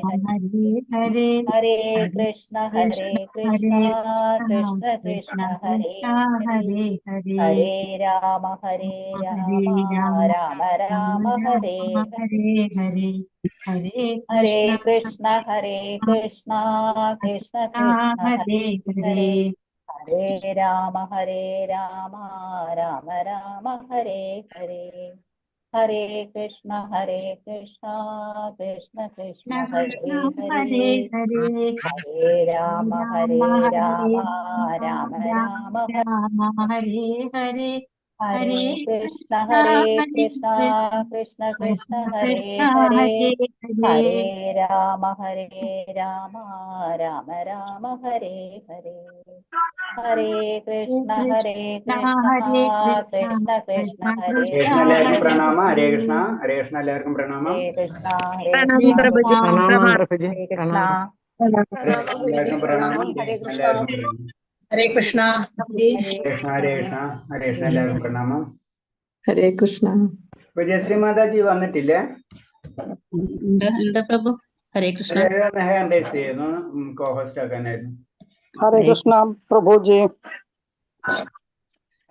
हरे हरे हरे हरे कृष्ण हरे कृष्ण कृष्ण कृष्ण हरे कृष्ण हरे, हरे हरे हरे राम हरे राम राम राम राम हरे राम हरे। हरे हरे हरे हरे कृष्ण कृष्ण कृष्ण कृष्ण हरे हरे हरे हरे, हरे राम राम राम हरे हरे, हरे कृष्ण कृष्ण कृष्ण कृष्ण हरे कृष्ण हरे हरे, हरे हरे हरे राम राम हरे राम राम राम हरे राम हरे हरे हरे हरे कृष्ण कृष्ण हरे कृष्ण कृष्ण कृष्ण हरे कृष्ण हरे, हरे हरे हरे राम राम राम हरे हरे, हरे कृष्ण हरे कृष्ण कृष्ण कृष्ण हरे कृष्ण എല്ലാവർക്കും हरे പ്രണാമം. ഹരേ കൃഷ്ണ. हरे ഹരേ കൃഷ്ണ. എല്ലാവർക്കും പ്രണാമം. हरे प्रणाम कृष्ण प्रभुजी कृष्ण प्रणाम। हरे कृष्ण ഹരേ പ്രണാമം കൃഷ്ണ. ഗുരുജി എല്ലാവർക്കും പ്രണാമം. പ്രണാമം ഹരേ ഹരേ കൃഷ്ണ. കൃഷ്ണ എല്ലാവർക്കും പ്രണാമം. ഹരേ കൃഷ്ണ ജി. हरे ഹരേ കൃഷ്ണ. ഹരേ കൃഷ്ണ. ഹരേ കൃഷ്ണ. എല്ലാവർക്കും പ്രണാമം. हरे कृष्णा। വിജയശ്രീ മാതാജി വന്നിട്ടില്ലേ? ഉണ്ട് പ്രഭു. ഹരേ കൃഷ്ണ. ഒന്ന് ഹാൻഡ് റൈസ് ചെയ്യുന്നു, കോഹോസ്റ്റ് ആക്കാനായിരുന്നു. ഹരേ ഹരേ കൃഷ്ണ പ്രഭുജി.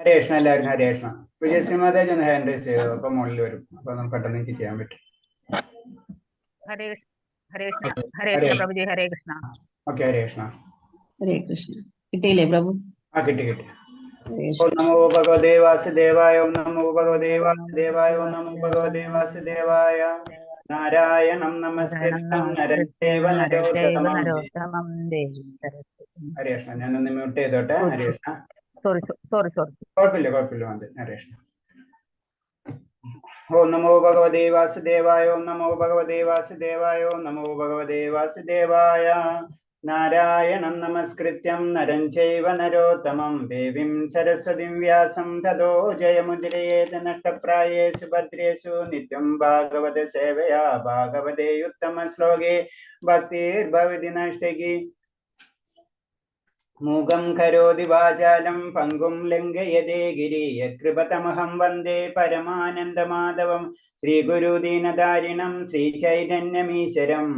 ഹരേ കൃഷ്ണ. എല്ലാവർക്കും ഹരേ കൃഷ്ണ. വിജയശ്രീ മാതാജി ഒന്ന് ഹാൻഡ് റൈസ് ചെയ്തു, അപ്പൊ മുകളിൽ വരും. അപ്പൊ നമുക്ക് പെട്ടെന്ന് എനിക്ക് ചെയ്യാൻ പറ്റും. हरे हरे कृष्ण ഓക്കെ. हरे ഹരേ कृष्ण കൃഷ്ണ. प्रभु जी हरे कृष्ण। ഓക്കെ. ഹരേ കൃഷ്ണ. ഹരേ കൃഷ്ണ. കിട്ടിയില്ലേ പ്രഭു? ആ, കിട്ടി കിട്ടി. ഹരേ ഓം ശ്രീ നമോ ഭഗവതേ വാസുദേവായ. ഓം നമോ ഭഗവതേ വാസുദേവായ. ഓം നമോ ഭഗവതേ വാസുദേവായ. നാരായണം നമസ്കൃത്യം നരം ചൈവ നരോത്തമം. नरोत्तमं देवीं सरस्वतीं। ഹരേ കൃഷ്ണ. ഞാനൊന്ന് മ്യൂട്ട് ചെയ്തോട്ടെ. ഹരേ കൃഷ്ണ. सॉरी। കുഴപ്പമില്ല, കുഴപ്പമില്ല. വന്ന് ഹരേ കൃഷ്ണ. ഓം നമോ ഭഗവതേ വാസുദേവായ. ഓം നമോ ഭഗവതേ വാസുദേവായ. ഓം നമോ ഭഗവതേ വാസുദേവായ. നാരായണം നമസ്കൃത്യം നരം ചൈവ നരോത്തമം ദേവീം സരസ്വതിം വ്യാസം തതോ ജയമുദ്രയേത് നഷ്ടപ്രായേഷു ഭദ്രേഷു നിത്യം ഭാഗവത സേവയാ ഭാഗവതേ ഉത്തമ ശ്ലോകേ ഭക്തിർഭവതി നഷ്ടകി. മൂകം കരോതി വാചാലം പങ്കും ലംഘയതേ ഗിരി യത്കൃപതമഹം വന്ദേ പരമാനന്ദമാധവം ശ്രീഗുരുദീനധാരിണം ശ്രീചൈതന്യമീശ്വരം.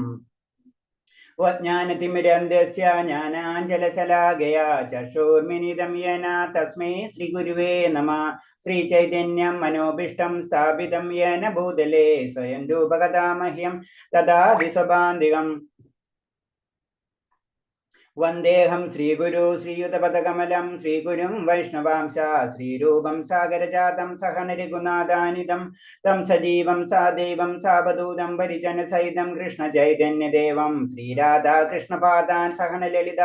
ജ്ഞാനതിമിരന്ധ്യസ്യ ജ്ഞാനാഞ്ജലശലാകയാ ചക്ഷുർമിലിതം യേന തസ്മൈ ശ്രീഗുരുവേ നമഃ. ശ്രീചൈതന്യം മനോഭീഷ്ടം സ്ഥാപിതം യേന ഭൂതലേ സ്വയം രൂപകഥാ മഹ്യം ദദാതി സ്വഭാന്തികം. വന്ദേഹം ശ്രീഗുരു ശ്രീയുതപദകമലം ശ്രീഗുരും വൈഷ്ണവാംശ ശ്രീരൂപം സാഗരജാതം സഹനരഘുനാഥാനിതം തം സജീവം സാദേവം സാവധൂതം പരിജനസഹിതം കൃഷ്ണചൈതന്യദേവം ശ്രീരാധാകൃഷ്ണപാദാൻ സഹനലളിത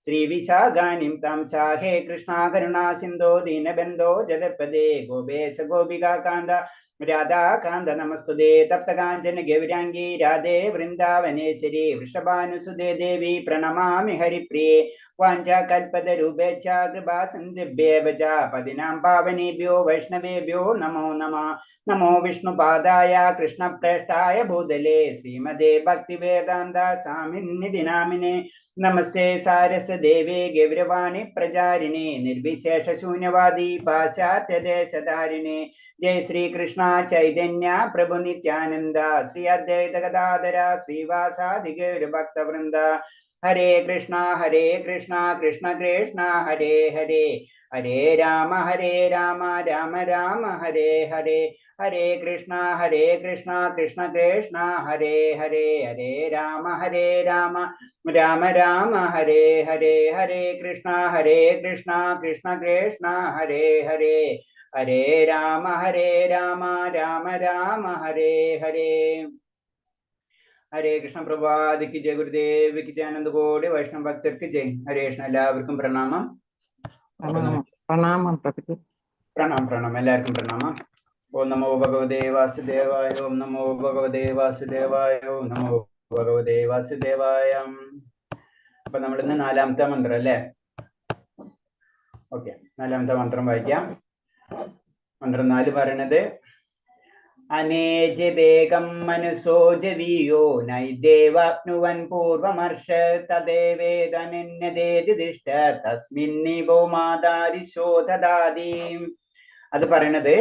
ശ്രീവിശാഖാനിം തം സാഹേ കൃഷ്ണ കരുണാ സിന്ധോ ദീനബന്ധോ ജഗത്പദേ ഗോപേശ ഗോപികാന്ത രാധാകാന്ത നമസ്തുതേ. തപ്തകാഞ്ചന ഗൗരാംഗീ രാധേ വൃന്ദാവനേശ്വരി വൃഷഭാനുസുതേ ദേവി പ്രണമാമി ഹരിപ്രിയേ. വാഞ്ചാകൽപതരൂപേച്ഛ കൃപാ സിന്ധുഭ്യേവ ച പതിനാം പാവനേഭ്യോ വൈഷ്ണവേഭ്യോ നമോ നമഃ. നമോ വിഷ്ണുപാദായ കൃഷ്ണപ്രേഷ്ഠായ ഭൂതലേ ശ്രീമതേ ഭക്തിവേദാന്ത സ്വാമിന്നിധി നാമിനേ. നമസ്തേ സാരസ്വദേവേ ഗൗരവാണി പ്രചാരിണേ നിർവിശേഷ ശൂന്യവാദി പാശ്ചാത്യദേശധാരിണേ. जय श्री कृष्ण चैतन्य प्रभु नित्यानंद श्री अद्वैत गदाधर श्रीवासादि गौर भक्त वृंद. हरे कृष्णा कृष्ण कृष्ण हरे हरे, हरे राम राम राम हरे हरे. हरे कृष्णा कृष्ण कृष्ण हरे हरे, हरे राम राम राम हरे हरे. हरे कृष्णा कृष्ण कृष्ण हरे हरे, हरे राम राम राम हरे हरे. ഹരേ കൃഷ്ണ. പ്രഭാതിക്ക് ജയ ഗുരുദേവിക്ക് ജയ ആനന്ദ കോടി വൈഷ്ണവ ഭക്തർക്ക് ജയ്. ഹരേ കൃഷ്ണ. എല്ലാവർക്കും പ്രണാമം. प्रणाम प्रभुजी। പ്രണാം പ്രണാം. എല്ലാവർക്കും പ്രണാമം. ഓം നമോ ഭഗവതേ വാസുദേവായ. ഓം നമോ ഭഗവതേ വാസുദേവായ. ഓം നമോ ഭഗവതേ വാസുദേവായ. അപ്പൊ നമ്മൾ ഇന്ന് 4ാമത്തെ മന്ത്രം അല്ലേ? ഓക്കെ, 4ാമത്തെ മന്ത്രം വായിക്കാം. മന്ത്രം 4 പറയണത് അനേജദേകം മനസോജവീയോ നൈദേവാപ്നുവൻ പൂർവമർഷ തദേവേദനന്യദേതിഷ്ഠ തസ്മിന്നിവോ മാതാരിശോദാദി. അത് പറയണത്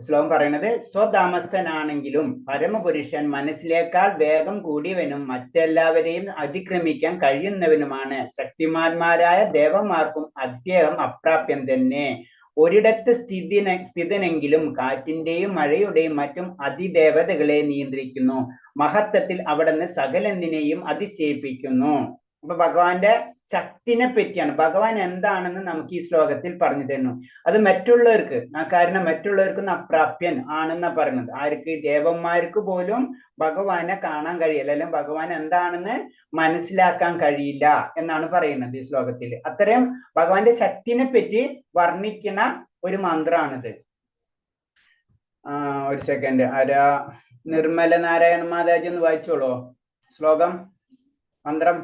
ശ്ലോകം പറയുന്നത് സ്വതാമസ്ഥനാണെങ്കിലും പരമപുരുഷൻ മനസ്സിലേക്കാൾ വേഗം കൂടിയവനും മറ്റെല്ലാവരെയും അതിക്രമിക്കാൻ കഴിയുന്നവനുമാണ്. ശക്തിമാന്മാരായ ദേവന്മാർക്കും അദ്ദേഹം അപ്രാപ്യം തന്നെ. ഒരിടത്ത് സ്ഥിതനെങ്കിലും കാറ്റിന്റെയും മഴയുടെയും മറ്റും അതിദേവതകളെ നിയന്ത്രിക്കുന്നു. മഹത്വത്തിൽ അവിടുന്ന് സകലത്തിനെയും അതിശയിപ്പിക്കുന്നു. അപ്പൊ ഭഗവാന്റെ ശക്തിനെ പറ്റിയാണ്, ഭഗവാൻ എന്താണെന്ന് നമുക്ക് ഈ ശ്ലോകത്തിൽ പറഞ്ഞു തരുന്നു. അത് മറ്റുള്ളവർക്ക്, കാരണം മറ്റുള്ളവർക്കൊന്നും അപ്രാപ്യൻ ആണെന്നാ പറയുന്നത്. ആർക്ക്? ദേവന്മാർക്ക് പോലും ഭഗവാനെ കാണാൻ കഴിയില്ല, അല്ലെങ്കിൽ ഭഗവാൻ എന്താണെന്ന് മനസ്സിലാക്കാൻ കഴിയില്ല എന്നാണ് പറയുന്നത് ഈ ശ്ലോകത്തിൽ. അത്രയും ഭഗവാന്റെ ശക്തിനെ പറ്റി വർണ്ണിക്കുന്ന ഒരു മന്ത്രമാണിത്. ഒരു സെക്കൻഡ്, ആരാ നിർമ്മല നാരായണ മാതാജി ഒന്ന് വായിച്ചോളൂ ശ്ലോകം, മന്ത്രം.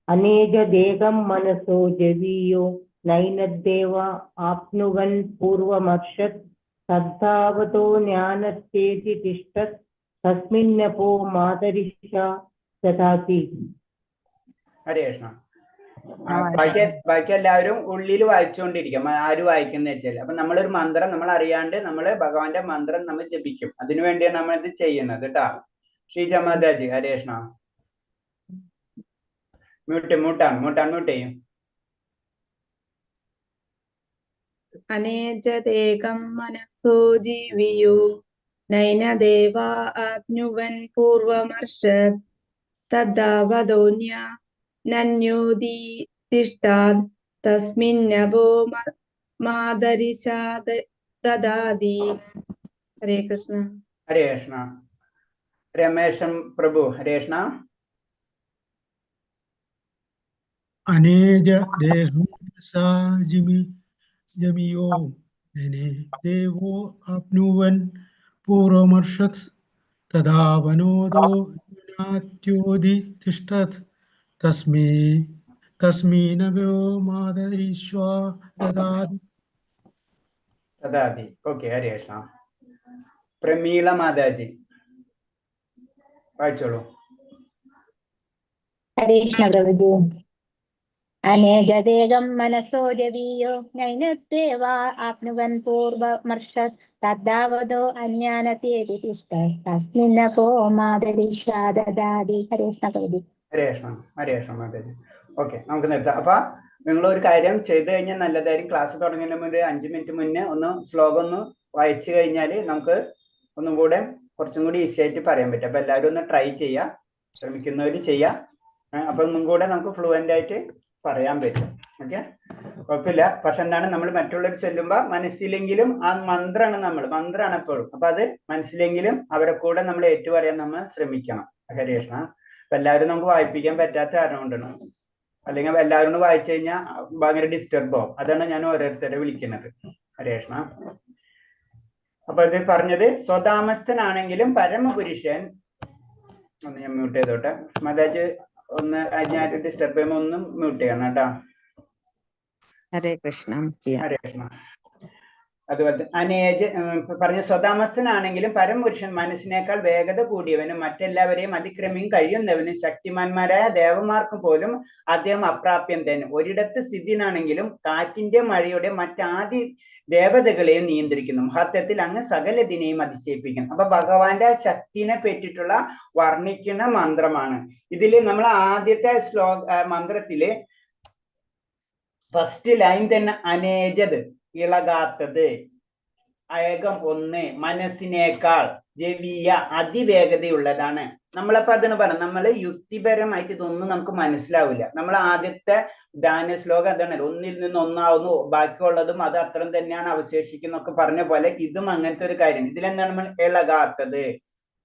അനേകദേഹം മനസോ ജവീയോ നൈനദ്ദേവ ആപ്നുവൻ പൂർവമർഷത് തദ്ധാവതോ ജ്ഞാനത്തേതി തിഷ്ഠത് തസ്മിന്നപോ മാതരിഷ ദദാതി. ഹരേ കൃഷ്ണ. ബാക്കി എല്ലാവരും ഉള്ളിൽ വായിച്ചുകൊണ്ടിരിക്കും, ആര് വായിക്കുന്ന വെച്ചാൽ. അപ്പൊ നമ്മളൊരു മന്ത്രം നമ്മൾ അറിയാണ്ട് നമ്മള് ഭഗവാന്റെ മന്ത്രം നമ്മൾ ജപിക്കും. അതിനു വേണ്ടിയാണ് നമ്മൾ ഇത് ചെയ്യുന്നത് കേട്ടാ. ശ്രീജ മാതാജി, ഹരേ കൃഷ്ണ. മ്യൂട്ട് ചെയ്യും. അനേജദേകം മനസ്സോ ജീവിയോ നൈനദേവ ആപ്നുവൻ പൂർവമർഷത് തദ്ധാവതോന്യ നന്യോതി തിഷ്ഠാത് തസ്മിന്നപോ മാതരിഷാ ദദാതി. ഹരേ കൃഷ്ണ. ഹരേ കൃഷ്ണ. രമേശൻ പ്രഭു, ഹരേ കൃഷ്ണ. അനേജ ദേഹം ജമിയോ ദേവോ ആപ്നുവൻ പൂർവമർഷത് തദാവനോദോ ജ്ഞാത്യോതി തിഷ്ഠത് തസ്മീനവോ മാതരിശ്വാ ദദാതി. ഓക്കെ, ഹരേ കൃഷ്ണ. പ്രമീള മാതാജി വായിച്ചോളൂ. ഹരേ കൃഷ്ണ പ്രഭുജി. അനേകദേഹം മനസോ ജവീയോ നൈനദ്ദേവ ആപ്നുവൻ പൂർവമർഷത് തദ്ധാവതോ അജ്ഞാനത്തേതി തിഷ്ഠത് തസ്മിന്നപോ മാതരിഷാ ദദാതി. ഹരേ കൃഷ്ണ പ്രഭുജി. ഹരേ കൃഷ്ണ. ഹരേ കൃഷ്ണ മാതാജി. ഓക്കെ, നമുക്ക് നിർത്താം. അപ്പൊ നിങ്ങൾ ഒരു കാര്യം ചെയ്തു കഴിഞ്ഞാൽ നല്ലതായിരിക്കും. ക്ലാസ് തുടങ്ങുന്നതിന് മുന്നേ 5 മിനിറ്റ് മുന്നേ ഒന്ന് ശ്ലോകം ഒന്ന് വായിച്ചു കഴിഞ്ഞാൽ നമുക്ക് ഒന്നും കൂടെ കുറച്ചും കൂടി ഈസി ആയിട്ട് പറയാൻ പറ്റും. അപ്പൊ എല്ലാവരും ഒന്ന് ട്രൈ ചെയ്യാം, ശ്രമിക്കുന്നവര് ചെയ്യാം. അപ്പൊ ഒന്നും കൂടെ നമുക്ക് ഫ്ലുവൻ്റ് ആയിട്ട് പറയാൻ പറ്റും. ഓക്കെ, കുഴപ്പമില്ല. പക്ഷെ എന്താണ്, നമ്മൾ മറ്റുള്ളവർ ചൊല്ലുമ്പോൾ മനസ്സിലെങ്കിലും ആ മന്ത്രമാണ് എപ്പോഴും. അപ്പൊ അത് മനസ്സിലെങ്കിലും അവരെ കൂടെ നമ്മൾ ഏറ്റുപറയാൻ നമ്മൾ ശ്രമിക്കണം. ഹരേ കൃഷ്ണ. അപ്പൊ എല്ലാവരും നമുക്ക് വായിപ്പിക്കാൻ പറ്റാത്ത കാരണം കൊണ്ടാണ്, അല്ലെങ്കിൽ എല്ലാവരും കൂടെ വായിച്ചു കഴിഞ്ഞാൽ ഭയങ്കര ഡിസ്റ്റർബ് ആവും. അതാണ് ഞാൻ ഓരോരുത്തരെ വിളിക്കുന്നത്. ഹരേ കൃഷ്ണ. അപ്പൊ ഇത് പറഞ്ഞത് സ്വതാമസ്ഥനാണെങ്കിലും പരമപുരുഷൻ. ഒന്ന് ഞാൻ മ്യൂട്ട് ചെയ്തോട്ടെ മാതാജി, ഒന്ന് ഞാൻ ഡിസ്റ്റർബ് ചെയ്യുമ്പോൾ ഒന്നും മ്യൂട്ട് ചെയ്യണം കേട്ടോ. ഹരേ കൃഷ്ണ. ഹരേ കൃഷ്ണ. അതുപോലെ പറഞ്ഞ സ്വതാമസ്ഥനാണെങ്കിലും പരമപുരുഷൻ മനസ്സിനേക്കാൾ വേഗത കൂടിയവനും മറ്റെല്ലാവരെയും അതിക്രമിയും കഴിയുന്നവനും ശക്തിമാന്മാരായ ദേവന്മാർക്ക് പോലും അദ്ദേഹം അപ്രാപ്യം തന്നെ. ഒരിടത്ത് സ്ഥിതിനാണെങ്കിലും കാറ്റിന്റെ മഴയുടെ മറ്റാദി ദേവതകളെയും നിയന്ത്രിക്കുന്നു. മഹത്വത്തിൽ അങ്ങ് സകലതിനെയും അതിശയിപ്പിക്കുന്നു. അപ്പൊ ഭഗവാന്റെ ശക്തിനെ പറ്റിയിട്ടുള്ള വർണ്ണിക്കുന്ന മന്ത്രമാണ് ഇതില്. നമ്മൾ ആദ്യത്തെ മന്ത്രത്തില് ഫസ്റ്റ് ലൈൻ തന്നെ അനേജത്, ഇളകാത്തത്, ഏകം ഒന്ന്, മനസ്സിനേക്കാൾ, ജവീയ അതിവേഗതയുള്ളതാണ്. നമ്മളപ്പോ അതിന് പറയാം, നമ്മൾ യുക്തിപരമായിട്ട് ഇതൊന്നും നമുക്ക് മനസ്സിലാവില്ല. നമ്മൾ ആദ്യത്തെ ധ്യാന ശ്ലോകം അതാണ്, ഒന്നിൽ നിന്ന് ഒന്നാവുന്നു, ബാക്കിയുള്ളതും അത് അത്രയും തന്നെയാണ് അവശേഷിക്കുന്നൊക്കെ പറഞ്ഞ പോലെ ഇതും അങ്ങനത്തെ ഒരു കാര്യം. ഇതിലെന്താണ് നമ്മൾ ഇളകാത്തത്?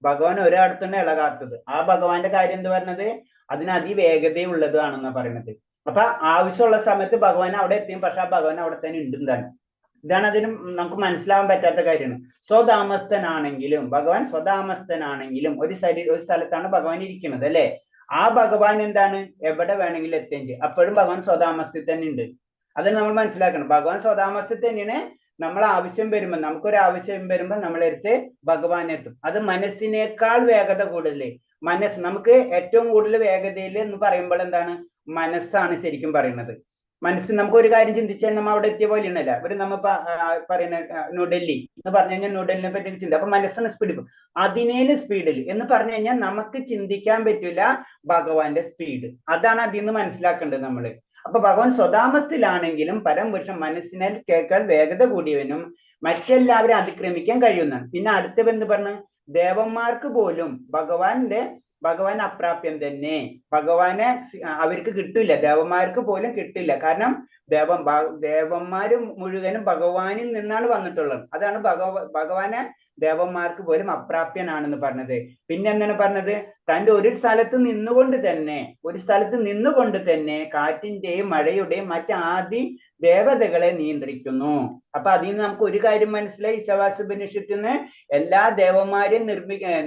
ഭഗവാൻ ഒരിടത്തുനിന്ന് ഇളകാത്തത്. ആ ഭഗവാന്റെ കാര്യം എന്ത് പറഞ്ഞത്? അതിന് അതിവേഗതയുള്ളതാണെന്നാ പറയുന്നത്. അപ്പൊ ആവശ്യമുള്ള സമയത്ത് ഭഗവാൻ അവിടെ എത്തിയും, പക്ഷെ ആ ഭഗവാൻ അവിടെ തന്നെ ഉണ്ടെന്നാണ്. ഇതാണ് അതിന് നമുക്ക് മനസ്സിലാവാൻ പറ്റാത്ത കാര്യമാണ്. സ്വതാമസ്ഥനാണെങ്കിലും ഭഗവാൻ സ്വതാമസ്ഥനാണെങ്കിലും ഒരു സ്ഥലത്താണ് ഭഗവാൻ ഇരിക്കുന്നത് അല്ലെ. ആ ഭഗവാൻ എന്താണ്, എവിടെ വേണമെങ്കിലും എത്തുകയും ചെയ്യും. അപ്പോഴും ഭഗവാൻ സ്വതാമസ്ഥയിൽ തന്നെ ഉണ്ട്. അതിന് നമ്മൾ മനസ്സിലാക്കണം. ഭഗവാൻ സ്വതാമസ്ഥയിൽ തന്നെയാണ്, നമ്മൾ ആവശ്യം വരുമ്പോൾ, നമുക്കൊരു ആവശ്യം വരുമ്പോൾ നമ്മളെടുത്ത് ഭഗവാൻ എത്തും. അത് മനസ്സിനേക്കാൾ വേഗത കൂടുതൽ. മനസ്സ് നമുക്ക് ഏറ്റവും കൂടുതൽ വേഗതയിൽ എന്ന് പറയുമ്പോൾ എന്താണ്? മനസ്സാണ് ശരിക്കും പറയുന്നത്. മനസ്സ് നമുക്ക് ഒരു കാര്യം ചിന്തിച്ചാൽ നമ്മൾ അവിടെ എത്തിയ പോലെ ഉണ്ടല്ല. ഒരു നമ്മ പറയുന്ന ന്യൂഡൽഹി എന്ന് പറഞ്ഞു കഴിഞ്ഞാൽ ന്യൂഡൽഹിനെ പറ്റി ചിന്ത, അപ്പൊ മനസ്സിന് സ്പീഡ്, അതിനേല് സ്പീഡിൽ എന്ന് പറഞ്ഞു കഴിഞ്ഞാൽ നമുക്ക് ചിന്തിക്കാൻ പറ്റില്ല ഭഗവാന്റെ സ്പീഡ്. അതാണ് അതിൽ നിന്ന് മനസ്സിലാക്കേണ്ടത് നമ്മള്. അപ്പൊ ഭഗവാൻ സ്വതാമസ്ഥയിലാണെങ്കിലും പരമപുരുഷൻ മനസ്സിനാൽ കേൾക്കാൻ വേഗത കൂടിയവനും മറ്റെല്ലാവരും അതിക്രമിക്കാൻ കഴിയുന്നതാണ്. പിന്നെ അടുത്ത ബന്ധു പറഞ്ഞു, ദേവന്മാർക്ക് പോലും ഭഗവാൻ അപ്രാപ്യം തന്നെ. ഭഗവാനെ അവർക്ക് കിട്ടില്ല, ദേവന്മാർക്ക് പോലും കിട്ടില്ല. കാരണം ദേവന്മാര് മുഴുവനും ഭഗവാനിൽ നിന്നാണ് വന്നിട്ടുള്ളത്. അതാണ് ഭഗവാനെ ദേവന്മാർക്ക് പോലും അപ്രാപ്യനാണെന്ന് പറഞ്ഞത്. പിന്നെ എന്താണ് പറഞ്ഞത്? തന്റെ ഒരു സ്ഥലത്ത് നിന്നുകൊണ്ട് തന്നെ കാറ്റിന്റെയും മഴയുടെയും മറ്റാദി ദേവതകളെ നിയന്ത്രിക്കുന്നു. അപ്പൊ അതിൽ നിന്ന് നമുക്ക് ഒരു കാര്യം മനസ്സിലായി, ഈശാവാസ്യോപനിഷത്തിൽ നിന്ന് എല്ലാ ദേവന്മാരെയും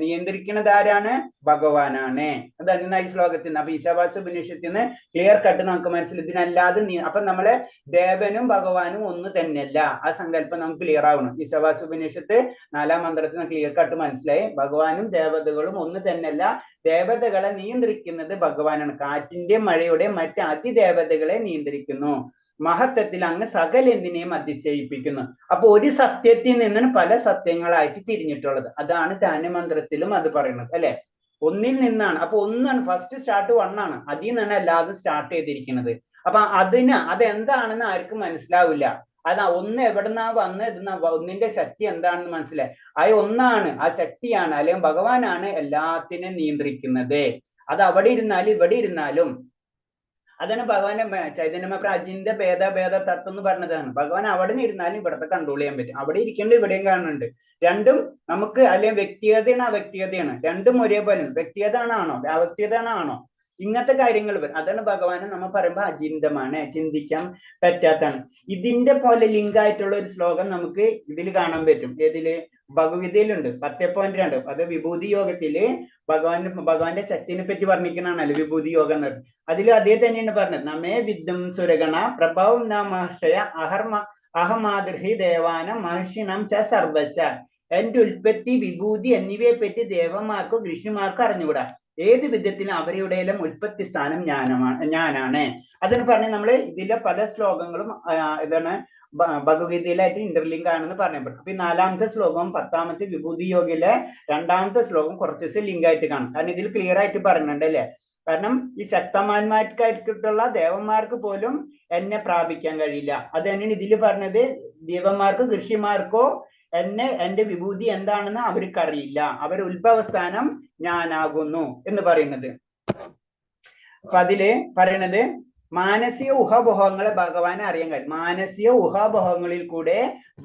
നിയന്ത്രിക്കുന്നത് ആരാണ്? ഭഗവാനാണ്. അത് അതിന് ഈ ശ്ലോകത്തിൽ നിന്ന്. അപ്പൊ ഈശാവാസ്യോപനിഷത്തിൽ നിന്ന് ക്ലിയർ കട്ട് നമുക്ക് മനസ്സിലായി. ഇതിനല്ലാതെ അപ്പൊ നമ്മളെ ദേവനും ഭഗവാനും ഒന്ന് തന്നെയല്ല. ആ സങ്കല്പം നമുക്ക് ക്ലിയർ ആവണം. ഈശാവാസ്യോപനിഷത്ത് 4ാം മന്ത്രത്തിന് ക്ലിയർ കട്ട് മനസ്സിലായി. ഭഗവാനും ദേവതകളും ഒന്ന് തന്നെയല്ല. ദേവതകളെ നിയന്ത്രിക്കുന്നത് ഭഗവാനാണ്. കാറ്റിന്റെയും മഴയുടെയും മറ്റ് അതിദേവതകളെ നിയന്ത്രിക്കുന്നു. മഹത്വത്തിൽ അങ്ങ് സകലെന്തിനെയും അതിശയിപ്പിക്കുന്നു. അപ്പൊ ഒരു സത്യത്തിൽ നിന്നാണ് പല സത്യങ്ങളായിട്ട് തിരിഞ്ഞിട്ടുള്ളത്. അതാണ് ധ്യാനമന്ത്രത്തിലും അത് പറയുന്നത് അല്ലെ. ഒന്നിൽ നിന്നാണ്. അപ്പൊ ഒന്നാണ് ഫസ്റ്റ് സ്റ്റാർട്ട്, 1 ആണ്. അതിൽ നിന്നാണ് എല്ലാതും സ്റ്റാർട്ട് ചെയ്തിരിക്കുന്നത്. അപ്പൊ അതെന്താണെന്ന് ആർക്കും മനസ്സിലാവില്ല. അതാ ഒന്ന് എവിടുന്നാ ഒന്നിന്റെ ശക്തി എന്താണെന്ന് മനസ്സിലായി. ഒന്നാണ്, ആ ശക്തിയാണ്, അല്ലെങ്കിൽ ഭഗവാനാണ് എല്ലാത്തിനും നിയന്ത്രിക്കുന്നത്. അത് അവിടെ ഇരുന്നാലും ഇവിടെ ഇരുന്നാലും. അതാണ് ഭഗവാന്റെ ചൈതന്യമഹാപ്രഭുജിന്റെ ഭേദ തത്വം എന്ന് പറഞ്ഞതാണ്. ഭഗവാൻ അവിടെ നിന്ന് ഇരുന്നാലും ഇവിടത്തെ കൺട്രോൾ ചെയ്യാൻ പറ്റും. അവിടെ ഇരിക്കേണ്ട ഇവിടെയും കാണുന്നുണ്ട്. രണ്ടും നമുക്ക് അല്ലെങ്കിൽ വ്യക്തിഗതയാണ്. രണ്ടും ഒരേപോലെ. വ്യക്തിഗതമാണോ അവ്യക്തിഗതമാണോ ഇങ്ങനത്തെ കാര്യങ്ങൾ വരും. അതാണ് ഭഗവാനെ നമ്മൾ പറയുമ്പോൾ അചിന്തമാണ്, ചിന്തിക്കാൻ പറ്റാത്തതാണ്. ഇതിന്റെ പോലെ ലിങ്ക് ആയിട്ടുള്ള ഒരു ശ്ലോകം നമുക്ക് ഇതിൽ കാണാൻ പറ്റും. ഏതില്? ഭഗവത്ഗീതയിലുണ്ട് 10.2. അത് വിഭൂതി യോഗത്തില് ഭഗവാന്റെ ശക്തിനെ പറ്റി വർണ്ണിക്കണാണല്ലോ വിഭൂതി യോഗം എന്ന് പറഞ്ഞത്. അതിൽ അതേ തന്നെയാണ് പറഞ്ഞത്. നമ്മേ വിദ്യം സുരഗണ പ്രഭവം ന മഹർഷയ അഹമാദൃഹി ദേവാന മഹർഷിണം ച സർവശ. എന്റെ ഉൽപ്പത്തി, വിഭൂതി എന്നിവയെ പറ്റി ദേവന്മാർക്കോ ഋഷിമാർക്കോ അറിഞ്ഞുകൂടാ. ഏത് വിധത്തിലും അവരുടെ ഉൽപ്പത്തി സ്ഥാനം ഞാനാണ്. അതിന് പറഞ്ഞ് നമ്മള് ഇതിലെ പല ശ്ലോകങ്ങളും ഇതാണ് ഭഗവത്ഗീതയിലായിട്ട് ഇന്റർലിങ്ക് ആണെന്ന് പറയപ്പെടും. അപ്പൊ ഈ 4ാമത്തെ ശ്ലോകവും 10ാമത്തെ വിഭൂതി യോഗയിലെ 2ാമത്തെ ശ്ലോകം കുറച്ച് ദിവസം ലിങ്ക് ആയിട്ട് കാണും. കാരണം ഇതിൽ ക്ലിയർ ആയിട്ട് പറയുന്നുണ്ട് അല്ലെ. കാരണം ഈ ശക്തന്മാർക്കായിട്ടുള്ള ദേവന്മാർക്ക് പോലും എന്നെ പ്രാപിക്കാൻ കഴിയില്ല. അത് തന്നെയാണ് ഇതിൽ പറഞ്ഞത്. ദേവന്മാർക്കോ ഋഷിമാർക്കോ എന്റെ വിഭൂതി എന്താണെന്ന് അവർക്കറിയില്ല. അവരുടെ ഉത്ഭവസ്ഥാനം ഞാനാകുന്നു എന്ന് പറയുന്നത്. അപ്പൊ അതില് പറയണത് മാനസിക ഊഹാപോഹങ്ങളെ ഭഗവാനെ അറിയാൻ കഴിയും. മാനസിക ഊഹാപോഹങ്ങളിൽ കൂടെ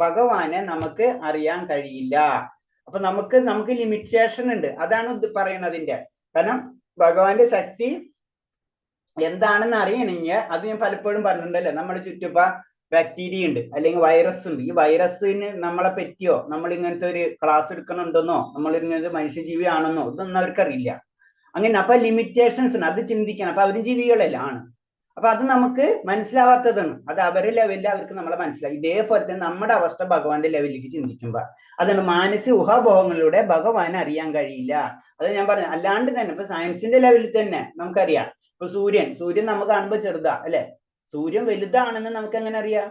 ഭഗവാനെ നമുക്ക് അറിയാൻ കഴിയില്ല. അപ്പൊ നമുക്ക് ലിമിറ്റേഷൻ ഉണ്ട്. അതാണ് പറയുന്നതിന്റെ. കാരണം ഭഗവാന്റെ ശക്തി എന്താണെന്ന് അറിയണമെങ്കിൽ അത് ഞാൻ പലപ്പോഴും പറഞ്ഞിട്ടുണ്ടല്ലേ, നമ്മുടെ ചുറ്റുപാ ബാക്ടീരിയ ഉണ്ട്, അല്ലെങ്കിൽ വൈറസ് ഉണ്ട്. ഈ വൈറസിന് നമ്മളെ പറ്റിയോ, നമ്മൾ ഇങ്ങനത്തെ ഒരു ക്ലാസ് എടുക്കണുണ്ടെന്നോ, നമ്മൾ ഇങ്ങനത്തെ മനുഷ്യജീവി ആണെന്നോ ഇതൊന്നും അവർക്കറിയില്ല. അങ്ങനെ അപ്പൊ ലിമിറ്റേഷൻസ് ഉണ്ട്. അത് ചിന്തിക്കണം. അപ്പൊ അവരും ജീവികളല്ല ആണ്. അപ്പൊ അത് നമുക്ക് മനസ്സിലാവാത്തതാണ്. അത് അവരുടെ ലെവലിൽ അവർക്ക് നമ്മളെ മനസ്സിലാവും. ഇതേപോലെ തന്നെ നമ്മുടെ അവസ്ഥ ഭഗവാന്റെ ലെവലിലേക്ക് ചിന്തിക്കുമ്പോ അതാണ് മാനസിക ഊഹാപോഹങ്ങളിലൂടെ ഭഗവാനെ അറിയാൻ കഴിയില്ല. അത് ഞാൻ പറഞ്ഞു. അല്ലാണ്ട് തന്നെ ഇപ്പൊ സയൻസിന്റെ ലെവലിൽ തന്നെ നമുക്കറിയാം. ഇപ്പൊ സൂര്യൻ നമുക്ക് കാണുമ്പോൾ ചെറുതാ അല്ലെ. സൂര്യൻ വലുതാണെന്ന് നമുക്ക് എങ്ങനെ അറിയാം?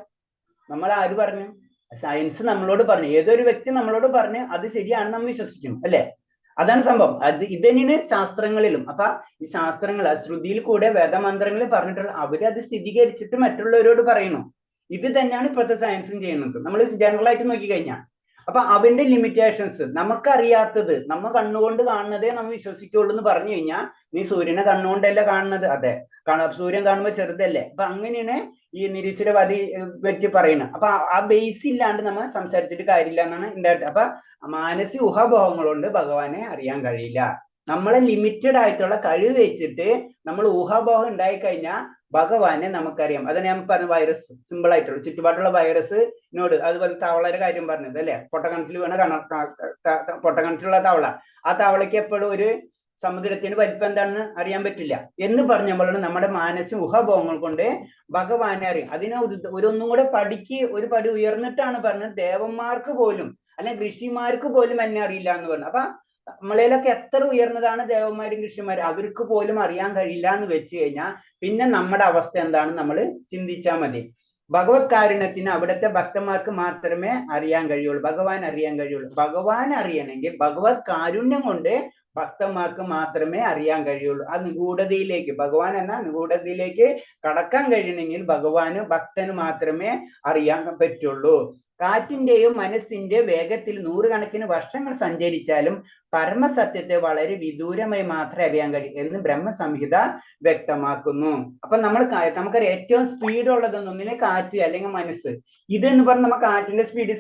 നമ്മൾ ആര് പറഞ്ഞു? സയൻസ് നമ്മളോട് പറഞ്ഞു. ഏതൊരു വ്യക്തി നമ്മളോട് പറഞ്ഞ് അത് ശരിയാണെന്ന് നമ്മൾ വിശ്വസിക്കും അല്ലെ. അതാണ് സംഭവം. ഇത് തന്നെയാണ് ശാസ്ത്രങ്ങളിലും. അപ്പൊ ഈ ശാസ്ത്രങ്ങൾ ശ്രുതിയിൽ കൂടെ വേദമന്ത്രങ്ങളിൽ പറഞ്ഞിട്ടുള്ള അവരത് സ്ഥിരീകരിച്ചിട്ട് മറ്റുള്ളവരോട് പറയുന്നു. ഇത് തന്നെയാണ് ഇപ്പോഴത്തെ സയൻസും ചെയ്യുന്നത്. നമ്മൾ ജനറൽ ആയിട്ട് നോക്കിക്കഴിഞ്ഞാൽ അപ്പൊ അവന്റെ ലിമിറ്റേഷൻസ് നമുക്കറിയാത്തത്, നമ്മ കണ്ണുകൊണ്ട് കാണുന്നതേ നമ്മൾ വിശ്വസിക്കുള്ളൂ എന്ന് പറഞ്ഞു കഴിഞ്ഞാൽ, നീ സൂര്യനെ കണ്ണുകൊണ്ടല്ല കാണുന്നത്. അതെ, സൂര്യൻ കാണുമ്പോൾ ചെറുതല്ലേ. അപ്പൊ അങ്ങനെയാണ് ഈ നിരീശ്വരവാദി പറ്റി പറയുന്നത്. അപ്പൊ ആ ബേസ് ഇല്ലാണ്ട് നമ്മൾ സംസാരിച്ചിട്ട് കാര്യമില്ല എന്നാണ് എന്റെ. അപ്പൊ മാനസിക ഊഹാപോഹങ്ങളുണ്ട് ഭഗവാനെ അറിയാൻ കഴിയില്ല. നമ്മളെ ലിമിറ്റഡ് ആയിട്ടുള്ള കഴിവ് വെച്ചിട്ട് നമ്മൾ ഊഹാപോഹം ഉണ്ടായി കഴിഞ്ഞാൽ ഭഗവാനെ നമുക്കറിയാം. അതാണ് ഞാൻ പറഞ്ഞ വൈറസ്, സിമ്പിൾ ആയിട്ടുള്ള ചുറ്റുപാടുള്ള വൈറസിനോട്. അതുപോലെ തവളയുടെ കാര്യം പറഞ്ഞത് അല്ലെ. പൊട്ടക്കിണറ്റിൽ വീണ പൊട്ടക്കിണറ്റിലുള്ള തവള, ആ തവളയ്ക്ക് എപ്പോഴും ഒരു സമുദ്രത്തിന് വലിപ്പം എന്താണെന്ന് അറിയാൻ പറ്റില്ല എന്ന് പറഞ്ഞപ്പോഴാണ് നമ്മുടെ മാനസിക ഊഹാഭോഗങ്ങൾ കൊണ്ട് ഭഗവാനെ അറിയും. അതിനെ ഒന്നും കൂടെ ഒരു പടി ഉയർന്നിട്ടാണ് പറഞ്ഞത് ദേവന്മാർക്ക് പോലും അല്ലെങ്കിൽ ഋഷിമാർക്ക് പോലും എന്നെ അറിയില്ല എന്ന് പറഞ്ഞു. അപ്പൊ നമ്മളേലൊക്കെ എത്ര ഉയർന്നതാണ് ദേവന്മാരും ഋഷിമാരും, അവർക്ക് പോലും അറിയാൻ കഴിയില്ല എന്ന് വെച്ച് കഴിഞ്ഞാൽ പിന്നെ നമ്മുടെ അവസ്ഥ എന്താണെന്ന് നമ്മൾ ചിന്തിച്ചാൽ മതി. ഭഗവത് കാരുണ്യത്തിന് അവിടുത്തെ ഭക്തന്മാർക്ക് മാത്രമേ അറിയാൻ കഴിയുള്ളൂ, ഭഗവാൻ അറിയാൻ കഴിയുള്ളൂ. ഭഗവാൻ അറിയണമെങ്കിൽ ഭഗവത് കാരുണ്യം കൊണ്ട് ഭക്തന്മാർക്ക് മാത്രമേ അറിയാൻ കഴിയുള്ളൂ. ആ നിഗൂഢതയിലേക്ക്, ഭഗവാൻ എന്ന നിഗൂഢതയിലേക്ക് കടക്കാൻ കഴിയണമെങ്കിൽ ഭക്തന് മാത്രമേ അറിയാൻ പറ്റുള്ളൂ. കാറ്റിന്റെയും മനസ്സിന്റെ വേഗത്തിൽ 100 കണക്കിന് വർഷങ്ങൾ സഞ്ചരിച്ചാലും പരമസത്യത്തെ വളരെ വിദൂരമായി മാത്രമേ അറിയാൻ കഴിയൂ എന്ന് ബ്രഹ്മസംഹിത വ്യക്തമാക്കുന്നു. അപ്പൊ നമുക്കറിയാം ഏറ്റവും സ്പീഡ് ഉള്ളതൊന്നിനെ കാറ്റ് അല്ലെങ്കിൽ മനസ്സ്. ഇതെന്ന് പറഞ്ഞാൽ നമുക്ക് കാറ്റിന്റെ സ്പീഡ്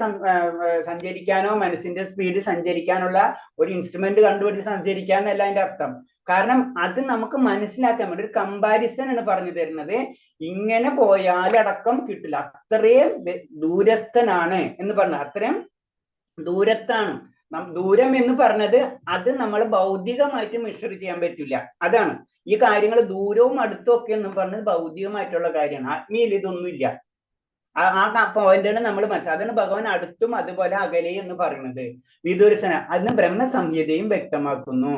സഞ്ചരിക്കാനോ മനസ്സിന്റെ സ്പീഡ് സഞ്ചരിക്കാനുള്ള ഒരു ഇൻസ്ട്രുമെന്റ് കണ്ടുപിടിച്ച് സഞ്ചരിക്കാന്നല്ല അതിന്റെ അർത്ഥം. കാരണം അത് നമുക്ക് മനസ്സിലാക്കാൻ വേണ്ടി ഒരു കമ്പാരിസൺ ആണ് പറഞ്ഞു തരുന്നത്. ഇങ്ങനെ പോയാലടക്കം കിട്ടില്ല, അത്രയും ദൂരസ്ഥനാണ് എന്ന് പറഞ്ഞ അത്രയും ദൂരത്താണ്. ദൂരം എന്ന് പറഞ്ഞത് അത് നമ്മൾ ഭൗതികമായിട്ട് മെഷർ ചെയ്യാൻ പറ്റില്ല. അതാണ് ഈ കാര്യങ്ങൾ ദൂരവും അടുത്തും ഒക്കെ എന്ന് പറഞ്ഞത് ഭൗതികമായിട്ടുള്ള കാര്യമാണ്. ആത്മീയിൽ ഇതൊന്നുമില്ല. ആ പോയിന്റാണ് നമ്മൾ മനസ്സിലാക്കുക. അതാണ് ഭഗവാൻ അടുത്തും അതുപോലെ അകലെ എന്ന് പറയുന്നത്. വിദൂരസന അതിന് ബ്രഹ്മസംഹിതയും വ്യക്തമാക്കുന്നു.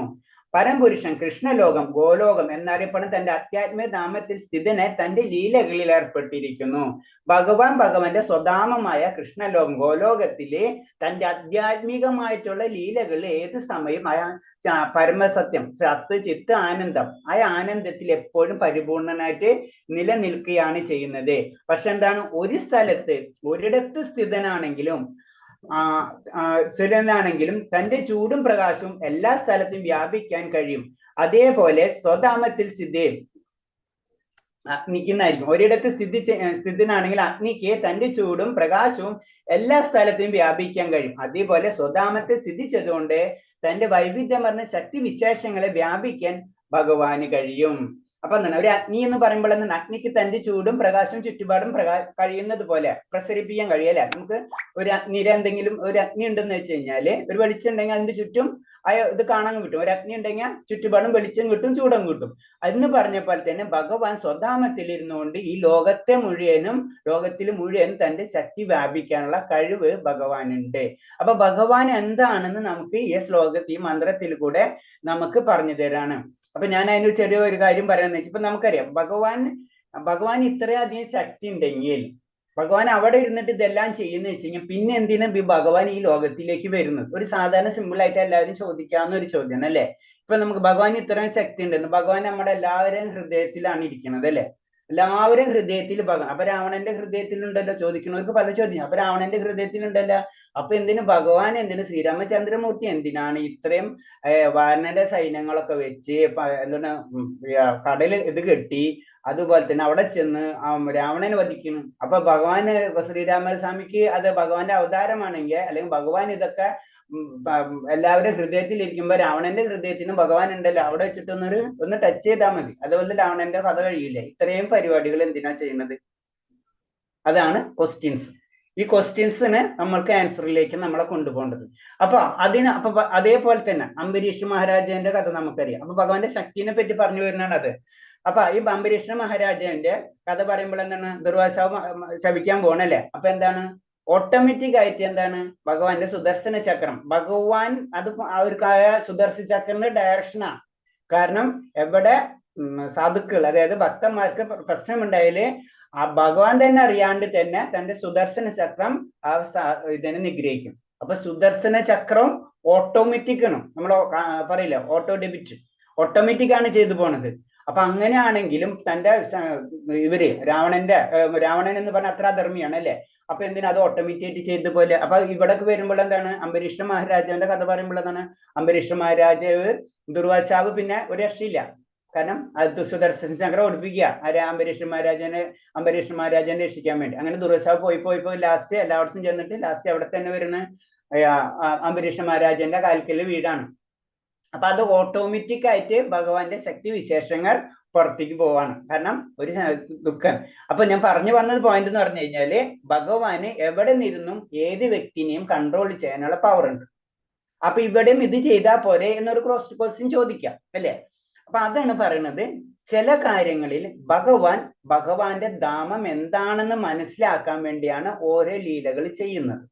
പരംപുരുഷൻ കൃഷ്ണലോകം ഗോലോകം എന്നറിയപ്പെടുന്ന തന്റെ ആധ്യാത്മിക ധാമത്തിൽ സ്ഥിതനെ തന്റെ ലീലകളിൽ ഏർപ്പെട്ടിരിക്കുന്നു. ഭഗവാന്റെ സ്വധാമമായ കൃഷ്ണലോകം ഗോലോകത്തിലെ തന്റെ ആധ്യാത്മികമായിട്ടുള്ള ലീലകളിൽ ഏത് സമയം പരമസത്യം സത്ത് ചിത്ത് ആനന്ദം ആ ആനന്ദത്തിൽ എപ്പോഴും പരിപൂർണനായിട്ട് നിലനിൽക്കുകയാണ് ചെയ്യുന്നത്. പക്ഷെ എന്താണ്, ഒരു സ്ഥലത്ത് ഒരിടത്ത് സ്ഥിതനാണെങ്കിലും തന്റെ ചൂടും പ്രകാശവും എല്ലാ സ്ഥലത്തും വ്യാപിക്കാൻ കഴിയും. അതേപോലെ സ്വധാമത്തിൽ അഗ്നിക്കുന്നായിരിക്കും. ഒരിടത്ത് സ്ഥിതനാണെങ്കിൽ അഗ്നിക്ക് തന്റെ ചൂടും പ്രകാശവും എല്ലാ സ്ഥലത്തും വ്യാപിക്കാൻ കഴിയും. അതേപോലെ സ്വധാമത്തെ സ്ഥിതിച്ചതുകൊണ്ട് തന്റെ വൈവിധ്യം പറഞ്ഞ ശക്തി വിശേഷങ്ങളെ വ്യാപിക്കാൻ ഭഗവാന് കഴിയും. അപ്പൊ എന്താണ് ഒരു അഗ്നി എന്ന് പറയുമ്പോൾ എന്താണ്, അഗ്നിക്ക് തന്റെ ചൂടും പ്രകാശവും ചുറ്റുപാടും കഴിയുന്നത് പോലെ പ്രസരിപ്പിക്കാൻ കഴിയല്ലേ. നമുക്ക് ഒരു അഗ്നിയുടെ എന്തെങ്കിലും ഒരു അഗ്നി ഉണ്ടെന്ന് വെച്ച് കഴിഞ്ഞാല് ഒരു വെളിച്ചം ഉണ്ടെങ്കിൽ അതിന്റെ ചുറ്റും ഇത് കാണാൻ കിട്ടും. ഒരു അഗ്നി ഉണ്ടെങ്കിൽ ചുറ്റുപാടും വെളിച്ചം കിട്ടും, ചൂടും കിട്ടും. എന്ന് പറഞ്ഞ പോലെ തന്നെ ഭഗവാൻ സ്വധാമത്തിൽ ഇരുന്നുകൊണ്ട് ഈ ലോകത്തിൽ മുഴുവനും തന്റെ ശക്തി വ്യാപിക്കാനുള്ള കഴിവ് ഭഗവാനുണ്ട്. അപ്പൊ ഭഗവാൻ എന്താണെന്ന് നമുക്ക് ഈ ശ്ലോകത്തിൽ ഈ മന്ത്രത്തിൽ കൂടെ നമുക്ക് പറഞ്ഞു തരാണ്. അപ്പൊ ഞാൻ അതിന് ചെറിയൊരു കാര്യം പറയാന്ന് വെച്ചാൽ, ഇപ്പൊ നമുക്കറിയാം ഭഗവാൻ ഇത്രയധികം ശക്തി ഉണ്ടെങ്കിൽ ഭഗവാൻ അവിടെ ഇരുന്നിട്ട് ഇതെല്ലാം ചെയ്യുന്ന വെച്ച് കഴിഞ്ഞാൽ പിന്നെ എന്തിനാ ഭഗവാൻ ഈ ലോകത്തിലേക്ക് വരുന്നത്? ഒരു സാധാരണ സിമ്പിൾ ആയിട്ട് എല്ലാവരും ചോദിക്കാവുന്ന ഒരു ചോദ്യമാണ് അല്ലെ. ഇപ്പൊ നമുക്ക് ഭഗവാൻ ഇത്രയും ശക്തി ഉണ്ടെന്ന്, ഭഗവാൻ നമ്മുടെ എല്ലാവരുടെയും ഹൃദയത്തിലാണ് ഇരിക്കുന്നത് അല്ലെ. എല്ലാവരും ഹൃദയത്തിൽ ഭഗവാൻ. അപ്പൊ രാവണന്റെ ഹൃദയത്തിലുണ്ടല്ലോ, ചോദിക്കുന്നവർക്ക് പല ചോദ്യം. അപ്പൊ രാവണന്റെ ഹൃദയത്തിലുണ്ടല്ലോ, അപ്പൊ ഭഗവാൻ ശ്രീരാമചന്ദ്രമൂർത്തി എന്തിനാണ് ഇത്രയും വാനരന്റെ സൈന്യങ്ങളൊക്കെ വെച്ച് എന്താണ് കടല് ഇത് കെട്ടി അതുപോലെ തന്നെ അവിടെ ചെന്ന് രാവണനെ വധിക്കുന്നു? അപ്പൊ ശ്രീരാമസ്വാമിക്ക് അത് ഭഗവാന്റെ അവതാരമാണെങ്കിൽ, അല്ലെങ്കിൽ ഭഗവാൻ ഇതൊക്കെ എല്ലാവരും ഹൃദയത്തിൽ ഇരിക്കുമ്പോ രാവണന്റെ ഹൃദയത്തിനും ഭഗവാൻ ഉണ്ടല്ലോ, അവിടെ വെച്ചിട്ട് ഒന്ന് ടച്ച് ചെയ്താൽ മതി, അതുപോലെ രാവണന്റെ കഥ കഴിയില്ലേ. ഇത്രയും പരിപാടികൾ എന്തിനാ ചെയ്യുന്നത്? അതാണ് ക്വസ്റ്റ്യൻസ്. ഈ ക്വസ്റ്റ്യൻസിന് നമ്മൾക്ക് ആൻസറിലേക്ക് നമ്മളെ കൊണ്ടുപോകേണ്ടത്. അപ്പൊ അതേപോലെ തന്നെ അംബരീഷ് മഹാരാജാവിന്റെ കഥ നമുക്കറിയാം. അപ്പൊ ഭഗവാന്റെ ശക്തിനെ പറ്റി പറഞ്ഞു വരുന്നതാണ് അത്. അപ്പൊ ഈ അംബരീഷ് മഹാരാജാവിന്റെ കഥ പറയുമ്പോൾ എന്താണ്, ദുർവാസാവ് ശപിക്കാൻ പോകണല്ലേ. അപ്പൊ എന്താണ്, ഓട്ടോമാറ്റിക് ആയിട്ട് എന്താണ്, ഭഗവാന്റെ സുദർശന ചക്രം, ഭഗവാൻ അത് അവർക്കായ സുദർശന ചക്രന്റെ ഡയറക്ഷനാണ്. കാരണം എവിടെ സാധുക്കൾ അതായത് ഭക്തന്മാർക്ക് പ്രശ്നമുണ്ടായാല് ആ ഭഗവാൻ തന്നെ അറിയാണ്ട് തന്നെ തന്റെ സുദർശന ചക്രം ഇതിനെ നിഗ്രഹിക്കും. അപ്പൊ സുദർശന ചക്രം ഓട്ടോമാറ്റിക് ആണ്, നമ്മൾ പറയില്ല ഓട്ടോ ഡെബിറ്റ്, ഓട്ടോമാറ്റിക് ആണ് ചെയ്തു പോണത്. അപ്പൊ അങ്ങനെയാണെങ്കിലും തന്റെ രാവണൻ എന്ന് പറഞ്ഞ അത്ര അധർമ്മിയാണ് അല്ലെ. അപ്പൊ എന്തിനാ അത് ഓട്ടോമാറ്റിക് ചെയ്ത പോലെ. അപ്പൊ ഇവിടേക്ക് വരുമ്പോൾ എന്താണ്, അംബരീഷ് മഹാരാജാവിന്റെ കഥ പറയുമ്പോൾ എന്താണ്, അംബരീഷ് മഹാരാജാവ് ദുർവാസാവ് പിന്നെ ഒരു രക്ഷയില്ല. കാരണം അത് സുദർശന ചക്രം ഒളിപ്പിക്കുക അംബരീഷ് മഹാരാജനെ രക്ഷിക്കാൻ വേണ്ടി. അങ്ങനെ ദുർവാസാവ് പോയി ലാസ്റ്റ് എല്ലായിടത്തും ചെന്നിട്ട് ലാസ്റ്റ് അവിടെ തന്നെ വരുന്ന അംബരീഷ് മഹാരാജന്റെ കാൽക്കല് വീടാണ്. അപ്പൊ അത് ഓട്ടോമാറ്റിക് ആയിട്ട് ഭഗവാന്റെ ശക്തി വിശേഷങ്ങൾ പുറത്തേക്ക് പോവാണ്. കാരണം ഒരു ദുഃഖം. അപ്പൊ ഞാൻ പറഞ്ഞു വന്നത് പോയിന്റ് എന്ന് പറഞ്ഞു കഴിഞ്ഞാല് ഭഗവാന് എവിടെ നിന്നും ഏത് വ്യക്തിനെയും കൺട്രോൾ ചെയ്യാനുള്ള പവർ ഉണ്ട്. അപ്പൊ ഇവിടെയും ഇത് ചെയ്താൽ പോരെ എന്നൊരു ക്രോസ് ക്വസ്റ്റ്യൻ ചോദിക്കാം അല്ലെ. അപ്പൊ അതാണ് പറയുന്നത്, ചില കാര്യങ്ങളിൽ ഭഗവാന്റെ ധാമം എന്താണെന്ന് മനസ്സിലാക്കാൻ വേണ്ടിയാണ് ഓരോ ലീലകൾ ചെയ്യുന്നത്.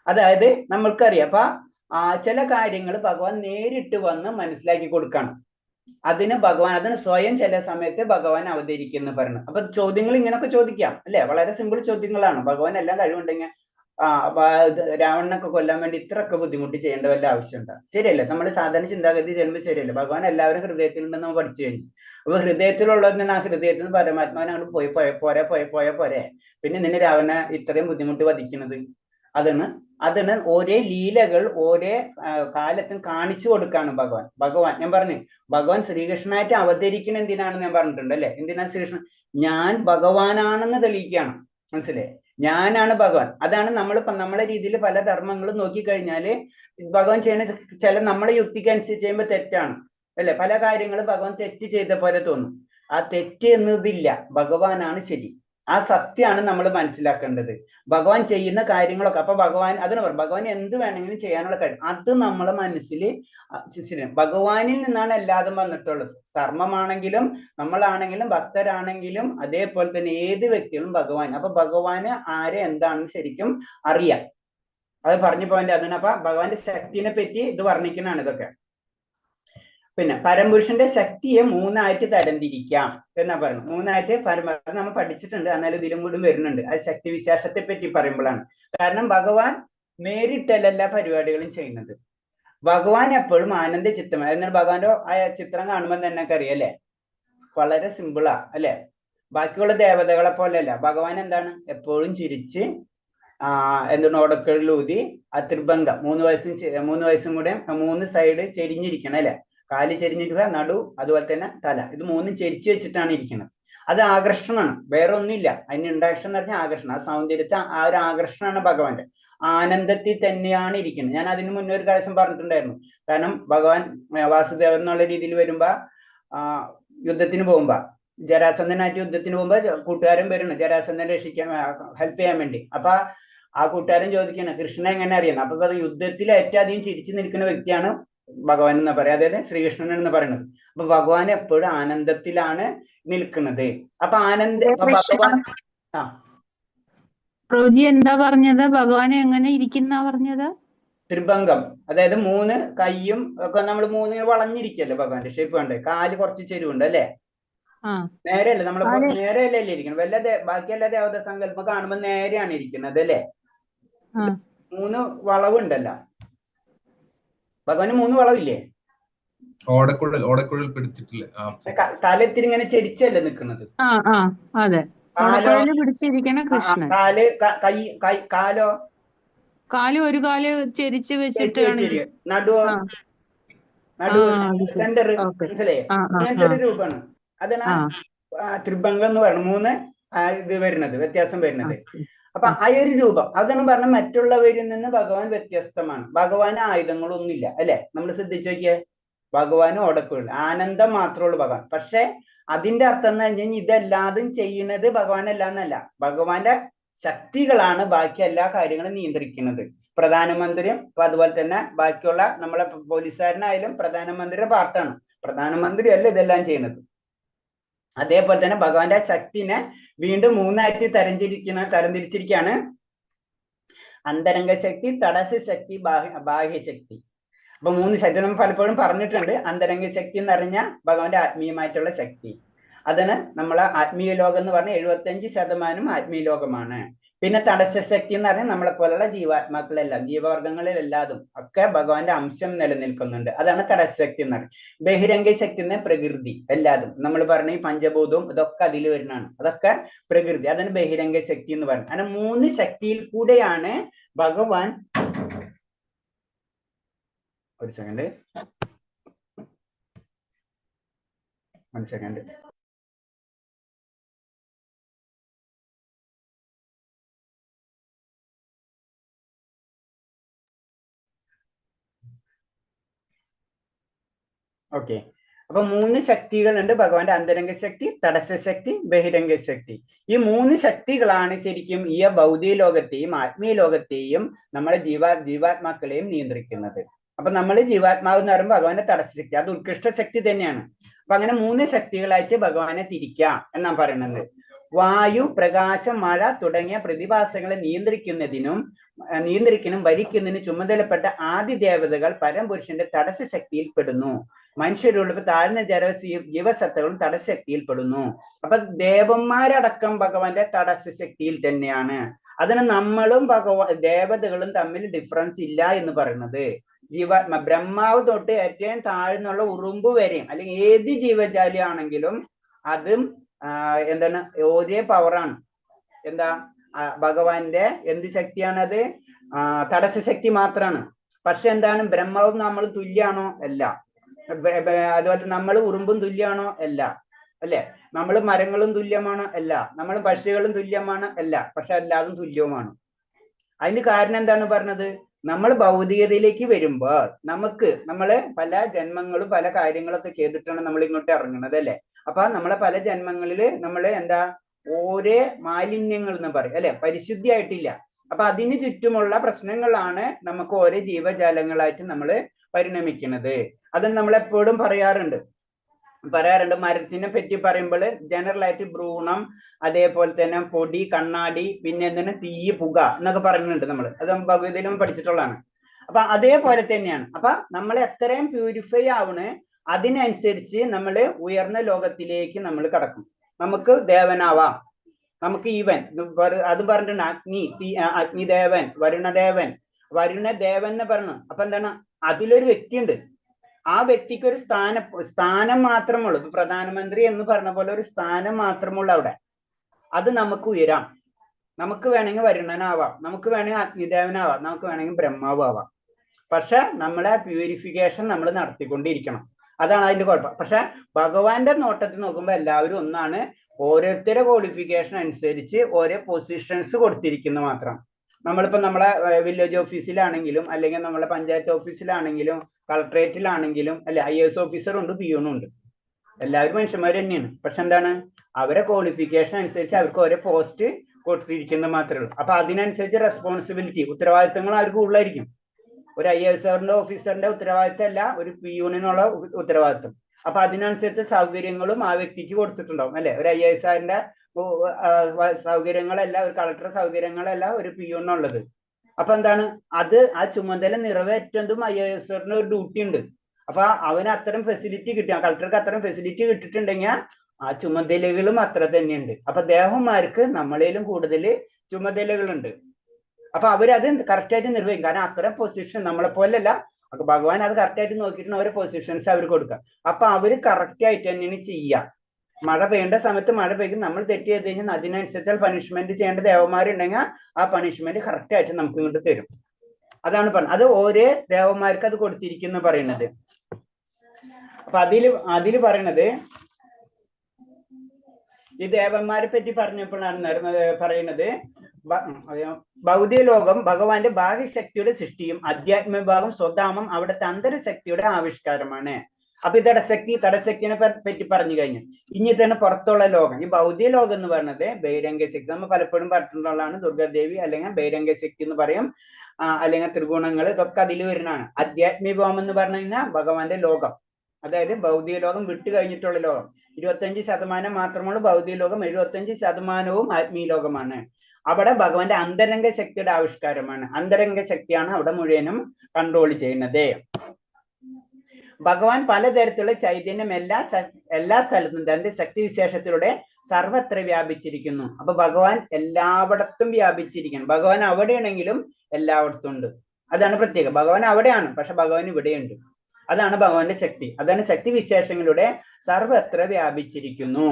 അതായത് നമ്മൾക്കറിയാം, അപ്പൊ ചില കാര്യങ്ങൾ ഭഗവാൻ നേരിട്ട് വന്ന് മനസ്സിലാക്കി കൊടുക്കണം. അതിന് സ്വയം ചില സമയത്ത് ഭഗവാൻ അവതരിക്കുന്നു പറയുന്നത്. അപ്പൊ ചോദ്യങ്ങൾ ഇങ്ങനെയൊക്കെ ചോദിക്കാം അല്ലെ, വളരെ സിമ്പിൾ ചോദ്യങ്ങളാണ്. ഭഗവാൻ എല്ലാം കഴിവുണ്ടെങ്കിൽ രാവണനൊക്കെ കൊല്ലാൻ വേണ്ടി ഇത്രയൊക്കെ ബുദ്ധിമുട്ട് ചെയ്യേണ്ട വല്ല ആവശ്യമുണ്ടോ? ശരിയല്ലേ? നമ്മൾ സാധാരണ ചിന്താഗതി ചെയ്യുമ്പോൾ ശരിയല്ലേ? ഭഗവാൻ എല്ലാവരും ഹൃദയത്തിലുണ്ടെന്ന് നമ്മൾ പഠിച്ചു കഴിഞ്ഞു. അപ്പൊ ഹൃദയത്തിലുള്ളത് ആ ഹൃദയത്തിൽ നിന്ന് പരമാത്മാവിനെ അങ്ങോട്ട് പോരെ. പിന്നെ നിന്നെ രാവണ ഇത്രയും ബുദ്ധിമുട്ട് വധിക്കുന്നത് അതിന് ഓരോ ലീലകൾ ഓരോ കാലത്തും കാണിച്ചു കൊടുക്കാണ് ഭഗവാൻ. ഞാൻ പറഞ്ഞു, ഭഗവാൻ ശ്രീകൃഷ്ണനായിട്ട് അവതരിക്കുന്ന എന്തിനാണെന്ന് ഞാൻ പറഞ്ഞിട്ടുണ്ട് അല്ലെ. എന്തിനാണ് ശ്രീകൃഷ്ണൻ? ഞാൻ ഭഗവാനാണെന്ന് തെളിയിക്കുകയാണ്. മനസ്സിലായി? ഞാനാണ് ഭഗവാൻ. അതാണ് നമ്മളെ രീതിയിൽ പല ധർമ്മങ്ങളും നോക്കിക്കഴിഞ്ഞാല് ഭഗവാൻ ചെയ്യുന്ന നമ്മളെ യുക്തിക്ക് അനുസരിച്ച് ചെയ്യുമ്പോൾ തെറ്റാണ് അല്ലെ. പല കാര്യങ്ങളും ഭഗവാൻ തെറ്റ് ചെയ്ത പോലെ തോന്നും. ആ തെറ്റ് എന്നതില്ല, ഭഗവാനാണ് ശരി. ആ സത്യമാണ് നമ്മൾ മനസ്സിലാക്കേണ്ടത്. ഭഗവാൻ ചെയ്യുന്ന കാര്യങ്ങളൊക്കെ, അപ്പൊ ഭഗവാൻ എന്ത് വേണമെങ്കിലും ചെയ്യാനുള്ള കാര്യം അത് നമ്മളെ മനസ്സിൽ ഭഗവാനിൽ നിന്നാണ് എല്ലാതും വന്നിട്ടുള്ളത്. ധർമ്മമാണെങ്കിലും നമ്മളാണെങ്കിലും ഭക്തരാണെങ്കിലും അതേപോലെ തന്നെ ഏത് വ്യക്തികളും ഭഗവാൻ. അപ്പൊ ഭഗവാന് ആരെ എന്താണെന്ന് ശരിക്കും അറിയാം. അത് പറഞ്ഞു പോയിന്റ് അതാണ്. അപ്പൊ ഭഗവാന്റെ ശക്തിനെ പറ്റി ഇത് വർണ്ണിക്കുന്നതാണ് ഇതൊക്കെ. പിന്നെ പരംപുരുഷന്റെ ശക്തിയെ 3ആയിട്ട് തരംതിരിക്കാം എന്നാ പറയുന്നത്. 3ആയിട്ട് നമ്മൾ പഠിച്ചിട്ടുണ്ട്, എന്നാലും ഇതിലും കൂടി വരുന്നുണ്ട്. അത് ശക്തി വിശേഷത്തെ പറ്റി പറയുമ്പോഴാണ്. കാരണം ഭഗവാൻ നേരിട്ടല്ല എല്ലാ പരിപാടികളും ചെയ്യുന്നത്. ഭഗവാൻ എപ്പോഴും ആനന്ദ ചിത്തമാണ്. എന്നാൽ ഭഗവാന്റെ ആ ചിത്രം കാണുമ്പോൾ തന്നെ അറിയല്ലേ, വളരെ സിമ്പിളാ അല്ലെ. ബാക്കിയുള്ള ദേവതകളെ പോലെയല്ല. ഭഗവാൻ എന്താണ്? എപ്പോഴും ചിരിച്ച് ഓടക്കളിലൂതി ത്രിഭംഗം 3 വയസ്സും കൂടെ 3 സൈഡ് ചെരിഞ്ഞിരിക്കണം അല്ലെ. കാല് ചെരിഞ്ഞിരിക്കുക, നടു, അതുപോലെ തന്നെ തല, ഇത് 3 ചെരിച്ചു വെച്ചിട്ടാണ് ഇരിക്കുന്നത്. അത് ആകർഷണമാണ്, വേറെ ഒന്നുമില്ല. അതിന് ഇൻട്രാക്ഷൻ എന്ന് പറഞ്ഞാൽ ആകർഷണം. ആ സൗന്ദര്യത്തെ ആ ഒരു ആകർഷണമാണ് ഭഗവാന്റെ. ആനന്ദത്തിൽ തന്നെയാണ് ഇരിക്കുന്നത്. ഞാൻ അതിന് മുന്നേ ഒരു കാര്യം പറഞ്ഞിട്ടുണ്ടായിരുന്നു. കാരണം ഭഗവാൻ വാസുദേവൻ എന്നുള്ള രീതിയിൽ വരുമ്പോ യുദ്ധത്തിന് പോകുമ്പോ, ജരാസന്ധനായിട്ട് യുദ്ധത്തിന് പോകുമ്പോ കൂട്ടുകാരൻ വരുന്നു ജരാസന്ധനെ രക്ഷിക്കാൻ ഹെൽപ്പ് ചെയ്യാൻ വേണ്ടി. അപ്പൊ ആ കൂട്ടുകാരൻ ചോദിക്കണം, കൃഷ്ണൻ എങ്ങനെ അറിയുന്നത്? അപ്പൊ യുദ്ധത്തിൽ ഏറ്റവും അധികം ചിരിച്ചു നിൽക്കുന്ന വ്യക്തിയാണ് ഭഗവാൻ എന്ന് പറയാം, അതായത് ശ്രീകൃഷ്ണൻ എന്ന് പറയുന്നത്. അപ്പൊ ഭഗവാൻ എപ്പോഴും ആനന്ദത്തിലാണ് നിൽക്കുന്നത്. അപ്പൊ ഭഗവാൻ പ്രഭുജി എന്താ പറഞ്ഞത്? ഭഗവാനെ എങ്ങനെ ഇരിക്കുന്ന പറഞ്ഞത്? ത്രിഭംഗം, അതായത് 3 കൈയും ഒക്കെ നമ്മൾ 3 വളഞ്ഞിരിക്കല്ലേ ഭഗവാന്റെ ഷേപ്പ് കണ്ടേ. കാല് കുറച്ച് ചെരുവുണ്ട് അല്ലെ. നേരെയല്ലേ നമ്മൾ നേരെയല്ലേ ഇരിക്കണം. ബാക്കി എല്ലാ ദേവതാ സങ്കല്പം കാണുമ്പോൾ നേരെയാണ് ഇരിക്കുന്നത് അല്ലെ. 3 വളവുണ്ടല്ലോ ഭഗവാന്. 3 വളവില്ലേ? ഓടക്കുഴൽ പിടിച്ചിട്ടില്ല. തലത്തിൽ ഇങ്ങനെ ചെരിച്ചല്ലേ നിൽക്കുന്നത്. കാലോ ഒരു കാല് ചെരിച്ച് വെച്ചിട്ട് നടുവോ സെന്റർ. മനസ്സിലായേ? അങ്ങനത്തെ ഒരു രൂപമാണ്. അതാണ് ത്രിഭംഗം എന്ന് പറയുന്നത്. 3 ഇത് വരുന്നത്, വ്യത്യാസം വരുന്നത്. അപ്പൊ ആ ഒരു രൂപം അതാണ് പറഞ്ഞ മറ്റുള്ളവരിൽ നിന്ന് ഭഗവാൻ വ്യത്യസ്തമാണ്. ഭഗവാന് ആയുധങ്ങളൊന്നുമില്ല അല്ലെ. നമ്മൾ ശ്രദ്ധിച്ചു നോക്കിയേ, ഭഗവാന് ഓടക്കുഴൽ, ആനന്ദം മാത്രമുള്ളൂ ഭഗവാൻ. പക്ഷെ അതിന്റെ അർത്ഥം എന്ന് പറഞ്ഞാൽ ഇതെല്ലാതും ചെയ്യുന്നത് ഭഗവാനല്ല എന്നല്ല. ഭഗവാന്റെ ശക്തികളാണ് ബാക്കി എല്ലാ കാര്യങ്ങളും നിയന്ത്രിക്കുന്നത്. പ്രധാനമന്ത്രിയും അതുപോലെ തന്നെ ബാക്കിയുള്ള നമ്മളെ പോലീസുകാരനായാലും പ്രധാനമന്ത്രിയുടെ പാർട്ടാണ്. പ്രധാനമന്ത്രി അല്ല ഇതെല്ലാം ചെയ്യുന്നത്. അതേപോലെ തന്നെ ഭഗവാന്റെ ശക്തിനെ വീണ്ടും 3ആയിട്ട് തരംതിരിച്ചിരിക്കുകയാണ്. അന്തരംഗ ശക്തി, തടസ്സ ശക്തി, ബാഹ്യശക്തി. അപ്പൊ 3 ശക്തി നമ്മൾ പലപ്പോഴും പറഞ്ഞിട്ടുണ്ട്. അന്തരംഗ ശക്തി എന്ന് പറഞ്ഞാൽ ഭഗവാന്റെ ആത്മീയമായിട്ടുള്ള ശക്തി. അതിന് നമ്മളെ ആത്മീയ ലോകം എന്ന് പറഞ്ഞാൽ 75% ആത്മീയ ലോകമാണ്. പിന്നെ തടസ്സ ശക്തി എന്ന് പറഞ്ഞാൽ നമ്മളെ പോലുള്ള ജീവാത്മാക്കളെല്ലാം, ജീവവർഗങ്ങളിലെല്ലാതും ഒക്കെ ഭഗവാന്റെ അംശം നിലനിൽക്കുന്നുണ്ട്. അതാണ് തടസ്സ ശക്തി എന്ന് പറയുന്നത്. ബഹിരംഗ ശക്തി എന്ന പ്രകൃതി, എല്ലാതും നമ്മൾ പറഞ്ഞ ഈ പഞ്ചഭൂതവും ഇതൊക്കെ അതിൽ വരുന്നതാണ്. അതൊക്കെ പ്രകൃതി, അതാണ് ബഹിരംഗ ശക്തി എന്ന് പറയുന്നത്. അങ്ങനെ 3 ശക്തിയിൽ കൂടെയാണ് ഭഗവാൻ. ഒരു സെക്കൻഡ്. ഓക്കെ. അപ്പൊ 3 ശക്തികളുണ്ട് ഭഗവാന്റെ. അന്തരംഗ ശക്തി, തടസ്സ ശക്തി, ബഹിരംഗ ശക്തി. ഈ 3 ശക്തികളാണ് ശരിക്കും ഈ ഭൗതിക ലോകത്തെയും ആത്മീയ ലോകത്തെയും നമ്മളെ ജീവാത്മാക്കളെയും നിയന്ത്രിക്കുന്നത്. അപ്പൊ നമ്മൾ ജീവാത്മാവ് എന്ന് പറയുമ്പോൾ ഭഗവാന്റെ തടസ്സ ശക്തി, അത് ഉത്കൃഷ്ട ശക്തി തന്നെയാണ്. അപ്പൊ അങ്ങനെ 3 ശക്തികളായിട്ട് ഭഗവാനെ തിരിക്കാം എന്നാണ് പറയുന്നത്. വായു, പ്രകാശം, മഴ തുടങ്ങിയ പ്രതിഭാസങ്ങളെ നിയന്ത്രിക്കാനും ഭരിക്കുന്നതിന് ചുമതലപ്പെട്ട ആദി ദേവതകൾ പരംപുരുഷന്റെ തടസ്സ ശക്തിയിൽ പെടുന്നു. മനുഷ്യരുള്ള താഴ്ന്ന ജീവസത്തകളും തടസ്സ ശക്തിയിൽ പെടുന്നു. അപ്പൊ ദേവന്മാരടക്കം ഭഗവാന്റെ തടസ്സ ശക്തിയിൽ തന്നെയാണ്. അതിന് നമ്മളും ദേവതകളും തമ്മിൽ ഡിഫറൻസ് ഇല്ല എന്ന് പറയുന്നത്. ബ്രഹ്മാവ് തൊട്ട് ഏറ്റവും താഴ്ന്നുള്ള ഉറുമ്പ് വരെയും അല്ലെങ്കിൽ ഏത് ജീവജാലി ആണെങ്കിലും അതും എന്താണ് ഒരേ പവറാണ്. എന്താ ഭഗവാന്റെ എന്ത് ശക്തിയാണത്? തടസ്സ ശക്തി മാത്രമാണ്. പക്ഷെ എന്താണ് ബ്രഹ്മാവും നമ്മളും തുല്യാണോ? അല്ല. അതുപോലെ നമ്മൾ ഉറുമ്പും തുല്യാണോ? അല്ല. അല്ലെ? നമ്മൾ മരങ്ങളും തുല്യമാണോ? അല്ല. നമ്മൾ പക്ഷികളും തുല്യമാണോ? അല്ല. പക്ഷെ എല്ലാതും തുല്യവുമാണ്. അതിന് കാരണം എന്താണ് പറഞ്ഞത്? നമ്മൾ ഭൗതികതയിലേക്ക് വരുമ്പോൾ നമ്മള് പല ജന്മങ്ങളും പല കാര്യങ്ങളൊക്കെ ചെയ്തിട്ടാണ് നമ്മൾ ഇങ്ങോട്ട് ഇറങ്ങുന്നത്, അല്ലെ? അപ്പൊ നമ്മളെ പല ജന്മങ്ങളില് നമ്മള് എന്താ ഓരോ മാലിന്യങ്ങൾ എന്ന് പറയും, അല്ലെ? പരിശുദ്ധി ആയിട്ടില്ല. അപ്പൊ അതിന് ചുറ്റുമുള്ള പ്രശ്നങ്ങളാണ് നമുക്ക് ഓരോ ജീവജാലങ്ങളായിട്ട് നമ്മൾ പരിണമിക്കുന്നത്. അത് നമ്മളെപ്പോഴും പറയാറുണ്ട്. മരത്തിനെ പറ്റി പറയുമ്പോൾ ജനറൽ ആയിട്ട് ഭ്രൂണം, അതേപോലെ തന്നെ പൊടി, കണ്ണാടി, പിന്നെ എന്താണ് തീ, പുക എന്നൊക്കെ പറയുന്നുണ്ട് നമ്മൾ. അത് ഭഗവതിയിലും പഠിച്ചിട്ടുള്ളതാണ്. അപ്പൊ അതേപോലെ തന്നെയാണ്. അപ്പൊ നമ്മൾ എത്രയും പ്യൂരിഫൈ ആവണ് അതിനനുസരിച്ച് നമ്മൾ ഉയർന്ന ലോകത്തിലേക്ക് നമ്മൾ കടക്കും. നമുക്ക് ദേവനാവാം, നമുക്ക് ഈവൻ അത് പറഞ്ഞിട്ടുണ്ട് അഗ്നിദേവൻ, വരുണദേവൻ എന്ന് പറഞ്ഞു. അപ്പൊ എന്താണ്? അതിലൊരു വ്യക്തിയുണ്ട്. ആ വ്യക്തിക്ക് ഒരു സ്ഥാനം മാത്രമുള്ളൂ. ഇപ്പൊ പ്രധാനമന്ത്രി എന്ന് പറഞ്ഞ പോലെ ഒരു സ്ഥാനം മാത്രമുള്ളൂ അവിടെ. അത് നമുക്ക് ഉയരാം. നമുക്ക് വേണമെങ്കിൽ വരുണനാവാം, നമുക്ക് വേണമെങ്കിൽ അഗ്നിദേവനാവാം, നമുക്ക് വേണമെങ്കിൽ ബ്രഹ്മാവ് ആവാം. പക്ഷെ നമ്മളെ പ്യൂരിഫിക്കേഷൻ നമ്മൾ നടത്തിക്കൊണ്ടിരിക്കണം. അതാണ് അതിന്റെ കുഴപ്പം. പക്ഷെ ഭഗവാന്റെ നോട്ടത്തിൽ നോക്കുമ്പോൾ എല്ലാവരും ഒന്നാണ്. ഓരോരുത്തരുടെ ക്വാളിഫിക്കേഷൻ അനുസരിച്ച് ഓരോ പൊസിഷൻസ് കൊടുത്തിരിക്കുന്നു മാത്രം. നമ്മളിപ്പോ നമ്മളെ വില്ലേജ് ഓഫീസിലാണെങ്കിലും അല്ലെങ്കിൽ നമ്മളെ പഞ്ചായത്ത് ഓഫീസിലാണെങ്കിലും കളക്ടറേറ്റിലാണെങ്കിലും അല്ലെ IAS ഓഫീസറും ഉണ്ട്, പിയൂണും ഉണ്ട്. എല്ലാവരും മനുഷ്യന്മാർ തന്നെയാണ്. പക്ഷെ എന്താണ് അവരെ ക്വാളിഫിക്കേഷൻ അനുസരിച്ച് അവർക്ക് ഓരോ പോസ്റ്റ് കൊടുത്തിരിക്കുന്നത് മാത്രമേ ഉള്ളൂ. അപ്പൊ അതിനനുസരിച്ച് റെസ്പോൺസിബിലിറ്റി, ഉത്തരവാദിത്തങ്ങൾ അവർക്ക് കൂടുതലായിരിക്കും. ഒരു IAS ഓഫീസറിന്റെ ഉത്തരവാദിത്തം അല്ല ഒരു പിയൂണിനുള്ള ഉത്തരവാദിത്തം. അപ്പൊ അതിനനുസരിച്ച് സൗകര്യങ്ങളും ആ വ്യക്തിക്ക് കൊടുത്തിട്ടുണ്ടാവും, അല്ലെ? ഒരു IAS സൗകര്യങ്ങളല്ല, ഒരു കളക്ടർ സൗകര്യങ്ങളല്ല ഒരു പിയൂണിനുള്ളത്. അപ്പൊ എന്താണ് അത് ആ ചുമതല നിറവേറ്റുന്നതും IAS ഒരു ഡ്യൂട്ടി ഉണ്ട്. അപ്പൊ അവന് അത്തരം ഫെസിലിറ്റി കിട്ടുക, കളക്ടർക്ക് അത്തരം ഫെസിലിറ്റി കിട്ടിയിട്ടുണ്ടെങ്കിൽ ആ ചുമതലകളും അത്ര തന്നെയുണ്ട്. അപ്പൊ ദേവന്മാർക്ക് നമ്മളേലും കൂടുതൽ ചുമതലകളുണ്ട്. അപ്പൊ അവരത് കറക്റ്റായിട്ട് നിർവഹിക്കും. കാരണം അത്തരം പൊസിഷൻ നമ്മളെ പോലല്ല. അപ്പൊ ഭഗവാൻ അത് കറക്റ്റായിട്ട് നോക്കിയിട്ട് അവരെ പൊസിഷൻസ് അവർ കൊടുക്കുക. അപ്പൊ അവര് കറക്റ്റായിട്ട് തന്നെയാണ് ചെയ്യുക. മഴ പെയ്യേണ്ട സമയത്ത് മഴ പെയ്യും. നമ്മൾ തെറ്റ് ചെയ്ത് കഴിഞ്ഞാൽ അതിനനുസരിച്ച് പണിഷ്മെന്റ് ചെയ്യേണ്ട ദേവന്മാരുണ്ടെങ്കിൽ ആ പണിഷ്മെന്റ് കറക്റ്റായിട്ട് നമുക്ക് ഇങ്ങോട്ട് തരും. അതാണ് പറഞ്ഞത്. അത് ഓരോ ദേവന്മാർക്ക് അത് കൊടുത്തിരിക്കുന്നു പറയുന്നത്. അപ്പൊ അതില് പറയണത് ഈ ദേവന്മാരെ പറ്റി പറഞ്ഞപ്പോഴാണ് പറയുന്നത് ഭൗതിക ലോകം ഭഗവാന്റെ ബാഹ്യശക്തിയുടെ സൃഷ്ടിയും അധ്യാത്മ വിഭാഗം സ്വധാമം അവിടുത്തെ അന്തരശക്തിയുടെ ആവിഷ്കാരമാണ്. അപ്പൊ ഈ തടശക്തിനെ പറ്റി പറഞ്ഞു കഴിഞ്ഞു. ഇനി തന്നെ പുറത്തുള്ള ലോകം, ഈ ഭൗതിക ലോകം എന്ന് പറയുന്നത് ബഹിരംഗ ശക്തി. നമ്മൾ പലപ്പോഴും പറഞ്ഞിട്ടുള്ളതാണ്. ദുർഗാദേവി അല്ലെങ്കിൽ ബഹിരംഗ ശക്തി എന്ന് പറയും, അല്ലെങ്കിൽ ത്രിഗുണങ്ങൾ, ഇതൊക്കെ അതിൽ വരുന്നതാണ്. അധ്യാത്മ വിഭാഗം എന്ന് പറഞ്ഞു കഴിഞ്ഞാൽ ഭഗവാന്റെ ലോകം, അതായത് ഭൗതിക ലോകം വിട്ടു കഴിഞ്ഞിട്ടുള്ള ലോകം. 25% മാത്രമുള്ള ഭൗതിക ലോകം, 75% ആത്മീയ ലോകമാണ്. അവിടെ ഭഗവാന്റെ അന്തരംഗ ശക്തിയുടെ ആവിഷ്കാരമാണ്. അന്തരംഗ ശക്തിയാണ് അവിടെ മുഴുവനും കൺട്രോൾ ചെയ്യുന്നത്. ഭഗവാൻ പലതരത്തിലുള്ള ചൈതന്യം എല്ലാ സ്ഥലത്തും തന്റെ ശക്തിവിശേഷത്തിലൂടെ സർവത്ര വ്യാപിച്ചിരിക്കുന്നു. അപ്പൊ ഭഗവാൻ എല്ലായിടത്തും വ്യാപിച്ചിരിക്കുന്നു. ഭഗവാൻ അവിടെയാണെങ്കിലും എല്ലായിടത്തും ഉണ്ട്. അതാണ് പ്രത്യേകം. ഭഗവാൻ അവിടെയാണ്, പക്ഷെ ഭഗവാൻ ഇവിടെയുണ്ട്. അതാണ് ഭഗവാന്റെ ശക്തി. അതാണ് ശക്തി വിശേഷങ്ങളുടെ സർവത്ര വ്യാപിച്ചിരിക്കുന്നു.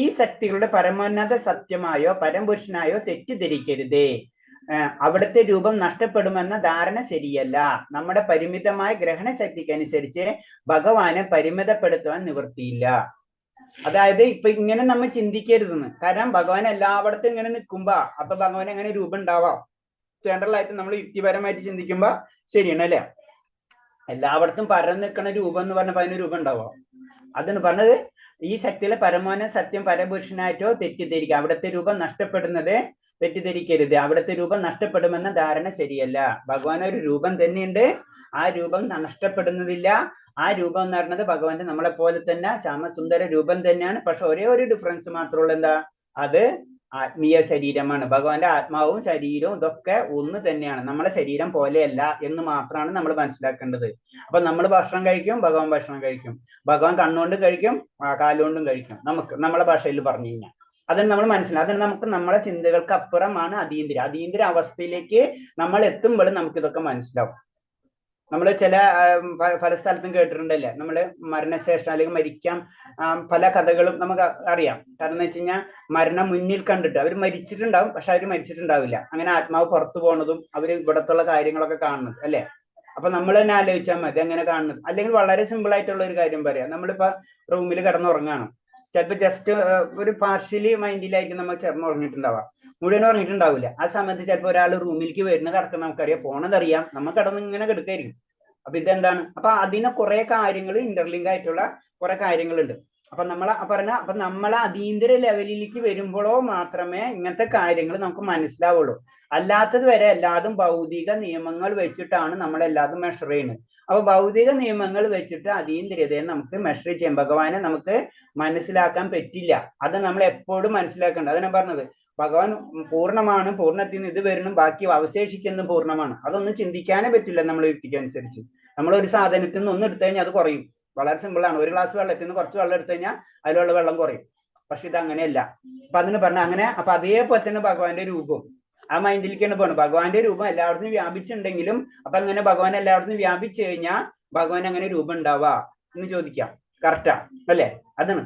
ഈ ശക്തികളുടെ പരമോന്നത സത്യമായോ പരംപുരുഷനായോ തെറ്റിദ്ധരിക്കരുതേ. അവിടുത്തെ രൂപം നഷ്ടപ്പെടുമെന്ന ധാരണ ശരിയല്ല. നമ്മുടെ പരിമിതമായ ഗ്രഹണശക്തിക്ക് അനുസരിച്ച് ഭഗവാനെ പരിമിതപ്പെടുത്തുവാൻ നിവൃത്തിയില്ല. അതായത് ഇപ്പൊ ഇങ്ങനെ നമ്മൾ ചിന്തിക്കരുതെന്ന്. കാരണം ഭഗവാൻ എല്ലായിടത്തും ഇങ്ങനെ നിൽക്കുമ്പോ അപ്പൊ ഭഗവാൻ എങ്ങനെ രൂപം ഉണ്ടാവാം? ജനറൽ ആയിട്ട് നമ്മൾ യുക്തിപരമായിട്ട് ചിന്തിക്കുമ്പോ ശരിയാണ്, അല്ലെ? എല്ലായിടത്തും പരന്ന് നിൽക്കുന്ന രൂപം എന്ന് പറഞ്ഞപ്പോ അതിന് രൂപം ഉണ്ടാവാം. അതെന്ന് പറഞ്ഞത് ഈ ശക്തിയിലെ പരമോന്നത സത്യം പരപുരുഷനായിട്ടോ തെറ്റിദ്ധരിക്കുക. അവിടുത്തെ രൂപം നഷ്ടപ്പെടുന്നത് തെറ്റിദ്ധരിക്കരുത്. അവിടുത്തെ രൂപം നഷ്ടപ്പെടുമെന്ന ധാരണ ശരിയല്ല. ഭഗവാൻ ഒരു രൂപം തന്നെയുണ്ട്, ആ രൂപം നഷ്ടപ്പെടുന്നതില്ല. ആ രൂപം എന്ന് പറയുന്നത് ഭഗവാന്റെ നമ്മളെ പോലെ തന്നെ ശ്യാമസുന്ദര രൂപം തന്നെയാണ്. പക്ഷെ ഒരേ ഒരു ഡിഫറൻസ് മാത്രമുള്ള എന്താ, അത് ആത്മീയ ശരീരമാണ്. ഭഗവാന്റെ ആത്മാവും ശരീരവും ഇതൊക്കെ ഒന്ന് തന്നെയാണ്, നമ്മളെ ശരീരം പോലെയല്ല എന്ന് മാത്രമാണ് നമ്മൾ മനസ്സിലാക്കേണ്ടത്. അപ്പൊ നമ്മൾ ഭക്ഷണം കഴിക്കും, ഭഗവാൻ ഭക്ഷണം കഴിക്കും. ഭഗവാൻ കണ്ണുകൊണ്ട് കഴിക്കും, കാലുകൊണ്ടും കഴിക്കും. നമുക്ക് നമ്മളെ ഭാഷയിൽ പറഞ്ഞു കഴിഞ്ഞാൽ അതിന് നമ്മൾ മനസ്സിലാക്കും. അതിന് നമുക്ക് നമ്മളെ ചിന്തകൾക്ക് അപ്പുറമാണ് അതീന്ദ്രിയ അവസ്ഥയിലേക്ക് നമ്മൾ എത്തുമ്പോൾ നമുക്ക് ഇതൊക്കെ മനസ്സിലാവും. നമ്മൾ ചില പല സ്ഥലത്തും കേട്ടിട്ടുണ്ടല്ലേ, നമ്മൾ മരണശേഷം അല്ലെങ്കിൽ മരിക്കാം പല കഥകളും നമുക്ക് അറിയാം. കാരണം എന്ന് വെച്ച് കഴിഞ്ഞാൽ മരണം മുന്നിൽ കണ്ടിട്ട് അവർ മരിച്ചിട്ടുണ്ടാവും, പക്ഷെ അവർ മരിച്ചിട്ടുണ്ടാവില്ല. അങ്ങനെ ആത്മാവ് പുറത്തു പോണതും അവർ ഇവിടത്തുള്ള കാര്യങ്ങളൊക്കെ കാണുന്നത് അല്ലെ. അപ്പൊ നമ്മൾ തന്നെ ആലോചിച്ചാൽ മതി എങ്ങനെ കാണുന്നത്. അല്ലെങ്കിൽ വളരെ സിമ്പിൾ ആയിട്ടുള്ള ഒരു കാര്യം പറയാം. നമ്മളിപ്പോ റൂമിൽ കിടന്നുറങ്ങാണ്, ചിലപ്പോൾ ജസ്റ്റ് ഒരു പാർഷ്യലി മൈൻഡിലായിരിക്കും നമ്മൾ ചേർന്ന് ഉറങ്ങിയിട്ടുണ്ടാവാം, മുഴുവൻ ഉറങ്ങിയിട്ടുണ്ടാവില്ല. ആ സമയത്ത് ചിലപ്പോൾ ഒരാൾ റൂമിലേക്ക് വരുന്നത് കിടക്കുന്ന നമുക്കറിയാം, പോണതറിയാം, നമ്മൾ കിടന്ന് ഇങ്ങനെ കിടക്കായിരിക്കും. അപ്പൊ ഇതെന്താണ്, അപ്പൊ അതിന് കുറെ കാര്യങ്ങൾ ഇന്റർലിങ്ക് ആയിട്ടുള്ള കുറെ കാര്യങ്ങളുണ്ട്. അപ്പൊ നമ്മളെ അതീന്ദ്ര ലെവലിലേക്ക് വരുമ്പോഴോ മാത്രമേ ഇങ്ങനത്തെ കാര്യങ്ങൾ നമുക്ക് മനസ്സിലാവുള്ളൂ. അല്ലാത്തത് വരെ എല്ലാതും ഭൗതിക നിയമങ്ങൾ വെച്ചിട്ടാണ് നമ്മളെല്ലാതും മെഷർ ചെയ്യുന്നത്. അപ്പൊ ഭൗതിക നിയമങ്ങൾ വെച്ചിട്ട് അതീന്ദ്രിയതയെ നമുക്ക് മെഷർ ചെയ്യാം, ഭഗവാനെ നമുക്ക് മനസ്സിലാക്കാൻ പറ്റില്ല. അത് നമ്മൾ എപ്പോഴും മനസ്സിലാക്കേണ്ടത്. അതാണ് പറഞ്ഞത്, ഭഗവാൻ പൂർണ്ണമാണ്, പൂർണ്ണത്തിൽ നിന്ന് ഇത് വരണം, ബാക്കി അവശേഷിക്കുന്ന പൂർണ്ണമാണ്. അതൊന്നും ചിന്തിക്കാനേ പറ്റില്ല നമ്മളെ യുക്തിക്ക് അനുസരിച്ച്. നമ്മൾ ഒരു സാധനത്തിൽ നിന്ന് ഒന്ന് എടുത്തു കഴിഞ്ഞാൽ അത് കുറയും. വളരെ സിമ്പിൾ ആണ്. ഒരു ഗ്ലാസ് വെള്ളത്തിൽ നിന്ന് കുറച്ച് വെള്ളം എടുത്തു കഴിഞ്ഞാൽ അതിലുള്ള വെള്ളം കുറയും. പക്ഷെ ഇത് അങ്ങനെയല്ല. അപ്പൊ അതിന് പറഞ്ഞ അങ്ങനെ. അപ്പൊ അതേപോലെ തന്നെ ഭഗവാന്റെ രൂപം ആ മൈൻഡിലേക്കാണ് പോകണം. ഭഗവാന്റെ രൂപം എല്ലായിടത്തും വ്യാപിച്ചിട്ടുണ്ടെങ്കിലും അപ്പൊ അങ്ങനെ ഭഗവാൻ എല്ലായിടത്തും വ്യാപിച്ചു കഴിഞ്ഞാൽ ഭഗവാൻ അങ്ങനെ രൂപം ഉണ്ടാവാ എന്ന് ചോദിക്കാം. കറക്റ്റാ അല്ലെ? അതാണ്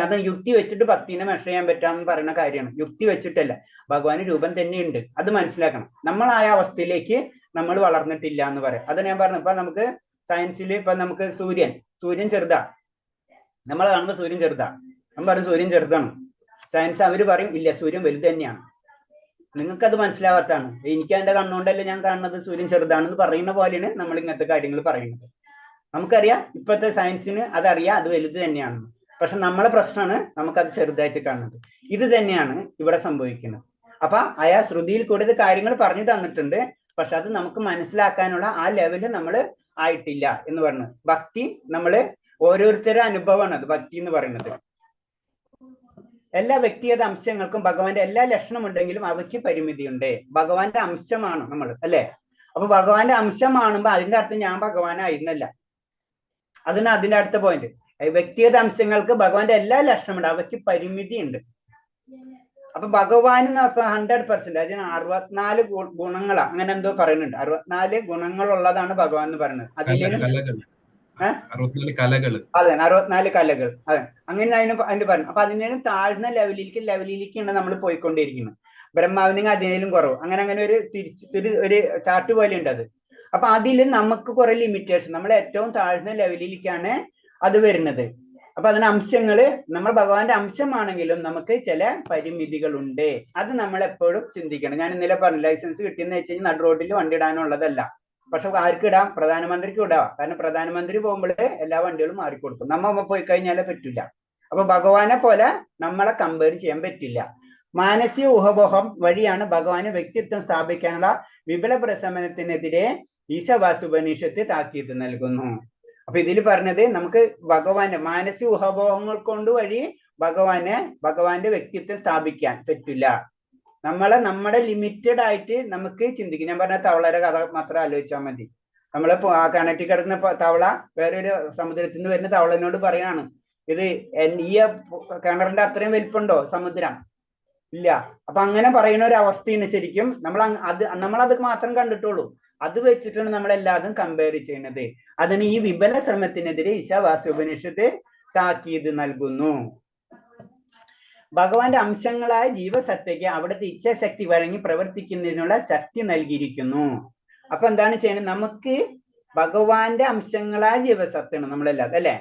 അത് യുക്തി വെച്ചിട്ട് ഭക്തിനെ മെഷർ ചെയ്യാൻ പറ്റാന്ന് പറയുന്ന കാര്യമാണ്. യുക്തി വെച്ചിട്ടല്ല, ഭഗവാന് രൂപം തന്നെയുണ്ട്. അത് മനസ്സിലാക്കണം. നമ്മൾ ആ അവസ്ഥയിലേക്ക് നമ്മൾ വളർന്നിട്ടില്ല എന്ന് പറയാം. അത് ഞാൻ പറഞ്ഞു. ഇപ്പൊ നമുക്ക് സയൻസിൽ ഇപ്പൊ നമുക്ക് സൂര്യൻ ചെറുതാ, നമ്മൾ കാണുമ്പോൾ സൂര്യൻ ചെറുതാ, നമ്മൾ പറയും സൂര്യൻ ചെറുതാണ്. സയൻസ് അവര് പറയും ഇല്ല, സൂര്യൻ വലുത് തന്നെയാണ്. നിങ്ങൾക്കത് മനസ്സിലാവാത്താണ്. എനിക്ക് എന്റെ കണ്ണുകൊണ്ടല്ലേ ഞാൻ കാണുന്നത് സൂര്യൻ ചെറുതാണെന്ന് പറയുന്ന പോലെയാണ് നമ്മൾ ഇങ്ങനത്തെ കാര്യങ്ങൾ പറയുന്നത്. നമുക്കറിയാം, ഇപ്പോഴത്തെ സയൻസിന് അതറിയാം, അത് വലുത് തന്നെയാണെന്ന്. പക്ഷെ നമ്മളെ പ്രശ്നമാണ് നമുക്കത് ചെറുതായിട്ട് കാണുന്നത്. ഇത് തന്നെയാണ് ഇവിടെ സംഭവിക്കുന്നത്. അപ്പൊ അയാൾ ശ്രുതിയിൽ കൂടി ഇത് കാര്യങ്ങൾ പറഞ്ഞു തന്നിട്ടുണ്ട്, പക്ഷെ അത് നമുക്ക് മനസ്സിലാക്കാനുള്ള ആ ലെവല് നമ്മൾ ആയിട്ടില്ല എന്ന് പറഞ്ഞു. ഭക്തി നമ്മള് ഓരോരുത്തരുടെ അനുഭവമാണ് അത് ഭക്തി എന്ന് പറയുന്നത്. എല്ലാ വ്യക്തിഗത അംശങ്ങൾക്കും ഭഗവാന്റെ എല്ലാ ലക്ഷണം ഉണ്ടെങ്കിലും അവയ്ക്ക് പരിമിതിയുണ്ട്. ഭഗവാന്റെ അംശമാണ് നമ്മൾ അല്ലെ. അപ്പൊ ഭഗവാന്റെ അംശമാണുമ്പോ അതിന്റെ അർത്ഥം ഞാൻ ഭഗവാനായിരുന്നല്ല. അതിന്റെ അടുത്ത പോയിന്റ്, വ്യക്തിഗത അംശങ്ങൾക്ക് ഭഗവാന്റെ എല്ലാ ലക്ഷണമുണ്ട്, അവയ്ക്ക് പരിമിതി ഉണ്ട്. അപ്പൊ ഭഗവാൻ 100%, അതിന് 64 ഗുണങ്ങളാ അങ്ങനെ എന്തോ പറയുന്നുണ്ട്. 64 ഗുണങ്ങളുള്ളതാണ് ഭഗവാൻ എന്ന് പറയുന്നത്. അതിലേലും 64 കലകൾ. അതെ, 64 കലകൾ. അതെ, അങ്ങനെ അതിന് പറഞ്ഞു. അപ്പൊ അതിനേലും താഴ്ന്ന ലെവലിലേക്കാണ് നമ്മൾ പോയിക്കൊണ്ടിരിക്കുന്നത്. ബ്രഹ്മാവിനും അതിനേലും കുറവ്. അങ്ങനെ ഒരു ചാർട്ട് പോലെ ഉണ്ട് അത്. അപ്പൊ അതിൽ നമുക്ക് കുറെ ലിമിറ്റേഷൻ, നമ്മൾ ഏറ്റവും താഴ്ന്ന ലെവലിലേക്കാണ് അത് വരുന്നത്. അപ്പൊ അതിന് അംശങ്ങള്, നമ്മൾ ഭഗവാന്റെ അംശമാണെങ്കിലും നമുക്ക് ചില പരിമിതികളുണ്ട്. അത് നമ്മൾ എപ്പോഴും ചിന്തിക്കണം. ഞാൻ ഇന്നലെ പറഞ്ഞു, ലൈസൻസ് കിട്ടിയെന്ന് വെച്ച് കഴിഞ്ഞാൽ നടു റോഡിൽ വണ്ടി ഇടാനുള്ളതല്ല. പക്ഷെ ആർക്ക് ഇടാം? പ്രധാനമന്ത്രിക്ക് ഇടാം. കാരണം പ്രധാനമന്ത്രി പോകുമ്പോൾ എല്ലാ വണ്ടികളും മാറിക്കൊടുക്കും. നമ്മ പോയി കഴിഞ്ഞാലേ പറ്റില്ല. അപ്പൊ ഭഗവാനെ പോലെ നമ്മളെ കമ്പയർ ചെയ്യാൻ പറ്റില്ല. മാനസിക ഊഹബോഹം വഴിയാണ് ഭഗവാന് വ്യക്തിത്വം സ്ഥാപിക്കാനുള്ള വിപുല പ്രശമനത്തിനെതിരെ ഈശവാസുപനിഷത്ത് താക്കീത് നൽകുന്നു. അപ്പൊ ഇതിൽ പറഞ്ഞത് നമുക്ക് ഭഗവാന്റെ മാനസിക ഊഹബോഹങ്ങൾ കൊണ്ട് വഴി ഭഗവാന്റെ വ്യക്തിത്വം സ്ഥാപിക്കാൻ പറ്റില്ല. നമ്മുടെ ലിമിറ്റഡ് ആയിട്ട് നമുക്ക് ചിന്തിക്കും. ഞാൻ പറഞ്ഞ തവളയുടെ കഥ മാത്രം ആലോചിച്ചാൽ മതി. നമ്മള് കിണറ്റിൽ കിടക്കുന്ന തവള വേറൊരു സമുദ്രത്തിൽ നിന്ന് വരുന്ന തവളനോട് പറയാണ്, ഇത് ഈ കിണറിന്റെ അത്രയും വലിപ്പുണ്ടോ സമുദ്രം? ഇല്ല. അപ്പൊ അങ്ങനെ പറയുന്ന ഒരു അവസ്ഥയാണ് ശരിക്കും. നമ്മളത് മാത്രം കണ്ടിട്ടുള്ളൂ. അത് വെച്ചിട്ടാണ് നമ്മളെല്ലാതും കമ്പയർ ചെയ്യുന്നത്. അതിന് ഈ വിപുല ശ്രമത്തിനെതിരെ ഈശാവാസ്യോപനിഷത്ത് താക്കീത് നൽകുന്നു. ഭഗവാന്റെ അംശങ്ങളായ ജീവസത്തയ്ക്ക് അവിടുത്തെ ഇച്ഛാശക്തി വഴങ്ങി പ്രവർത്തിക്കുന്നതിനുള്ള ശക്തി നൽകിയിരിക്കുന്നു. അപ്പൊ എന്താണ് ചെയ്യുന്നത്? നമുക്ക് ഭഗവാന്റെ അംശങ്ങളായ ജീവസത്താണ് നമ്മളെല്ലാം അല്ലെ.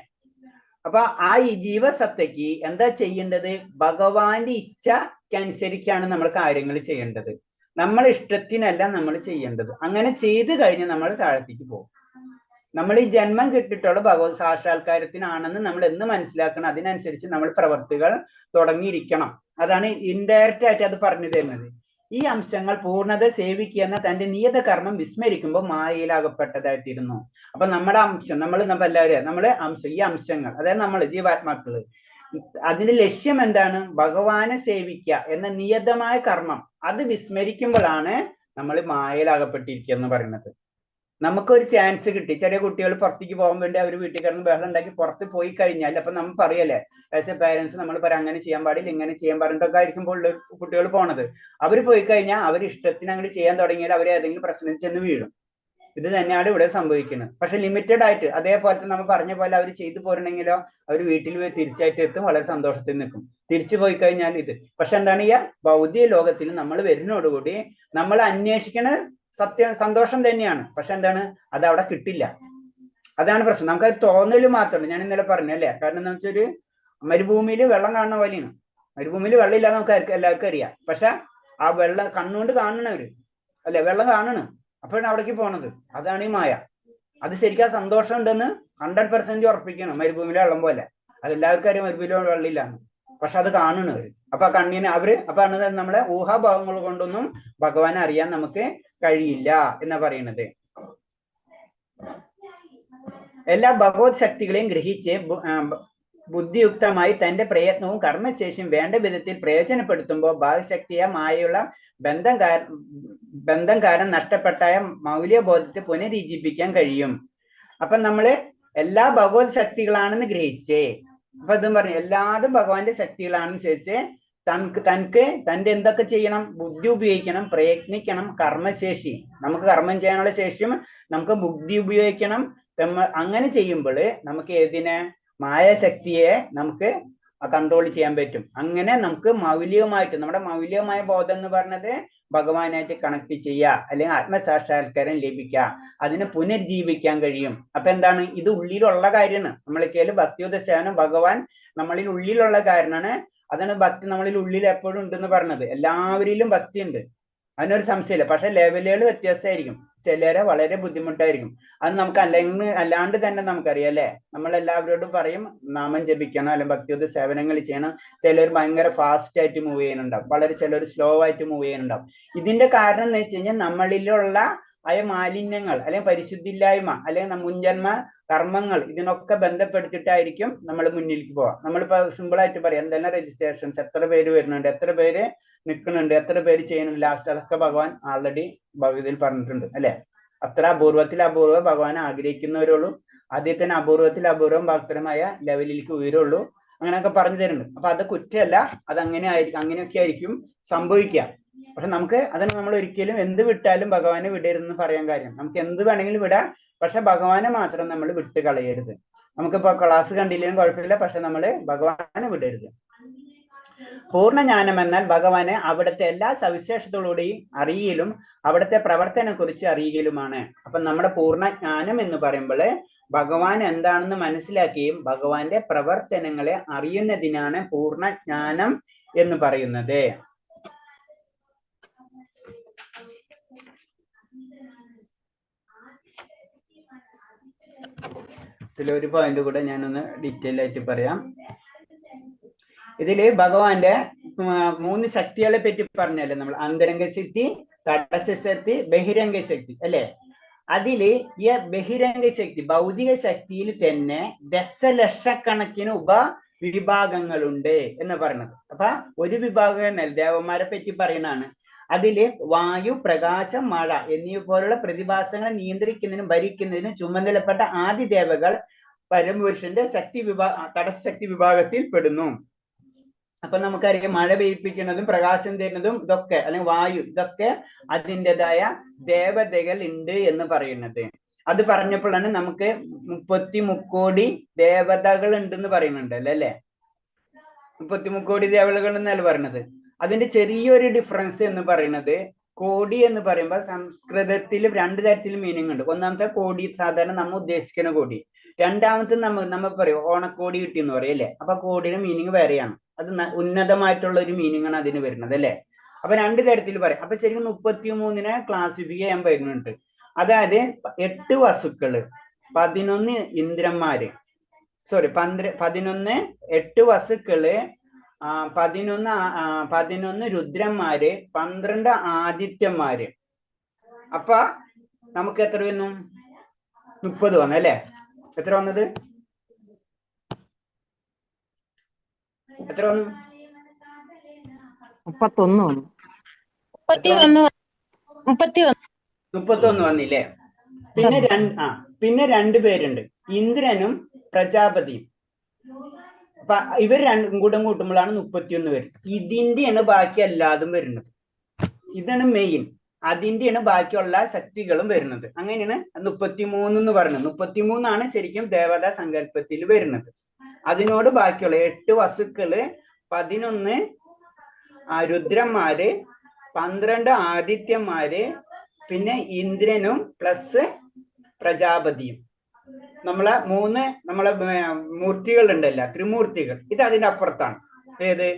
അപ്പൊ ആ ഈ ജീവസത്തയ്ക്ക് എന്താ ചെയ്യേണ്ടത്? ഭഗവാന്റെ ഇച്ഛക്കനുസരിച്ചാണ് നമ്മൾ കാര്യങ്ങൾ ചെയ്യേണ്ടത്. നമ്മളെ ഇഷ്ടത്തിനല്ല നമ്മൾ ചെയ്യേണ്ടത്. അങ്ങനെ ചെയ്തു കഴിഞ്ഞ് നമ്മൾ താഴത്തേക്ക് പോകും. നമ്മൾ ഈ ജന്മം കിട്ടിയിട്ടുള്ള ഭഗവത് സാക്ഷാത്കാരത്തിനാണെന്ന് നമ്മൾ എന്ന് മനസ്സിലാക്കണം. അതിനനുസരിച്ച് നമ്മൾ പ്രവർത്തികൾ തുടങ്ങിയിരിക്കണം. അതാണ് ഇൻഡയറക്റ്റ് ആയിട്ട് അത് പറഞ്ഞു തരുന്നത്. ഈ അംശങ്ങൾ പൂർണ്ണത സേവിക്കുക എന്ന തന്റെ നിയത കർമ്മം വിസ്മരിക്കുമ്പോൾ മായയിലാകപ്പെട്ടതായിത്തീരുന്നു. അപ്പൊ നമ്മുടെ അംശം നമ്മൾ എല്ലാവരും ഈ അംശങ്ങൾ, അതായത് നമ്മൾ ജീവാത്മാക്കള്, അതിന്റെ ലക്ഷ്യം എന്താണ്? ഭഗവാനെ സേവിക്കുക എന്ന നിയതമായ കർമ്മം അത് വിസ്മരിക്കുമ്പോഴാണ് നമ്മൾ മായയിലാകപ്പെട്ടിരിക്കുക എന്ന് പറയുന്നത്. നമുക്കൊരു ചാൻസ് കിട്ടി. ചെറിയ കുട്ടികൾ പുറത്തേക്ക് പോകാൻ വേണ്ടി അവർ വീട്ടിൽ കിടന്ന് ബഹളം ഉണ്ടാക്കി പുറത്ത് പോയി കഴിഞ്ഞാൽ അപ്പൊ നമ്മൾ പറയല്ലേ, ആസ് എ പാരന്റ്സ് നമ്മൾ പറയാം അങ്ങനെ ചെയ്യാൻ പാടില്ല, ഇങ്ങനെ ചെയ്യാൻ പാടില്ലൊക്കെ ആയിരിക്കുമ്പോൾ കുട്ടികൾ പോണത്. അവർ പോയി കഴിഞ്ഞാൽ അവർ ഇഷ്ടത്തിന് അങ്ങനെ ചെയ്യാൻ തുടങ്ങിയാൽ അവർ ഏതെങ്കിലും പ്രശ്നം ചെന്ന് വീഴും. ഇത് തന്നെയാണ് ഇവിടെ സംഭവിക്കുന്നത്. പക്ഷെ ലിമിറ്റഡ് ആയിട്ട്, അതേപോലെ നമ്മൾ പറഞ്ഞ പോലെ അവർ ചെയ്തു പോരണമെങ്കിലോ അവർ വീട്ടിൽ പോയി തിരിച്ചായിട്ട് എത്തും, വളരെ സന്തോഷത്തിൽ നിൽക്കും. തിരിച്ചു പോയി കഴിഞ്ഞാൽ ഇത്. പക്ഷെ എന്താണ്, ഈ ഭൗതിക ലോകത്തിൽ നമ്മൾ വരുന്നതോടുകൂടി നമ്മൾ അന്വേഷിക്കണ സന്തോഷം തന്നെയാണ്. പക്ഷെ എന്താണ്, അത് അവിടെ കിട്ടില്ല. അതാണ് പ്രശ്നം. നമുക്കത് തോന്നല് മാത്രമാണ്. ഞാൻ ഇന്നലെ പറഞ്ഞല്ലേ, കാരണം എന്താ വെച്ചാൽ ഒരു മരുഭൂമിയിൽ വെള്ളം കാണുന്ന പോലെയാണ്. മരുഭൂമിയിൽ വെള്ളം ഇല്ലാതെ നമുക്ക് എല്ലാവർക്കും അറിയാം. പക്ഷെ ആ വെള്ളം കണ്ണുകൊണ്ട് കാണണവര് അല്ലെ, വെള്ളം കാണണം, അപ്പോഴാണ് അവിടേക്ക് പോണത്. അതാണ് ഈ മായ. അത് ശരിക്കും ആ സന്തോഷം ഉണ്ടെന്ന് 100% ഉറപ്പിക്കണം. മരുഭൂമിയിലെ വെള്ളം പോലെ അതെല്ലാവർക്കും അറിയാം മരുഭൂമിയിലെ വെള്ളമില്ലാന്ന്. പക്ഷെ അത് കാണണവര്. അപ്പൊ ആ കണ്ണിനെ അപ്പൊ നമ്മളെ ഊഹാഭാവങ്ങൾ കൊണ്ടൊന്നും ഭഗവാനെ അറിയാൻ നമുക്ക് കഴിയില്ല എന്നാ പറയുന്നത്. എല്ലാ ഭഗവത് ശക്തികളെയും ഗ്രഹിച്ച് ബുദ്ധിയുക്തമായി തന്റെ പ്രയത്നവും കർമ്മശേഷിയും വേണ്ട വിധത്തിൽ പ്രയോജനപ്പെടുത്തുമ്പോൾ ഭാഗശക്തിയ മായുള്ള ബന്ധം കാരണം നഷ്ടപ്പെട്ടായ മൗല്യബോധത്തെ പുനരുജ്ജീവിപ്പിക്കാൻ കഴിയും. അപ്പൊ നമ്മള് എല്ലാ ഭഗവത് ശക്തികളാണെന്ന് ഗ്രഹിച്ചേ. അപ്പൊ ഇതും പറഞ്ഞു, എല്ലാതും ഭഗവാന്റെ ശക്തികളാണെന്ന് ചോദിച്ച് തന്റെ എന്തൊക്കെ ചെയ്യണം? ബുദ്ധി ഉപയോഗിക്കണം, പ്രയത്നിക്കണം, കർമ്മശേഷി, നമുക്ക് കർമ്മം ചെയ്യാനുള്ള ശേഷിയും നമുക്ക് ബുദ്ധി ഉപയോഗിക്കണം. അങ്ങനെ ചെയ്യുമ്പോൾ നമുക്ക് ഏതിനെ, മായാശക്തിയെ നമുക്ക് കൺട്രോൾ ചെയ്യാൻ പറ്റും. അങ്ങനെ നമുക്ക് മൗലികമായിട്ട്, നമ്മുടെ മൗലികമായ ബോധം എന്ന് പറഞ്ഞത് ഭഗവാനായിട്ട് കണക്ട് ചെയ്യുക, അല്ലെങ്കിൽ ആത്മസാക്ഷാത്കാരം ലഭിക്കുക, അതിനെ പുനർജീവിക്കാൻ കഴിയും. അപ്പൊ എന്താണ്, ഇത് ഉള്ളിലുള്ള കാര്യമാണ്. നമ്മളൊക്കെ ഭക്തിയുത സേവനം ഭഗവാൻ നമ്മളിൽ ഉള്ളിലുള്ള കാരണമാണ്. അതാണ് ഭക്തി നമ്മളിൽ ഉള്ളിൽ എപ്പോഴും ഉണ്ടെന്ന് പറഞ്ഞത്. എല്ലാവരിലും ഭക്തി ഉണ്ട്, അതിനൊരു സംശയമില്ല. പക്ഷെ ലെവലുകൾ വ്യത്യാസമായിരിക്കും. ചിലരെ വളരെ ബുദ്ധിമുട്ടായിരിക്കും. അത് നമുക്ക് അല്ലാണ്ട് തന്നെ നമുക്കറിയാം അല്ലെ. നമ്മളെല്ലാവരോടും പറയും നാമം ജപിക്കണം, അല്ലെങ്കിൽ ഭക്തിയുത സേവനങ്ങൾ ചെയ്യണം. ചിലർ ഭയങ്കര ഫാസ്റ്റ് ആയിട്ട് മൂവ് ചെയ്യുന്നുണ്ടാവും, വളരെ ചിലർ സ്ലോ ആയിട്ട് മൂവ് ചെയ്യുന്നുണ്ടാവും. ഇതിന്റെ കാരണം എന്ന് വെച്ച് കഴിഞ്ഞാൽ നമ്മളിലുള്ള മാലിന്യങ്ങൾ, അല്ലെങ്കിൽ പരിശുദ്ധിയില്ലായ്മ, അല്ലെങ്കിൽ മുൻജന്മ കർമ്മങ്ങൾ, ഇതിനൊക്കെ ബന്ധപ്പെടുത്തിയിട്ടായിരിക്കും നമ്മൾ മുന്നിലേക്ക് പോവാം. നമ്മളിപ്പോ സിമ്പിൾ ആയിട്ട് പറയാം, എന്തെല്ലാം രജിസ്ട്രേഷൻസ്, എത്ര പേര് വരുന്നുണ്ട്, എത്ര പേര് നിൽക്കുന്നുണ്ട്, എത്ര പേര് ചെയ്യുന്നുണ്ട്, ലാസ്റ്റ് അതൊക്കെ ഭഗവാൻ ആൾറെഡി ഭഗവതിയിൽ പറഞ്ഞിട്ടുണ്ട് അല്ലെ. അത്ര അപൂർവത്തിൽ അപൂർവം ഭഗവാൻ ആഗ്രഹിക്കുന്നവരുള്ളൂ. ആദ്യത്തിന് അപൂർവത്തിൽ അപൂർവം ഭക്തരമായ ലെവലിലേക്ക് ഉയരുള്ളൂ. അങ്ങനെയൊക്കെ പറഞ്ഞു തരുന്നുണ്ട്. അപ്പൊ അത് കുറ്റമല്ല, അത് അങ്ങനെയൊക്കെ ആയിരിക്കും സംഭവിക്കുക. പക്ഷെ നമുക്ക് അതിന് നമ്മൾ ഒരിക്കലും എന്ത് വിട്ടാലും ഭഗവാനെ വിടരുതെന്ന് പറയാൻ കാര്യം, നമുക്ക് എന്ത് വേണമെങ്കിലും വിടാം, പക്ഷെ ഭഗവാനെ മാത്രം നമ്മൾ വിട്ട് കളയരുത്. നമുക്കിപ്പോ ക്ലാസ് കണ്ടില്ലെങ്കിലും കുഴപ്പമില്ല, പക്ഷെ നമ്മൾ ഭഗവാനെ വിടരുത്. പൂർണ്ണജ്ഞാനം എന്നാൽ ഭഗവാനെ അവിടുത്തെ എല്ലാ സവിശേഷതകളോടെയും അറിയലും അവിടുത്തെ പ്രവർത്തനം കുറിച്ച് അറിയലുമാണ്. അപ്പൊ നമ്മുടെ പൂർണ്ണജ്ഞാനം എന്ന് പറയുമ്പോൾ ഭഗവാൻ എന്താണെന്ന് മനസ്സിലാക്കുകയും ഭഗവാന്റെ പ്രവർത്തനങ്ങളെ അറിയുന്നതിനാണ് പൂർണ്ണജ്ഞാനം എന്ന് പറയുന്നത്. ഇതിലൊരു പോയിന്റ് കൂടെ ഞാനൊന്ന് ഡീറ്റെയിൽ ആയിട്ട് പറയാം. ഇതില് ഭഗവാന്റെ 3 ശക്തികളെ പറ്റി പറഞ്ഞല്ലേ നമ്മൾ, അന്തരംഗ ശക്തി, തടസ്സ ശക്തി, ബഹിരംഗ ശക്തി അല്ലെ. അതില് ഈ ബഹിരംഗ ശക്തി, ഭൗതിക ശക്തിയിൽ തന്നെ ദശലക്ഷക്കണക്കിന് ഉപവിഭാഗങ്ങളുണ്ട് എന്ന് പറയുന്നത്. അപ്പൊ ഒരു വിഭാഗം ദേവന്മാരെ പറ്റി പറയുന്നതാണ്. അതില് വായു, പ്രകാശം, മഴ എന്നിവ പോലുള്ള പ്രതിഭാസങ്ങളെ നിയന്ത്രിക്കുന്നതിനും ഭരിക്കുന്നതിനും ചുമതലപ്പെട്ട ആദി ദേവകൾ പരമപുരുഷന്റെ തടസ്സശക്തി വിഭാഗത്തിൽ പെടുന്നു. അപ്പൊ നമുക്കറിയാം മഴ പെയ്യിപ്പിക്കുന്നതും പ്രകാശം തരുന്നതും ഇതൊക്കെ, അല്ലെങ്കിൽ വായു, ഇതൊക്കെ അതിൻ്റെതായ ദേവതകൾ ഉണ്ട് എന്ന് പറയുന്നത്. അത് പറഞ്ഞപ്പോഴാണ് നമുക്ക് 33 കോടി ദേവതകൾ ഉണ്ടെന്ന് പറയുന്നുണ്ട് അല്ലേ. 33 കോടി ദേവതകൾ എന്നല്ല പറയുന്നത്. അതിന്റെ ചെറിയൊരു ഡിഫറൻസ് എന്ന് പറയുന്നത്, കോടി എന്ന് പറയുമ്പോൾ സംസ്കൃതത്തിൽ 2 തരത്തിൽ മീനിങ് ഉണ്ട്. ഒന്നാമത്തെ കോടി സാധാരണ നമ്മൾ ഉദ്ദേശിക്കുന്ന കോടി, രണ്ടാമത്തെ നമ്മൾ പറയും ഓണക്കോടി കിട്ടി എന്ന് പറയും അല്ലെ. അപ്പൊ കോടിയുടെ മീനിങ് വേറെയാണ്, അത് ഉന്നതമായിട്ടുള്ള ഒരു മീനിങ് ആണ് അതിന് വരുന്നത് അല്ലെ. അപ്പൊ 2 തരത്തിൽ പറയും. അപ്പൊ ശരിക്കും 33നെ ക്ലാസിഫൈ ചെയ്യാൻ പറ്റുന്നുണ്ട്. അതായത് 8 വസുക്കള്, 11 ഇന്ദ്രന്മാര്, 8 വസുക്കള്, 11 രുദ്രന്മാര്, 12 ആദിത്യന്മാര്. അപ്പൊ നമുക്ക് എത്ര വന്നു? 30 വന്നു അല്ലേ? എത്ര വന്നത്? എത്ര വന്നു? 31 വന്നു. 31 വന്നില്ലേ? പിന്നെ 2 പേരുണ്ട്, ഇന്ദ്രനും പ്രജാപതിയും. അപ്പൊ ഇവർ രണ്ടും കൂടെ കൂട്ടുമ്പോഴാണ് 31 പേര്. ഇതിന്റെയാണ് ബാക്കി എല്ലാതും വരുന്നത്. ഇതാണ് മെയിൻ. അതിന്റെയാണ് ബാക്കിയുള്ള ശക്തികളും വരുന്നത്. അങ്ങനെയാണ് 33 എന്ന് പറയുന്നത്. 33 ശരിക്കും ദേവതാ സങ്കല്പത്തിൽ വരുന്നത്. അതിനോട് ബാക്കിയുള്ള 8 വസുക്കള്, 11 രുദ്രന്മാര്, 12 ആദിത്യന്മാര്, പിന്നെ ഇന്ദ്രനും പ്ലസ് പ്രജാപതിയും. നമ്മളെ 3 മൂർത്തികൾ ഉണ്ടല്ലോ, ത്രിമൂർത്തികൾ. ഇത് അതിന്റെ അപ്പുറത്താണ്. ഏത്?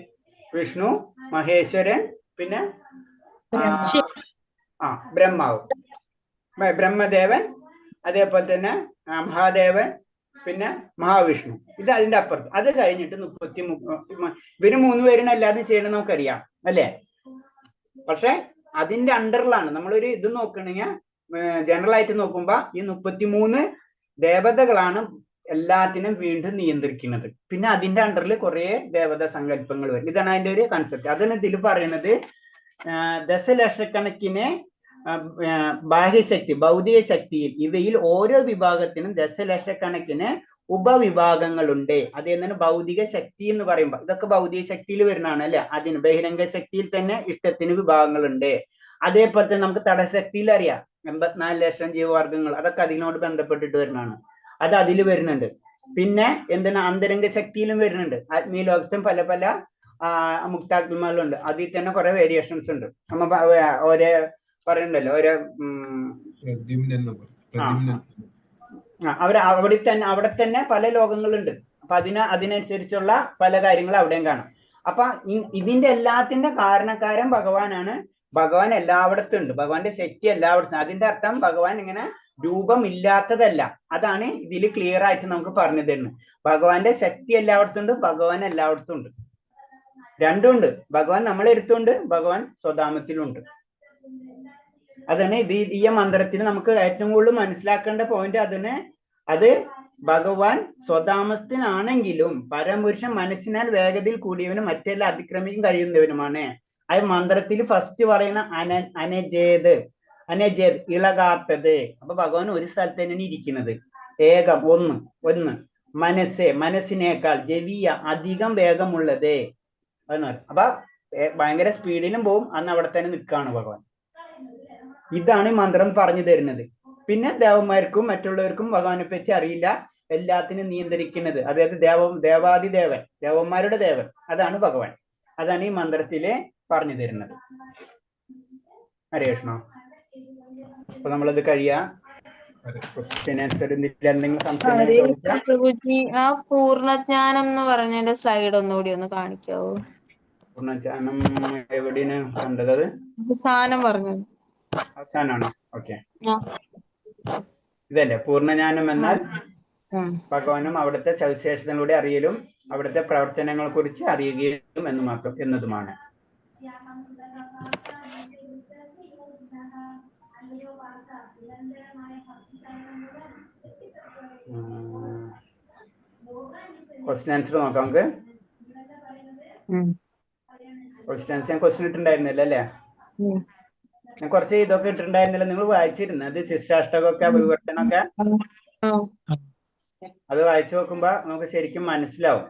വിഷ്ണു, മഹേശ്വരൻ, പിന്നെ ബ്രഹ്മാവ്, ബ്രഹ്മദേവൻ, അതേപോലെ തന്നെ മഹാദേവൻ, പിന്നെ മഹാവിഷ്ണു. ഇത് അതിന്റെ അപ്പുറത്ത്. അത് കഴിഞ്ഞിട്ട് 33 ഇവര് 3 പേരും എല്ലാവരും ചെയ്യണം നമുക്കറിയാം അല്ലേ? പക്ഷെ അതിന്റെ അണ്ടറിലാണ് നമ്മളൊരു ഇത് നോക്കണെങ്കിൽ, ജനറൽ ആയിട്ട് നോക്കുമ്പോ ഈ 33 ദേവതകളാണ് എല്ലാത്തിനും വീണ്ടും നിയന്ത്രിക്കുന്നത്. പിന്നെ അതിന്റെ അണ്ടറിൽ കുറെ ദേവതാ സങ്കല്പങ്ങൾ വരും. ഇതാണ് അതിന്റെ ഒരു കൺസെപ്റ്റ്. അതാണ് ഇതിൽ പറയുന്നത്. ദശലക്ഷക്കണക്കിന് ബാഹ്യശക്തി, ഭൗതിക ശക്തിയിൽ ഇവയിൽ ഓരോ വിഭാഗത്തിനും ദശലക്ഷക്കണക്കിന് ഉപവിഭാഗങ്ങളുണ്ട്. അത് എന്താണ് ഭൗതിക ശക്തി എന്ന് പറയുമ്പോൾ? ഇതൊക്കെ ഭൗതിക ശക്തിയിൽ വരുന്നതാണ് അല്ലെ? അതിന് ബഹിരംഗ ശക്തിയിൽ തന്നെ ഇഷ്ടത്തിന് വിഭാഗങ്ങളുണ്ട്. അതേപോലെ തന്നെ നമുക്ക് തടശക്തിയിൽ അറിയാം, 84 ലക്ഷം ജീവവർഗങ്ങൾ. അതൊക്കെ അതിനോട് ബന്ധപ്പെട്ടിട്ട് വരുന്നതാണ്. അത് അതിൽ വരുന്നുണ്ട്. പിന്നെ എന്താണ് അന്തരംഗ ശക്തിയിലും വരുന്നുണ്ട്. ആത്മീയ ലോകത്തും പല പല മുക്താത്മാക്കളുണ്ട്. അതിൽ തന്നെ കുറെ വേരിയേഷൻസ് ഉണ്ട്. നമ്മ ഓരോ പറയണ്ടല്ലോ, ഓരോ അവിടെ തന്നെ പല ലോകങ്ങളുണ്ട്. അപ്പൊ അതിനനുസരിച്ചുള്ള പല കാര്യങ്ങളും അവിടെയും കാണാം. അപ്പൊ ഇതിന്റെ എല്ലാത്തിന്റെ കാരണക്കാരൻ ഭഗവാനാണ്. ഭഗവാൻ എല്ലായിടത്തും ഉണ്ട്. ഭഗവാന്റെ ശക്തി എല്ലായിടത്തും. അതിന്റെ അർത്ഥം ഭഗവാൻ ഇങ്ങനെ രൂപമില്ലാത്തതല്ല. അതാണ് ഇതിൽ ക്ലിയർ ആയിട്ട് നമുക്ക് പറഞ്ഞു തരുന്നത്. ഭഗവാന്റെ ശക്തി എല്ലായിടത്തും ഉണ്ട്, ഭഗവാൻ എല്ലായിടത്തും ഉണ്ട്. രണ്ടും ഉണ്ട്. ഭഗവാൻ നമ്മളെടുത്തുണ്ട്, ഭഗവാൻ സ്വധാമത്തിലുണ്ട്. അതാണ് ഈ മന്ത്രത്തിൽ നമുക്ക് ഏറ്റവും കൂടുതൽ മനസ്സിലാക്കേണ്ട പോയിന്റ്. അത് ഭഗവാൻ സ്വധാമസ്ഥനാണെങ്കിലും പരമപുരുഷൻ മനസ്സിനാൽ വേഗതയിൽ കൂടിയവനും മറ്റെല്ലാം അതിക്രമിക്കാൻ കഴിയുന്നവനുമാണ്. ആ മന്ത്രത്തിൽ ഫസ്റ്റ് പറയുന്ന അനജേത് ഇളകാത്തത്. അപ്പൊ ഭഗവാൻ ഒരു സ്ഥലത്ത് തന്നെയാണ് ഇരിക്കുന്നത്. ഏകം, ഒന്ന്. മനസ്സിനേക്കാൾ ജവീയ, അധികം വേഗമുള്ളത് എന്ന് പറയും. അപ്പൊ ഭയങ്കര സ്പീഡിലും പോവും, അന്ന് അവിടെ തന്നെ നിൽക്കുകയാണ് ഭഗവാൻ. ഇതാണ് ഈ മന്ത്രം പറഞ്ഞു തരുന്നത്. പിന്നെ ദേവന്മാർക്കും മറ്റുള്ളവർക്കും ഭഗവാനെ പറ്റി അറിയില്ല. എല്ലാത്തിനും നിയന്ത്രിക്കുന്നത്, അതായത് ദേവാദിദേവൻ, ദേവന്മാരുടെ ദേവൻ, അതാണ് ഭഗവാൻ. അതാണ് ഈ മന്ത്രത്തില് പറഞ്ഞു തരുന്നത്. ഹരേ കൃഷ്ണ. അപ്പൊ നമ്മളത് കഴിയാ. എന്തെങ്കിലും സംശയം? പ്രഭുജി, ആ പൂർണ്ണജ്ഞാനം എന്ന് പറഞ്ഞതിന്റെ സ്ലൈഡ് ഒന്നുകൂടി ഒന്ന് കാണിക്കാവോ? പൂർണ്ണജ്ഞാനം എവിടെയാണ് കണ്ടത്? അവസാനം പറഞ്ഞത്. അവസാനാണോ? ഓക്കെ, ഇതല്ലേ പൂർണ്ണജ്ഞാനം എന്നാൽ? ഭഗവാനും അവിടുത്തെ സവിശേഷതകളുടെ അറിയലും അവിടുത്തെ പ്രവർത്തനങ്ങളെ കുറിച്ച് അറിയുകയും എന്നതുമാണ്. ക്വസ്റ്റ്യൻ ആൻസർ നോക്കാം നമുക്ക്. ക്വസ്റ്റ്യൻ ആൻസർ ഞാൻ ക്വസ്റ്റ്യൻ ഇട്ടുണ്ടായിരുന്നില്ല അല്ലേ? ഞാൻ കുറച്ച് ഇതൊക്കെ ഇട്ടിട്ടുണ്ടായിരുന്നില്ല. നിങ്ങൾ വായിച്ചിരുന്നു അത്? ശിഷ്ടാഷ്ടകമൊക്കെ, വിവർത്തനമൊക്കെ അത് വായിച്ചു നോക്കുമ്പോ നമുക്ക് ശരിക്കും മനസ്സിലാവും.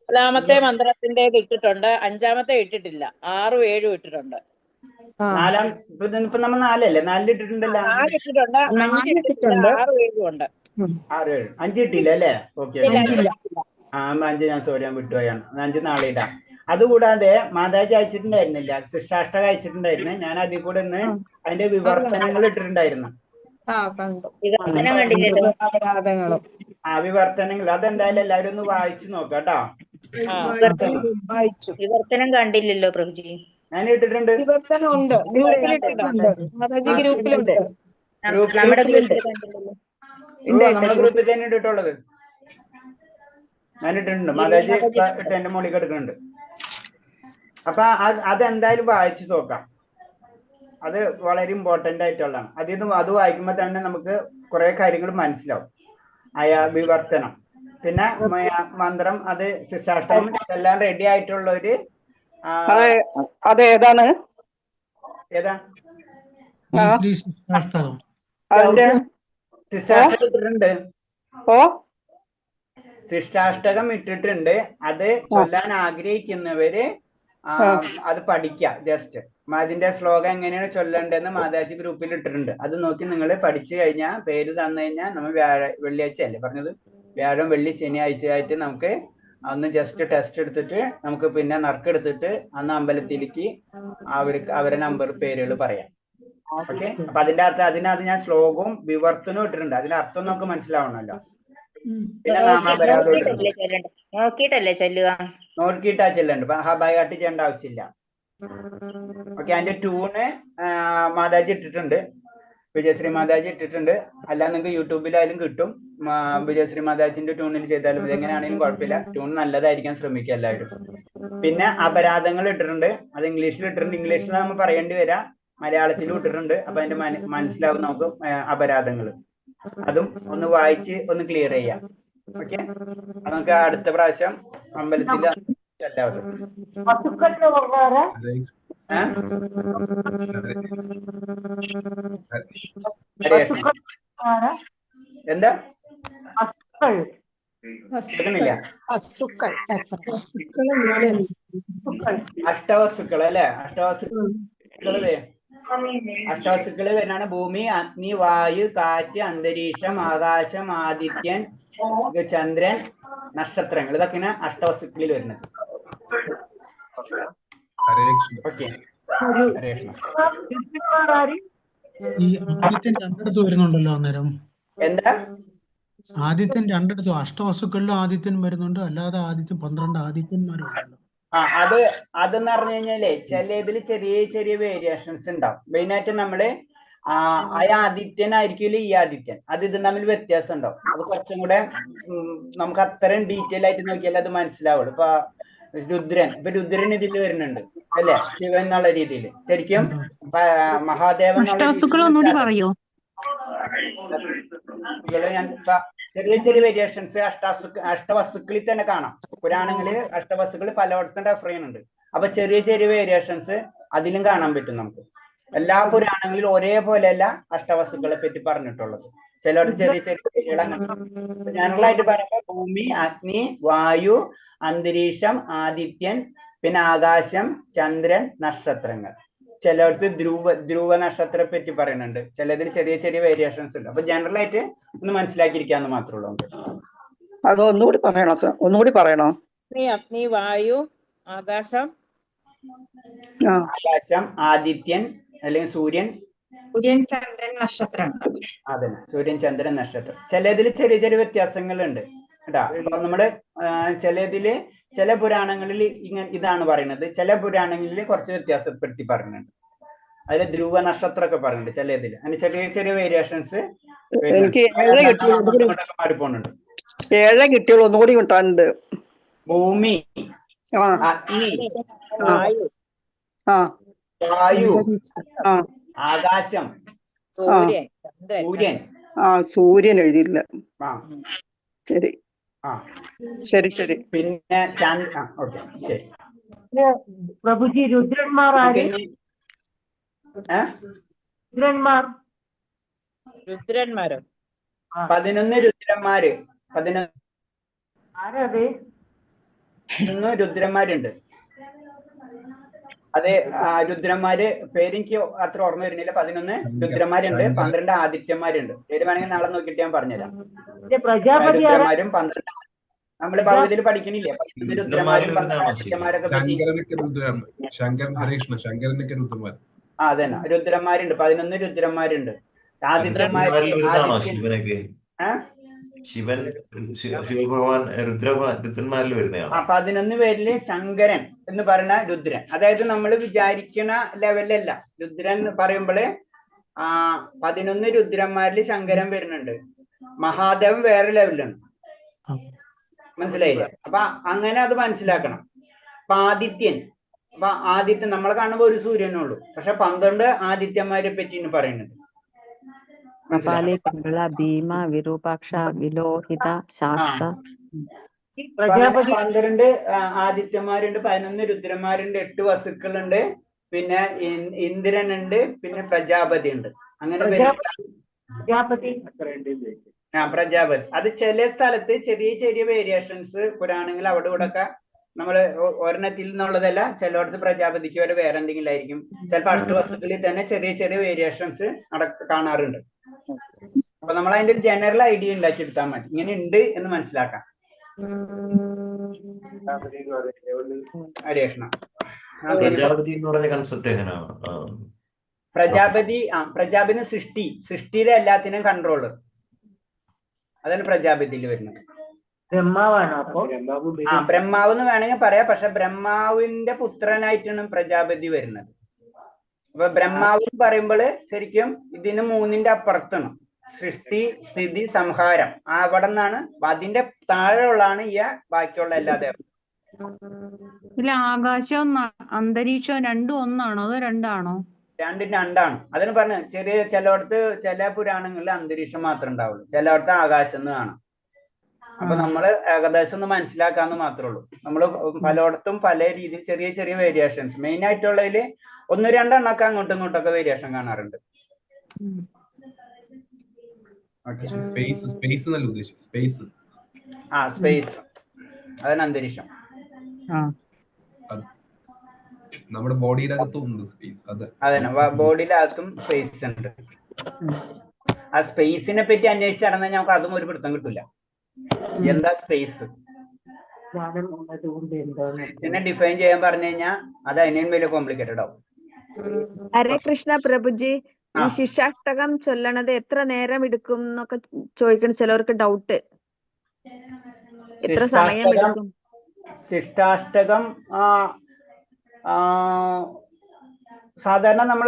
നാലാമത്തെ മന്ത്രത്തിന്റെ ഇട്ടിട്ടുണ്ട്, 5-ാമത്തെ ഇട്ടിട്ടില്ല. 6ഉം 7ഉം ഇട്ടിട്ടുണ്ട്. ഇപ്പൊ നമ്മൾ 4 ഇട്ടിട്ടുണ്ടല്ലോ. 4 ഇട്ടിട്ടുണ്ട്, 5 ഇട്ടിട്ടുണ്ട്, 6ഉം 7ഉം ഉണ്ട്. 6, 7, 5 ഇട്ടില്ല അല്ലേ? ഓക്കെ, 5 ഞാൻ സോറി, ഞാൻ വിട്ടുപോയാണ്. 5 നാളെ ഇടാം. അതുകൂടാതെ മാതാജി അയച്ചിട്ടുണ്ടായിരുന്നില്ല, ശിഷ്ടാഷ്ടക അയച്ചിട്ടുണ്ടായിരുന്നു. ഞാൻ അതിൽ കൂടെ ഒന്ന് അതിന്റെ വിവർത്തനങ്ങൾ ഇട്ടിട്ടുണ്ടായിരുന്നു. വിവർത്തനങ്ങൾ അതെന്തായാലും എല്ലാവരും ഒന്ന് വായിച്ചു നോക്കാം കേട്ടോ. വിവർത്തനം കണ്ടില്ലല്ലോ പ്രഭുജി. ഞാൻ ഇട്ടിട്ടുണ്ട്. നമ്മുടെ ഗ്രൂപ്പിൽ തന്നെ ഇട്ടിട്ടുള്ളത്. ഞാൻ ഇട്ടിട്ടുണ്ട്. മാതാജി ഇട്ട് എന്റെ മുകളിൽ എടുക്കുന്നുണ്ട്. അപ്പൊ അതെന്തായാലും വായിച്ചു നോക്കാം. അത് വളരെ ഇമ്പോർട്ടന്റ് ആയിട്ടുള്ളതാണ്. അത് വായിക്കുമ്പോൾ തന്നെ നമുക്ക് കുറെ കാര്യങ്ങൾ മനസ്സിലാവും. വിവർത്തനം, പിന്നെ മന്ത്രം, അത് ശിശാഷ്ടമം എല്ലാം റെഡി ആയിട്ടുള്ള ഒരു അതേതാണ്? ഏതാ ശിശാഷ്ടകം ഇട്ടിട്ടുണ്ട്. ശിഷ്ടാഷ്ടകം ഇട്ടിട്ടുണ്ട്. അത് ചൊല്ലാൻ ആഗ്രഹിക്കുന്നവര് അത് പഠിക്കുക. ജസ്റ്റ് അതിന്റെ ശ്ലോകം എങ്ങനെയാണ് ചൊല്ലേണ്ടതെന്ന് മാതാജി ഗ്രൂപ്പിൽ ഇട്ടിട്ടുണ്ട്. അത് നോക്കി നിങ്ങൾ പഠിച്ചു കഴിഞ്ഞാൽ പേര് തന്നു കഴിഞ്ഞാൽ നമ്മൾ വെള്ളിയാഴ്ച അല്ലേ പറഞ്ഞത്, വ്യാഴം വെള്ളി ശനിയാഴ്ച ആയിട്ട് നമുക്ക് അന്ന് ജസ്റ്റ് ടെസ്റ്റ് എടുത്തിട്ട് നമുക്ക് പിന്നെ നറുക്കെടുത്തിട്ട് അന്ന് അമ്പലത്തിലേക്ക് അവരെ നമ്പർ പേരുകൾ പറയാം. ഓക്കെ. അപ്പൊ അതിനകത്ത് ഞാൻ ശ്ലോകവും വിവർത്തനവും ഇട്ടിട്ടുണ്ട്. അതിന്റെ അർത്ഥം നമുക്ക് മനസ്സിലാവണമല്ലോ. പിന്നെ നാമാപരാധം നോക്കിയിട്ടല്ലേ ചൊല്ലുക? നോക്കിയിട്ടാ ചെല്ലണ്ട്. ബൈഹാർട്ട് ചെയ്യേണ്ട ആവശ്യമില്ല. ഓക്കെ. അതിന്റെ ട്യൂണ് മാതാജി ഇട്ടിട്ടുണ്ട്, വിജയശ്രീ മാതാജി ഇട്ടിട്ടുണ്ട്. അല്ല നിങ്ങൾക്ക് യൂട്യൂബിലായാലും കിട്ടും. വിജയശ്രീ മാതാജിന്റെ ട്യൂണിൽ ചെയ്താലും എങ്ങനെയാണെങ്കിലും കുഴപ്പമില്ല. ട്യൂൺ നല്ലതായിരിക്കാൻ ശ്രമിക്കുക എല്ലാവരും. പിന്നെ അപരാധങ്ങൾ ഇട്ടിട്ടുണ്ട്. അത് ഇംഗ്ലീഷിൽ ഇട്ടിട്ടുണ്ട്. ഇംഗ്ലീഷിൽ നമ്മൾ പറയേണ്ടി വരാം, മലയാളത്തിലും ഇട്ടിട്ടുണ്ട്. അപ്പൊ അതിന്റെ മനസ്സിലാവും നമുക്ക് അപരാധങ്ങൾ. അതും ഒന്ന് വായിച്ച് ഒന്ന് ക്ലിയർ ചെയ്യാം. ഓക്കെ. നമുക്ക് അടുത്ത പ്രാവശ്യം അമ്പലത്തിൽ എല്ലാവരും എന്താ കേൾക്കുന്നില്ല? അഷ്ടവസ്തുക്കൾ അല്ലെ? അഷ്ടവസ്തുക്കള് വരുന്നതാണ് ഭൂമി, അഗ്നി, വായു, കാറ്റ്, അന്തരീക്ഷം, ആകാശം, ആദിത്യൻ, ചന്ദ്രൻ, നക്ഷത്രങ്ങൾ. ഇതൊക്കെയാണ് അഷ്ടവസ്തുക്കളിൽ വരുന്നത്. ഓക്കെ. ഈ ആദിത്യൻ രണ്ടിടത്ത് വരുന്നുണ്ടല്ലോ അന്നേരം. എന്താ? ആദിത്യൻ രണ്ടിടത്തും അഷ്ടവസ്തുക്കളിലും ആദിത്യൻ വരുന്നുണ്ട്, അല്ലാതെ ആദിത്യൻ 12 ആദിത്യന്മാരുണ്ടല്ലോ. അതെന്ന് പറഞ്ഞു കഴിഞ്ഞാലേ ചിലതിൽ ചെറിയ ചെറിയ വേരിയേഷൻസ് ഉണ്ടാവും. മെയിനായിട്ട് നമ്മള് ആദിത്യനായിരിക്കില്ല ഈ ആദിത്യൻ, അത് ഇതും തമ്മിൽ വ്യത്യാസം ഉണ്ടാവും. അത് കുറച്ചും കൂടെ നമുക്ക് അത്രയും ഡീറ്റെയിൽ ആയിട്ട് നോക്കിയാൽ അത് മനസ്സിലാവുള്ളൂ. ഇപ്പൊ രുദ്രൻ ഇതിൽ വരുന്നുണ്ട് അല്ലെ, ശിവൻ എന്നുള്ള രീതിയിൽ. ശരിക്കും മഹാദേവൻ പറയോ? ഞാൻ ചെറിയ ചെറിയ വേരിയേഷൻസ് അഷ്ടവസ്തുക്കളിൽ തന്നെ കാണാം. പുരാണങ്ങളിൽ അഷ്ടവസ്തുക്കൾ പലയിടത്തും റെഫർ ചെയ്യുന്നുണ്ട്. അപ്പൊ ചെറിയ ചെറിയ വേരിയേഷൻസ് അതിലും കാണാൻ പറ്റും നമുക്ക്. എല്ലാ പുരാണങ്ങളിലും ഒരേപോലെയല്ല അഷ്ടവസ്തുക്കളെ പറ്റി പറഞ്ഞിട്ടുള്ളത്. ചിലയിടത്ത് ചെറിയ ചെറിയ പേരുകൾ അങ്ങനെ. ജനറൽ ആയിട്ട് പറയുമ്പോൾ ഭൂമി, അഗ്നി, വായു, അന്തരീക്ഷം, ആദിത്യൻ, പിന്നെ ആകാശം, ചന്ദ്രൻ, നക്ഷത്രങ്ങൾ. ചിലയിടത്ത് ധ്രുവ നക്ഷത്രത്തെ പറ്റി പറയുന്നുണ്ട്. ചിലതിൽ ചെറിയ ചെറിയ വേരിയേഷൻസ് ഉണ്ട്. അപ്പൊ ജനറൽ ആയിട്ട് ഒന്ന് മനസ്സിലാക്കിയിരിക്കാന്ന് മാത്രമേ ഉള്ളൂ. അത് ഒന്നുകൂടി പറയണോ? അഗ്നി, വായു, ആകാശം, ആദിത്യൻ അല്ലെങ്കിൽ സൂര്യൻ, ചന്ദ്രൻ, നക്ഷത്രങ്ങൾ. അതന്നെ, സൂര്യൻ, ചന്ദ്രൻ, നക്ഷത്രം. ചിലതിൽ ചെറിയ ചെറിയ വ്യത്യാസങ്ങളുണ്ട് കേട്ടാ. അപ്പൊ നമ്മള് ചില പുരാണങ്ങളിൽ ഇതാണ് പറയുന്നത്, ചില പുരാണങ്ങളിൽ കുറച്ച് വ്യത്യാസപ്പെടുത്തി പറയുന്നുണ്ട്. അതിൽ ധ്രുവ നക്ഷത്രമൊക്കെ പറയുന്നുണ്ട് ചിലതിൽ. അതിന് ചെറിയ ചെറിയ വേരിയേഷൻസ് മാറിപ്പോണുണ്ട്. 7 കിട്ടിയുള്ളൂ, ഒന്നുകൂടി കിട്ടാനുണ്ട്. ഭൂമി, അഗ്നി, വായു, ആകാശം, സൂര്യൻ എഴുതിയില്ല. ശരി. പിന്നെ ഓക്കെ, ശരി. പ്രഭുജി, രുദ്രന്മാർ 11 രുദ്രന്മാര്. 11 രുദ്രന്മാരുണ്ട്. അത് രുദ്രന്മാര് പേരെനിക്ക് അത്ര ഓർമ്മ വരുന്നില്ല. 11 രുദ്രന്മാരുണ്ട്, 12 ആദിത്യന്മാരുണ്ട്. പേര് വേണമെങ്കിൽ നാളെ നോക്കിയിട്ട് ഞാൻ പറഞ്ഞുതരാം. രുദ്രന്മാരും 12 നമ്മള് ഭഗവതിയിൽ പഠിക്കണില്ലേ, രുദ്രന്മാരും 12 ആദിത്യന്മാരൊക്കെ പറ്റി. അതന്നെ, രുദ്രന്മാരുണ്ട്, 11 രുദ്രന്മാരുണ്ട്. ശിവഭഗവാൻ രുദ്രന്മാരിൽ വരുന്നതാണ്. 11 പേരില് ശങ്കരൻ എന്ന് പറയുന്ന രുദ്രൻ, അതായത് നമ്മൾ വിചാരിക്കുന്ന ലെവലല്ല. രുദ്രൻ എന്ന് പറയുമ്പോള് 11 രുദ്രന്മാരിൽ ശങ്കരൻ വരുന്നുണ്ട്. മഹാദേവൻ വേറെ ലെവലാണ്. മനസ്സിലായില്ലേ? അപ്പൊ അങ്ങനെ അത് മനസ്സിലാക്കണം. അപ്പൊ ആദിത്യൻ നമ്മളെ കാണുമ്പോ ഒരു സൂര്യനേ ഉള്ളൂ, പക്ഷെ 12 ആദിത്യന്മാരെ പറ്റിയാണ് പറയുന്നത്. കപാലി, പിങ്കള, ഭീമ, വിരൂപാക്ഷ, വിലോഹിത, ശാക്ത. 12 ആദിത്യന്മാരുണ്ട്, 11 രുദ്രന്മാരുണ്ട്, 8 വസുക്കളുണ്ട്, പിന്നെ ഇന്ദ്രനുണ്ട്, പിന്നെ പ്രജാപതി ഉണ്ട്. അങ്ങനെ പ്രജാപതി. അത് ചില സ്ഥലത്ത് ചെറിയ ചെറിയ വേരിയേഷൻസ് പുരാണങ്ങൾ അവിടെ ഇവിടെ ഒക്കെ നമ്മള് ഒരെണ്ണത്തിൽ നിന്നുള്ളതല്ല, ചിലയിടത്ത് പ്രജാപതിക്ക് വരെ വേറെ എന്തെങ്കിലും ആയിരിക്കും. ചിലപ്പോൾ അഷ്ടവസുക്കളിൽ തന്നെ ചെറിയ ചെറിയ വേരിയേഷൻസ് കാണാറുണ്ട്. അപ്പൊ നമ്മൾ അതിന്റെ ഒരു ജനറൽ ഐഡിയ ഉണ്ടാക്കി എടുത്താൽ മതി, ഇങ്ങനെ ഉണ്ട് എന്ന് മനസ്സിലാക്കാം. ഹരേകൃഷ്ണ. പ്രജാപതി എന്ന് പറഞ്ഞ കൺസെപ്റ്റ് എങ്ങനെയാണ്? പ്രജാപതി സൃഷ്ടിയിലെ എല്ലാത്തിനും കൺട്രോള്, അതാണ് പ്രജാപതിയിൽ വരുന്നത്. ബ്രഹ്മാവ് എന്ന് വേണമെങ്കിൽ പറയാം, പക്ഷെ ബ്രഹ്മാവിന്റെ പുത്രനായിട്ടാണ് പ്രജാപതി വരുന്നത്. അപ്പൊ ബ്രഹ്മാവ് എന്ന് പറയുമ്പോൾ ശരിക്കും ഇതിന് 3ന്റെ അപ്പുറത്താണ് സൃഷ്ടി, സ്ഥിതി, സംഹാരം. അവിടെ നിന്നാണ്, അതിന്റെ താഴെയുള്ളതാണ് ഈ ബാക്കിയുള്ള എല്ലാ ദേവതകളും. ഇല്ല, ആകാശവും അന്തരീക്ഷവും രണ്ടും ഒന്നാണോ അതോ രണ്ടാണോ? രണ്ടാണ്. അതിന് പറഞ്ഞു, ചിലയിടത്ത് ചില പുരാണങ്ങളിൽ അന്തരീക്ഷം മാത്രമേ ഉണ്ടാവുള്ളൂ, ചിലയിടത്ത് ആകാശം എന്ന് കാണാം. അപ്പൊ നമ്മള് ഏകദേശം ഒന്ന് മനസ്സിലാക്കാന്ന് മാത്രമേ ഉള്ളൂ. നമ്മള് പലയിടത്തും പല രീതിയിൽ ചെറിയ ചെറിയ വേരിയേഷൻസ്, മെയിൻ ആയിട്ടുള്ളതിൽ 1-2 എണ്ണൊക്കെ അങ്ങോട്ടും ഇങ്ങോട്ടൊക്കെ വേരിയേഷൻ കാണാറുണ്ട്. സ്പേസ് അതാണ് അന്തരീക്ഷം. നമ്മുടെ ബോഡിയുടെ അകത്തും ഉണ്ട് സ്പേസ്. അതെ, ബോഡിയുടെ അകത്തും സ്പേസ് ഉണ്ട്. ആ സ്പേസിനെ പറ്റി അന്വേഷിച്ച് നടന്നാൽ നമുക്ക് അതും ഒരു പിടുത്തം കിട്ടില്ല. എന്താ സ്പേസ്? സ്പേസിനെ ഡിഫൈൻ ചെയ്യാൻ പറഞ്ഞു കഴിഞ്ഞാൽ അത് അതിനേം വലിയ കോംപ്ലിക്കേറ്റഡ് ആവും. ഹരേ കൃഷ്ണ പ്രഭുജി, ഈ ശിക്ഷാഷ്ടകം ചൊല്ലണത് എത്ര നേരം എടുക്കും എന്നൊക്കെ ചോദിക്കണം ചിലവർക്ക് ഡൗട്ട്. എത്ര സമയം എടുക്കും? ശിഷ്ടാഷ്ടകം സാധാരണ നമ്മൾ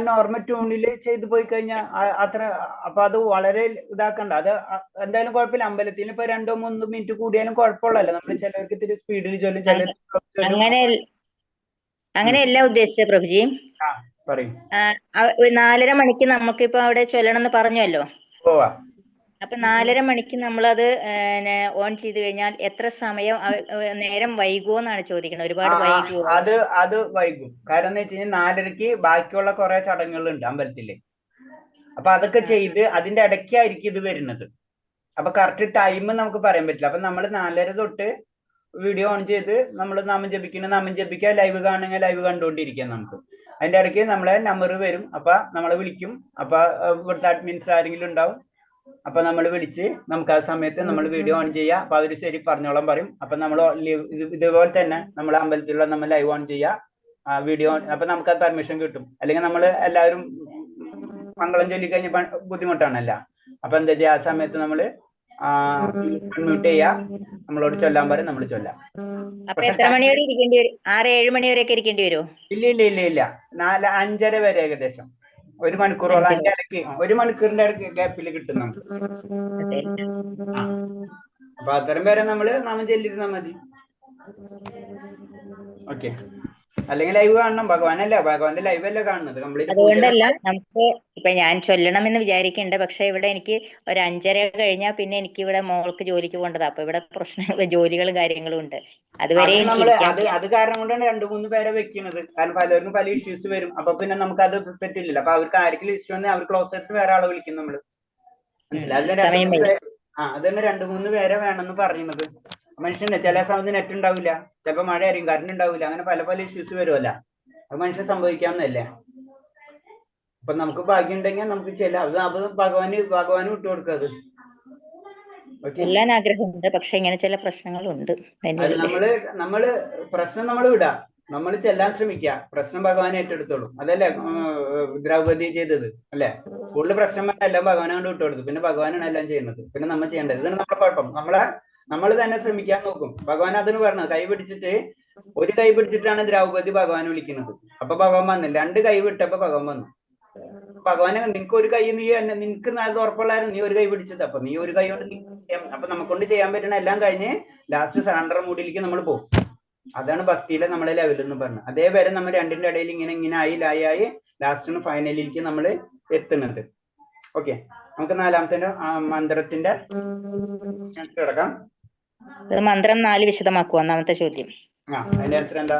നോർമൽ ട്യൂണില് ചെയ്തു പോയി കഴിഞ്ഞാൽ അത്ര, അപ്പൊ അത് വളരെ ഇതാക്കണ്ട. അത് എന്തായാലും കുഴപ്പമില്ല. അമ്പലത്തിൽ ഇപ്പൊ 2-3 മിനിറ്റ് കൂടിയാലും കുഴപ്പമുള്ളല്ലോ. നമ്മൾ ചിലർക്ക് ഇത്തിരി സ്പീഡിൽ ചൊല്ലും, ചിലർ അങ്ങനെയല്ല ഉദ്ദേശിച്ച പ്രഭുജി. 4:30 മണിക്ക് നമുക്കിപ്പോ അവിടെ ചൊല്ലണം എന്ന് പറഞ്ഞല്ലോ. അപ്പൊ 4:30 മണിക്ക് നമ്മളത് ഓൺ ചെയ്ത് കഴിഞ്ഞാൽ എത്ര സമയം നേരം വൈകുമോ എന്നാണ് ചോദിക്കുന്നത്. ഒരുപാട് വൈകുമോ? അത് വൈകും. കാരണം എന്ന് വെച്ച് കഴിഞ്ഞാൽ 4:30ക്ക് ബാക്കിയുള്ള കുറെ ചടങ്ങുകളുണ്ട് അമ്പലത്തില്. അപ്പൊ അതൊക്കെ ചെയ്ത് അതിന്റെ ഇടയ്ക്കായിരിക്കും ഇത് വരുന്നത്. അപ്പൊ കറക്റ്റ് ടൈം നമുക്ക് പറയാൻ പറ്റില്ല. അപ്പൊ നമ്മൾ 4:30 തൊട്ട് വീഡിയോ ഓൺ ചെയ്ത് നമ്മൾ നാമം ജപിക്കുക, ലൈവ് കാണുക, ലൈവ് കണ്ടുകൊണ്ടിരിക്കാം. നമുക്ക് അതിന്റെ ഇടയ്ക്ക് നമ്മളെ നമ്പർ വരും, അപ്പൊ നമ്മളെ വിളിക്കും. അപ്പൊ ഇവിടുത്തെ അഡ്മിൻസ് ആരെങ്കിലും ഉണ്ടാവും. അപ്പൊ നമ്മൾ വിളിച്ച് നമുക്ക് ആ സമയത്ത് നമ്മൾ വീഡിയോ ഓൺ ചെയ്യുക. അപ്പൊ അവര് ശരി പറഞ്ഞോളം പറയും. അപ്പൊ നമ്മൾ ഇതുപോലെ തന്നെ നമ്മളെ അമ്പലത്തിലുള്ള നമ്മൾ ലൈവ് ഓൺ ചെയ്യുക, വീഡിയോ ഓൺ. അപ്പൊ നമുക്ക് ആ പെർമിഷൻ കിട്ടും. അല്ലെങ്കിൽ നമ്മൾ എല്ലാവരും മംഗളം ചൊല്ലിക്കഴിഞ്ഞ ബുദ്ധിമുട്ടാണല്ല. അപ്പൊ എന്താ ചെയ്യുക, ആ സമയത്ത് നമ്മള് അൺമ്യൂട്ട് ചെയ്യുക, നമ്മളോട് ചൊല്ലാൻ പറയും, നമ്മൾ ചൊല്ലാം. അപ്പൊ എത്ര മണി വരെ ഇരിക്കേണ്ടി വരും? 6-7 മണി വരെയൊക്കെ ഇരിക്കേണ്ടി വരുമോ? ഇല്ല 4-5:30 വരെ ഏകദേശം 1 മണിക്കൂറോളം. അതിന്റെ ഇടയ്ക്ക് 1 മണിക്കൂറിന്റെ ഇടയ്ക്ക് ഗ്യാപ്പിൽ കിട്ടും നമുക്ക്. അപ്പൊ അത്തരം പേരെ നമ്മള് നാമം ചൊല്ലിരുന്നാൽ മതി. ഓക്കെ. അല്ലെങ്കിൽ ലൈവ് കാണണം. ഭഗവാന്റെ ലൈവ് അല്ലേ കാണുന്നത് കംപ്ലീറ്റ്. അതുകൊണ്ടല്ല, നമുക്ക് ഇപ്പൊ ഞാൻ ചൊല്ലണമെന്ന് വിചാരിക്കുന്നുണ്ട്. പക്ഷെ ഇവിടെ എനിക്ക് ഒരു 5:30 കഴിഞ്ഞാൽ പിന്നെ എനിക്ക് ഇവിടെ മോൾക്ക് ജോലിക്ക് പോകേണ്ടതാ. അപ്പൊ ഇവിടെ പ്രശ്നങ്ങൾ, ജോലികളും കാര്യങ്ങളും ഉണ്ട്. അതുവരെ അത് കാരണം കൊണ്ടാണ് 2-3 പേരെ വെക്കുന്നത്. കാരണം പലർക്കും പല ഇഷ്യൂസ് വരും. അപ്പൊ പിന്നെ നമുക്ക് അത് പറ്റില്ലല്ലോ. അപ്പൊ അവർക്ക് ആരെങ്കിലും ഇഷ്യൂ വന്നാൽ അവർ ക്ലോസ് ആയിട്ട് വേറെ ആളെ വിളിക്കും നമ്മള്. മനസ്സിലായി? അതന്നെ 2-3 പേരെ വേണമെന്ന് പറയുന്നത്. മനുഷ്യന്റെ ചില സമയത്ത് നെറ്റ് ഉണ്ടാവില്ല, ചിലപ്പോൾ മഴ ആയിരിക്കും, കറണ്ട് ഉണ്ടാവില്ല, അങ്ങനെ പല ഇഷ്യൂസ് വരുമല്ല. അത് മനുഷ്യൻ സംഭവിക്കാവുന്നതല്ലേ. അപ്പൊ നമുക്ക് ഭാഗ്യം ഉണ്ടെങ്കിൽ നമുക്ക് അത് ഭഗവാന് വിട്ടുകൊടുക്കുക. അത് എല്ലാം ആഗ്രഹമുണ്ട്, പക്ഷെ ഇങ്ങനെ ചില പ്രശ്നങ്ങളുണ്ട്. നമ്മള് പ്രശ്നം നമ്മൾ വിടാം, നമ്മൾ ചെല്ലാൻ ശ്രമിക്കുക. പ്രശ്നം ഭഗവാൻ ഏറ്റെടുത്തോളൂ. അതല്ലേ ദ്രൗപദി ചെയ്തത് അല്ലെ? കൂടുതൽ പ്രശ്നം എല്ലാം ഭഗവാനാണ്ട് വിട്ടുകൊടുത്തു. പിന്നെ ഭഗവാനാണ് എല്ലാം ചെയ്യുന്നത്. പിന്നെ നമ്മൾ ചെയ്യേണ്ടത് ഇതാണ് നമ്മുടെ കുഴപ്പം. നമ്മൾ തന്നെ ശ്രമിക്കാൻ നോക്കും. ഭഗവാൻ അതിന് പറഞ്ഞത് കൈ പിടിച്ചിട്ട്, ഒരു കൈ പിടിച്ചിട്ടാണ് ദ്രൗപദി ഭഗവാൻ വിളിക്കുന്നത്. അപ്പൊ ഭഗവാൻ വന്നില്ല. 2 കൈ വിട്ടപ്പോ ഭഗവാൻ വന്നു. ഭഗവാനെ നിനക്ക് ഒരു കൈ നീ നിനക്ക് നല്ല ഉറപ്പുള്ളായിരുന്നു, നീ ഒരു കൈ പിടിച്ചത്, അപ്പൊ നീ ഒരു കൈ കൊണ്ട് ചെയ്യാം. അപ്പൊ നമുക്കൊണ്ട് ചെയ്യാൻ പറ്റുന്ന എല്ലാം കഴിഞ്ഞ് ലാസ്റ്റ് സറണ്ടർ മൂഡിലേക്ക് നമ്മൾ പോകും. അതാണ് ഭക്തിയിലെ നമ്മളെ ലെവൽ എന്ന് പറഞ്ഞത്. അതേവരെ നമ്മൾ രണ്ടിന്റെ ഇടയിൽ ഇങ്ങനെ ആയി ലാസ്റ്റിന് ഫൈനലിലേക്ക് നമ്മൾ എത്തുന്നത്. ഓക്കെ, നമുക്ക് നാലാമത്തെ മന്ത്രത്തിന്റെ ആൻസർ കിടക്കാം. മന്ത്രം 4 വിശദമാക്കുക. ഒന്നാമത്തെ ചോദ്യം. അതിന്റെ ആൻസർ എന്താ?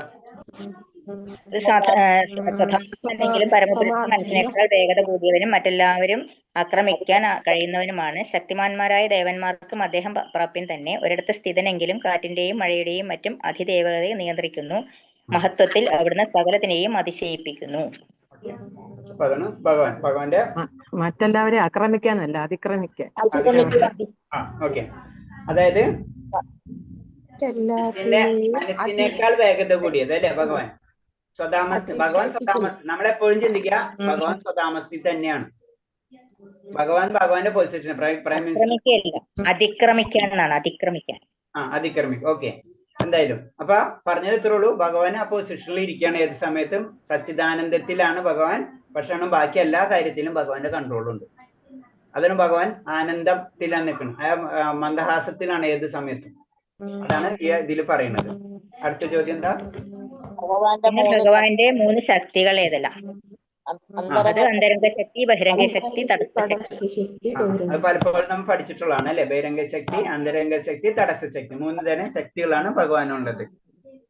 സ്വഭാവമെങ്കിലും പരമപുരുഷൻ മനുഷ്യനേക്കാൾ വേഗത കൂടിയവനും മറ്റെല്ലാവരും ആക്രമിക്കാൻ കഴിയുന്നവനുമാണ്. ശക്തിമാന്മാരായ ദേവന്മാർക്കും അദ്ദേഹം പ്രാപ്യൻ തന്നെ. ഒരിടത്ത് സ്ഥിതനെങ്കിലും കാറ്റിന്റെയും മഴയുടെയും മറ്റും അധിദേവതയെ നിയന്ത്രിക്കുന്നു. മഹത്വത്തിൽ അവിടുന്ന് സകലത്തിനെയും അതിശയിപ്പിക്കുന്നു. ഭഗവാന്റെ മറ്റെല്ലാവരെയും ആക്രമിക്കാനല്ല, അതിക്രമിക്കാൻ. ഓക്കെ, അതായത് മനസ്സിനേക്കാൾ വേഗത കൂടിയത് അല്ലെ ഭഗവാൻ. ഭഗവാൻ സ്വതാമസ്തി. നമ്മളെപ്പോഴും ചിന്തിക്കുക ഭഗവാൻ സ്വതാമസ്തി തന്നെയാണ്. ഭഗവാന്റെ പൊസിഷൻ പ്രൈം മിനിസ്റ്റർ അതിക്രമിക്കും. ഓക്കെ, എന്തായാലും അപ്പൊ പറഞ്ഞത് ഇത്രേ ഉള്ളൂ. ഭഗവാൻ ആ പൊസിഷനിൽ ഇരിക്കുകയാണ് ഏത് സമയത്തും. സച്ചിദാനന്ദത്തിലാണ് ഭഗവാൻ. പക്ഷെ ബാക്കി എല്ലാ കാര്യത്തിലും ഭഗവാന്റെ കൺട്രോളുണ്ട്. അതിന് ഭഗവാൻ ആനന്ദത്തിലാണ് നിൽക്കുന്നത്. മന്ദഹാസത്തിലാണ് ഏത് സമയത്തും. അതാണ് ഈ ഇതിൽ പറയുന്നത്. അടുത്ത ചോദ്യം എന്താ? ഭഗവാന്റെ 3 ശക്തികൾ ഏതെല്ലാം? അത് അന്തരംഗ ശക്തി, ബഹിരംഗ ശക്തി, തടസ്സ ശക്തി. അത് പലപ്പോഴും നമ്മൾ പഠിച്ചിട്ടുള്ളതാണ് അല്ലെ. ബഹിരംഗ ശക്തി, അന്തരംഗ ശക്തി, തടസ്സ ശക്തി. 3 തരം ശക്തികളാണ് ഭഗവാനുള്ളത്.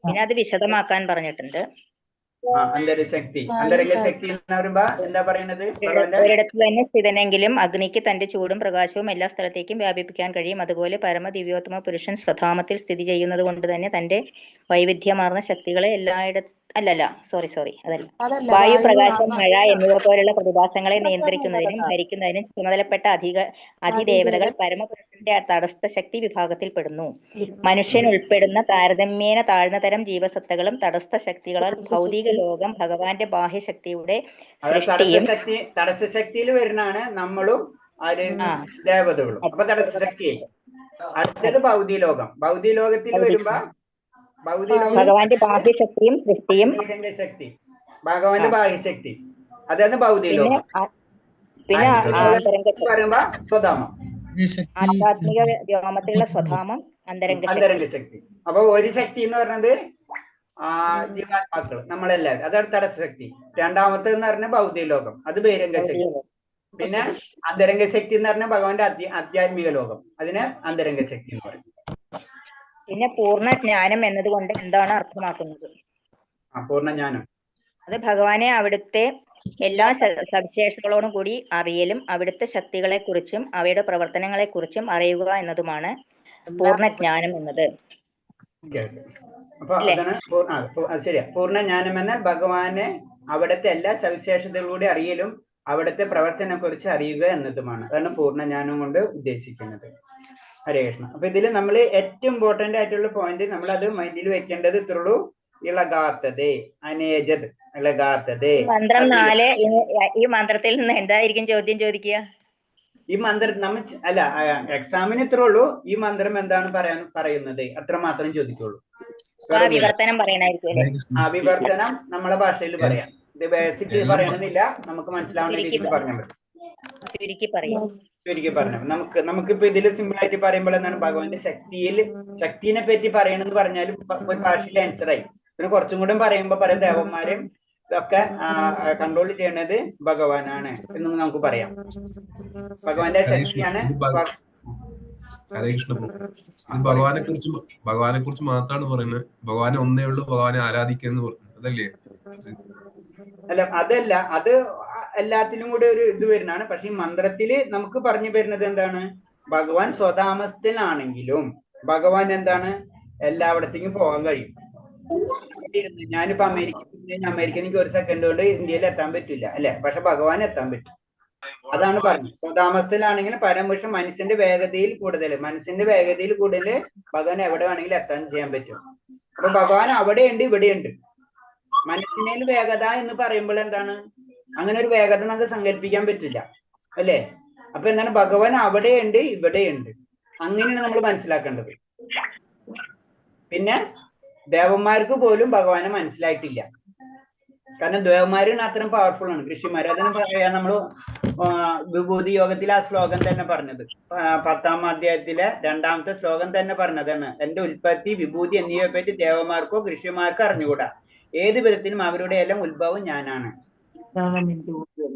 പിന്നെ അത് വിശദമാക്കാൻ പറഞ്ഞിട്ടുണ്ട്. അന്തരശക്തി എന്ന് പറയുമ്പോ എന്താ പറയുന്നത്? ഒരിടത്ത് തന്നെ സ്ഥിതനെങ്കിലും അഗ്നിക്ക് തന്റെ ചൂടും പ്രകാശവും എല്ലാ സ്ഥലത്തേക്കും വ്യാപിപ്പിക്കാൻ കഴിയും. അതുപോലെ പരമ ദിവ്യോത്തമ പുരുഷൻ സ്വധാമത്തിൽ സ്ഥിതി ചെയ്യുന്നത് കൊണ്ട് തന്നെ തന്റെ വൈവിധ്യമാർന്ന ശക്തികളെ എല്ലായിടത്തും അതല്ല വായു, പ്രകാശം, മഴ എന്നിവ പോലുള്ള പ്രതിഭാസങ്ങളെ നിയന്ത്രിക്കുന്നതിനും ഭരിക്കുന്നതിനും ചുമതലപ്പെട്ട അധിദേവതകൾ പരമപുരുഷന്റെ തടസ്ഥ ശക്തി വിഭാഗത്തിൽ പെടുന്നു. മനുഷ്യൻ ഉൾപ്പെടുന്ന താരതമ്യേന താഴ്ന്ന തരം ജീവസത്തകളും തടസ്ഥ ശക്തികളാൽ ഭൗതിക ലോകം ഭഗവാന്റെ ബാഹ്യശക്തിയുടെ സൃഷ്ടിയും. തടസ്സ ശക്തിയിൽ വരുന്നതാണ് നമ്മളും ദേവതകളും. അപ്പൊ തടസ്സ ശക്തി. അടുത്തത് ഭൗതിക ലോകം. ഭൗതിക ലോകത്തിൽ വരുമ്പോ ഭഗവാന്റെ ബാഹ്യശക്തിയും സൃഷ്ടിയും. ഭഗവാന്റെ ബാഹ്യശക്തി അതാണ് ഭൗതിക ലോകം. പിന്നെ പറയുമ്പോ സ്വധാമം, ആധ്യാത്മിക വ്യോമത്തിലുള്ള സ്വധാമം, അന്തരംഗ ശക്തി. അപ്പൊ ഒരു ശക്തി എന്ന് പറയുന്നത് ജീവാത്മാക്കൾ നമ്മളെല്ലാവരും, അതാണ് തടസ്സ ശക്തി. രണ്ടാമത്തെ എന്ന് പറഞ്ഞാൽ ഭൗതിക ലോകം, അത് ബഹിരംഗ ശക്തി. പിന്നെ അന്തരംഗ ശക്തി എന്ന് പറഞ്ഞാൽ ഭഗവാന്റെ ആധ്യാത്മിക ലോകം, അതിന് അന്തരംഗ ശക്തി എന്ന് പറയും. പിന്നെ പൂർണ്ണജ്ഞാനം എന്നതുകൊണ്ട് എന്താണ് അർത്ഥമാക്കുന്നത്? പൂർണ്ണജ്ഞാനം അത് ഭഗവാനെ അവിടുത്തെ എല്ലാ സവിശേഷതകളോടും കൂടി അറിയലും അവിടുത്തെ ശക്തികളെ കുറിച്ചും അവയുടെ പ്രവർത്തനങ്ങളെ കുറിച്ചും അറിയുക എന്നതുമാണ് പൂർണ്ണജ്ഞാനം എന്നത്. അപ്പൊ അതാണ് ശരിയാ. പൂർണ്ണജ്ഞാനം എന്നാൽ ഭഗവാനെ അവിടുത്തെ എല്ലാ സവിശേഷതകളോടെ അറിയലും അവിടുത്തെ പ്രവർത്തനത്തെ കുറിച്ച് അറിയുക എന്നതുമാണ്. അതാണ് പൂർണ്ണജ്ഞാനം കൊണ്ട് ഉദ്ദേശിക്കുന്നത്. ഹരേ കൃഷ്ണ. അപ്പൊ ഇതിൽ നമ്മൾ ഏറ്റവും ഇമ്പോർട്ടന്റ് ആയിട്ടുള്ള പോയിന്റ് നമ്മൾ അത് മൈൻഡിൽ വെക്കേണ്ടത് ഇത്രയുള്ളൂ. ഇളകാത്തത്, അനേജത്, ഇളകാത്തത്. മന്ത്രം 4. ഈ മന്ത്രത്തിൽ നിന്ന് എന്തായിരിക്കും ചോദ്യം ചോദിക്കുക? ഈ മന്ത്രം നമ്മൾ അല്ല എക്സാമിന് ഇത്രേ ഉള്ളൂ. ഈ മന്ത്രം എന്താണ് പറയുന്നത് അത്ര മാത്രം ചോദിക്കുള്ളൂ. വിവർത്തനം പറയണായിരിക്കും. വിവർത്തനം നമ്മളെ ഭാഷയിൽ പറയാം. ഇത് ബേസിക് പറയണമെന്നില്ല, നമുക്ക് മനസ്സിലാവുന്ന രീതിയിൽ പറഞ്ഞാൽ മതി. ചുരുക്കി പറഞ്ഞു. നമുക്കിപ്പോ ഇതിൽ സിമ്പിൾ ആയിട്ട് പറയുമ്പോൾ എന്താണ് ഭഗവാന്റെ ശക്തിനെ പറ്റി പറയണമെന്ന് പറഞ്ഞാലും ഒരു ഭാഷയിൽ ആൻസർ ആയി. പിന്നെ കുറച്ചും കൂടെ പറയുമ്പോ പറയാം ദേവന്മാരെയും ഇതൊക്കെ കൺട്രോൾ ചെയ്യണത് ഭഗവാനാണ് എന്ന് നമുക്ക് പറയാം. ഭഗവാന്റെ ശക്തിയാണ്. ഭഗവാനെ കുറിച്ച് മാത്രമാണ് പറയുന്നത്. ഭഗവാനെ ഒന്നേ ഉള്ളൂ, ഭഗവാനെ ആരാധിക്കുക എന്ന് പറഞ്ഞു അതല്ലേ? അതല്ല, അത് എല്ലാത്തിലും കൂടെ ഒരു ഇത് വരുന്നതാണ്. പക്ഷെ ഈ മന്ത്രത്തില് നമുക്ക് പറഞ്ഞു വരുന്നത് എന്താണ്? ഭഗവാൻ സ്വതാമസ്ഥനാണെങ്കിലും ഭഗവാൻ എന്താണ് എല്ലായിടത്തേക്കും പോകാൻ കഴിയും. ഞാനിപ്പോ അമേരിക്കയിൽ എനിക്ക് ഒരു സെക്കൻഡ് കൊണ്ട് ഇന്ത്യയിൽ എത്താൻ പറ്റില്ല അല്ലെ, പക്ഷെ ഭഗവാൻ എത്താൻ പറ്റും. അതാണ് പറഞ്ഞത്. സ്വതാമസ്ഥയിലാണെങ്കിൽ പരമപുരുഷൻ മനസ്സിന്റെ വേഗതയിൽ കൂടുതൽ ഭഗവാൻ എവിടെ വേണമെങ്കിലും എത്താൻ ചെയ്യാൻ പറ്റും. അപ്പൊ ഭഗവാൻ അവിടെയുണ്ട്, ഇവിടെയുണ്ട്. മനസ്സിനേൽ വേഗത എന്ന് പറയുമ്പോൾ എന്താണ്? അങ്ങനെ ഒരു വേഗത നമുക്ക് സങ്കല്പിക്കാൻ പറ്റില്ല അല്ലേ? അപ്പൊ എന്താണ്? ഭഗവാൻ അവിടെയുണ്ട്, ഇവിടെയുണ്ട്. അങ്ങനെയാണ് നമ്മൾ മനസ്സിലാക്കേണ്ടത്. പിന്നെ ദേവന്മാർക്ക് പോലും ഭഗവാനെ മനസ്സിലായിട്ടില്ല. കാരണം ദേവന്മാരാണ് അത്രയും പവർഫുൾ ആണ് ഋഷിമാർ. അതിന് പറയാ നമ്മള് വിഭൂതി യോഗത്തിൽ ആ ശ്ലോകം തന്നെ പറഞ്ഞത് 10-ാം അധ്യായത്തിലെ 2-ാമത്തെ ശ്ലോകം തന്നെ പറഞ്ഞതാണ്. എന്റെ ഉൽപ്പത്തി വിഭൂതി എന്നിവയെ പറ്റി ദേവന്മാർക്കോ ഋഷിമാർക്കോ അറിഞ്ഞുകൂടാ. ഏത് വിധത്തിലും അവരുടെ എല്ലാം ഉത്ഭവം ഞാനാണ്.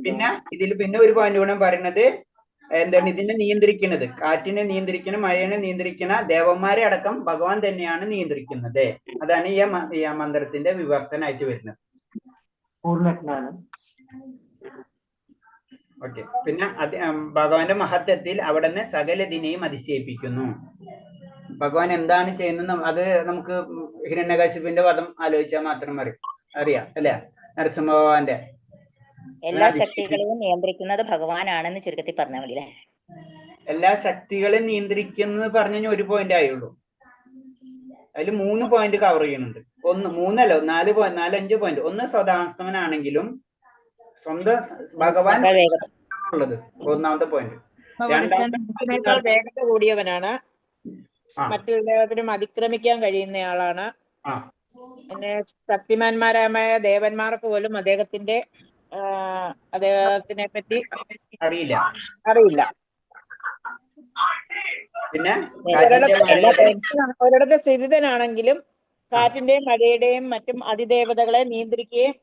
പിന്നെ ഇതിൽ പിന്നെ ഒരു പോയിന്റ് കൂടെ പറയുന്നത് എന്താണ്, ഇതിനെ നിയന്ത്രിക്കുന്നത്, കാറ്റിനെ നിയന്ത്രിക്കുന്ന, മഴയെ നിയന്ത്രിക്കുന്ന ദേവന്മാരെ അടക്കം ഭഗവാൻ തന്നെയാണ് നിയന്ത്രിക്കുന്നത്. അതാണ് ഈ മന്ത്രത്തിന്റെ വിവർത്തനമായിട്ട് വരുന്നത്. പൂർണ്ണജ്ഞാനം. ഓക്കെ. പിന്നെ ഭഗവാന്റെ മഹത്വത്തിൽ അവിടുന്ന് സകലതിനെയും അതിശയിപ്പിക്കുന്നു. ഭഗവാൻ എന്താണ് ചെയ്യുന്നത് അത് നമുക്ക് ഹിരണ്യകശിപിന്റെ വധം ആലോചിച്ചാൽ മാത്രം അറിയാം അല്ലെ? നരസിംഹ ഭഗവാന്റെ എല്ലാ ശക്തികളെയും നിയന്ത്രിക്കുന്നത് ഭഗവാനാണെന്ന് ചുരുക്കത്തിൽ പറഞ്ഞാൽ മതി അല്ലേ? എല്ലാ ശക്തികളെയും നിയന്ത്രിക്കുന്നത് പറഞ്ഞു ഒരു പോയിന്റ് ആയുള്ളൂ. അതിൽ 3 പോയിന്റ് കവർ ചെയ്യുന്നുണ്ട്. 4-5 പോയിന്റ്. ഒന്ന് സ്വതാസ്തവനാണെങ്കിലും സ്വന്തം ഭഗവാൻ ഉള്ളത് 1-ാമത്തെ പോയിന്റ്. വേഗത കൂടിയവനാണ്, മറ്റുള്ളവരും അതിക്രമിക്കാൻ കഴിയുന്നയാളാണ്. പിന്നെ ശക്തിമാന്മാരായ ദേവന്മാർക്ക് പോലും അദ്ദേഹത്തിനെ പറ്റി അറിയില്ല. പിന്നെ ഒരിടത്ത് സ്ഥിതിതനാണെങ്കിലും കാറ്റിന്റെയും മഴയുടെയും മറ്റും അതിദേവതകളെ നിയന്ത്രിക്കുകയും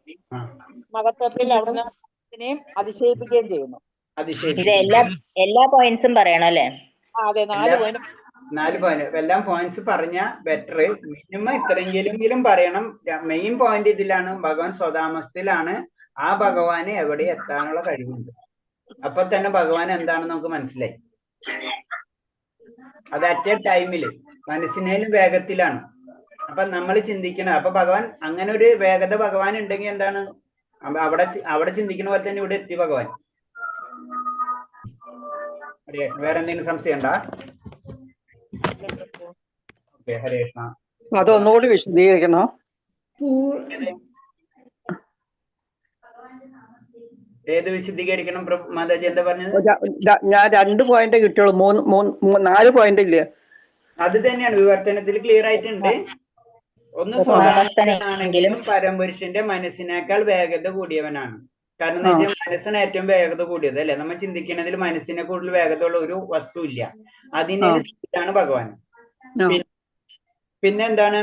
മഹത്വത്തിൽ അവിടുന്ന് അതിശയിപ്പിക്കുകയും ചെയ്യുന്നു. ഇത് എല്ലാ പോയിന്റ്സും പറയണം അല്ലേ? അതെ, 4 പോയിന്റ്. 4 പോയിന്റ് എല്ലാം പോയിന്റ്സ് പറഞ്ഞ ബെറ്റർ. മിനിമം ഇത്രയെങ്കിലും പറയണം. മെയിൻ പോയിന്റ് ഇതിലാണ്, ഭഗവാൻ സ്വതാമസ്ഥയിലാണ്. ആ ഭഗവാന് എവിടെ എത്താനുള്ള കഴിവുണ്ട്. അപ്പൊ തന്നെ ഭഗവാൻ എന്താണെന്ന് നമുക്ക് മനസ്സിലായി. അത് അറ്റ് എ ടൈമില് മനസ്സിനേലും വേഗത്തിലാണ്. അപ്പൊ നമ്മൾ ചിന്തിക്കണം. അപ്പൊ ഭഗവാൻ അങ്ങനെ ഒരു വേഗത ഭഗവാൻ ഉണ്ടെങ്കിൽ എന്താണ്, അവിടെ ചിന്തിക്കുന്ന പോലെ തന്നെ ഇവിടെ എത്തി ഭഗവാൻ. വേറെ എന്തെങ്കിലും സംശയം ഉണ്ടാ? ഓക്കെ, ഹരേ കൃഷ്ണ. അതൊന്നുകൂടി വിശദീകരിക്കണോ? ഏത് വിശദീകരിക്കണം മാതാജി? എന്താ പറഞ്ഞത്? ഞാൻ 2 പോയിന്റ് കിട്ടിയുള്ളൂ. 4 പോയിന്റ് ഇല്ലേ? അത് തന്നെയാണ് വിവർത്തനത്തിൽ ക്ലിയർ ആയിട്ടുണ്ട്. ഒന്ന് സ്വതാസ്തനാണെങ്കിലും പരമപുരുഷന്റെ മനസ്സിനേക്കാൾ വേഗത കൂടിയവനാണ്. കാരണം എന്താ വെച്ചാൽ മനസ്സിന് ഏറ്റവും വേഗത കൂടിയത് അല്ലെ? നമ്മൾ ചിന്തിക്കുന്നതിൽ മനസ്സിനെ കൂടുതൽ വേഗതയുള്ള ഒരു വസ്തു ഇല്ല. അതിനാണ് ഭഗവാൻ. പിന്നെ എന്താണ്,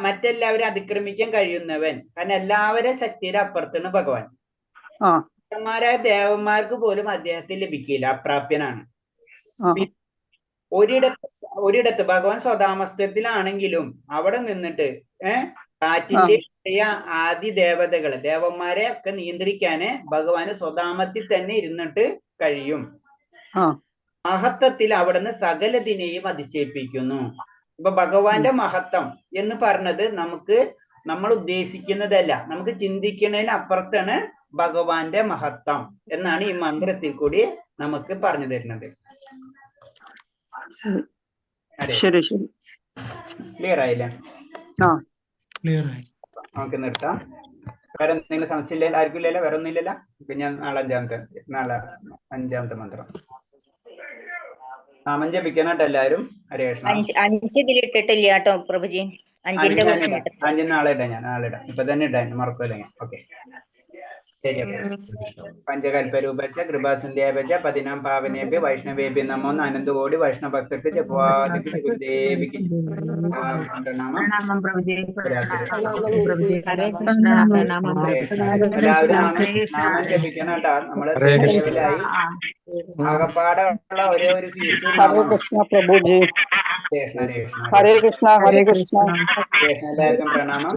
മറ്റെല്ലാവരും അതിക്രമിക്കാൻ കഴിയുന്നവൻ. കാരണം എല്ലാവരും ശക്തിയുടെ അപ്പുറത്താണ് ഭഗവാൻ. ായ ദേവന്മാർക്ക് പോലും അദ്ദേഹത്തെ ലഭിക്കില്ല, അപ്രാപ്യനാണ്. ഒരിടത്ത് ഭഗവാൻ സ്വതാമസ്ഥത്തിലാണെങ്കിലും അവിടെ നിന്നിട്ട് കാറ്റിന്റെ ആദി ദേവതകളെ, ദേവന്മാരെ ഒക്കെ നിയന്ത്രിക്കാന് ഭഗവാന് സ്വതാമത്തിൽ തന്നെ ഇരുന്നിട്ട് കഴിയും. മഹത്വത്തിൽ അവിടുന്ന് സകലതിനെയും അതിശയിപ്പിക്കുന്നു. ഇപ്പൊ ഭഗവാന്റെ മഹത്വം എന്ന് പറഞ്ഞത് നമ്മൾ ഉദ്ദേശിക്കുന്നതല്ല, നമുക്ക് ചിന്തിക്കുന്നതിന് അപ്പുറത്താണ് ഭഗവാന്റെ മഹത്വം എന്നാണ് ഈ മന്ത്രത്തിൽ കൂടി നമുക്ക് പറഞ്ഞു തരുന്നത്. ശരി ശരി, ക്ലിയർ ആയില്ലേ? ക്ലിയർ ആയി. നമുക്ക് നിർത്താം. വേറെ എന്തെങ്കിലും സംശയം ഇല്ല? ആർക്കും ഇല്ലല്ലോ? വേറെ ഒന്നും ഇല്ലല്ലോ? പിന്നെ നാളെ 5-ാമത്തെ മന്ത്രം നാമം ജപിക്കണം കേട്ടോ എല്ലാവരും. ഹരേ കൃഷ്ണ. 5 ഇതിലിട്ടിട്ടില്ല കേട്ടോ പ്രഭുജി. 5 നാളെ ഇടാം. ഇപ്പൊ തന്നെ ഇടാൻ മറക്കൂല. ഓക്കെ, ശരി. പഞ്ചകൽപരൂപച്ച കൃപാസന്ധ്യാപച്ച പതിനാം പാവനേഭ്യ വൈഷ്ണവേഭ്യ നമോ അനന്തകോടി വൈഷ്ണവഭക്തർക്ക് ജപാദിക്ക് ഗുരുദേവിക്ക് പ്രണാമം. നാമം ജപിക്കണം കേട്ടോ. നമ്മള് ലെവലായി ആകപ്പാടുള്ള ഒരേ ഒരു ഫീസ്. ഹരേ കൃഷ്ണ പ്രഭുജി. ഹരേ കൃഷ്ണ. ഹരേ കൃഷ്ണ. ഹരേ കൃഷ്ണ. എല്ലാവർക്കും പ്രണാമം.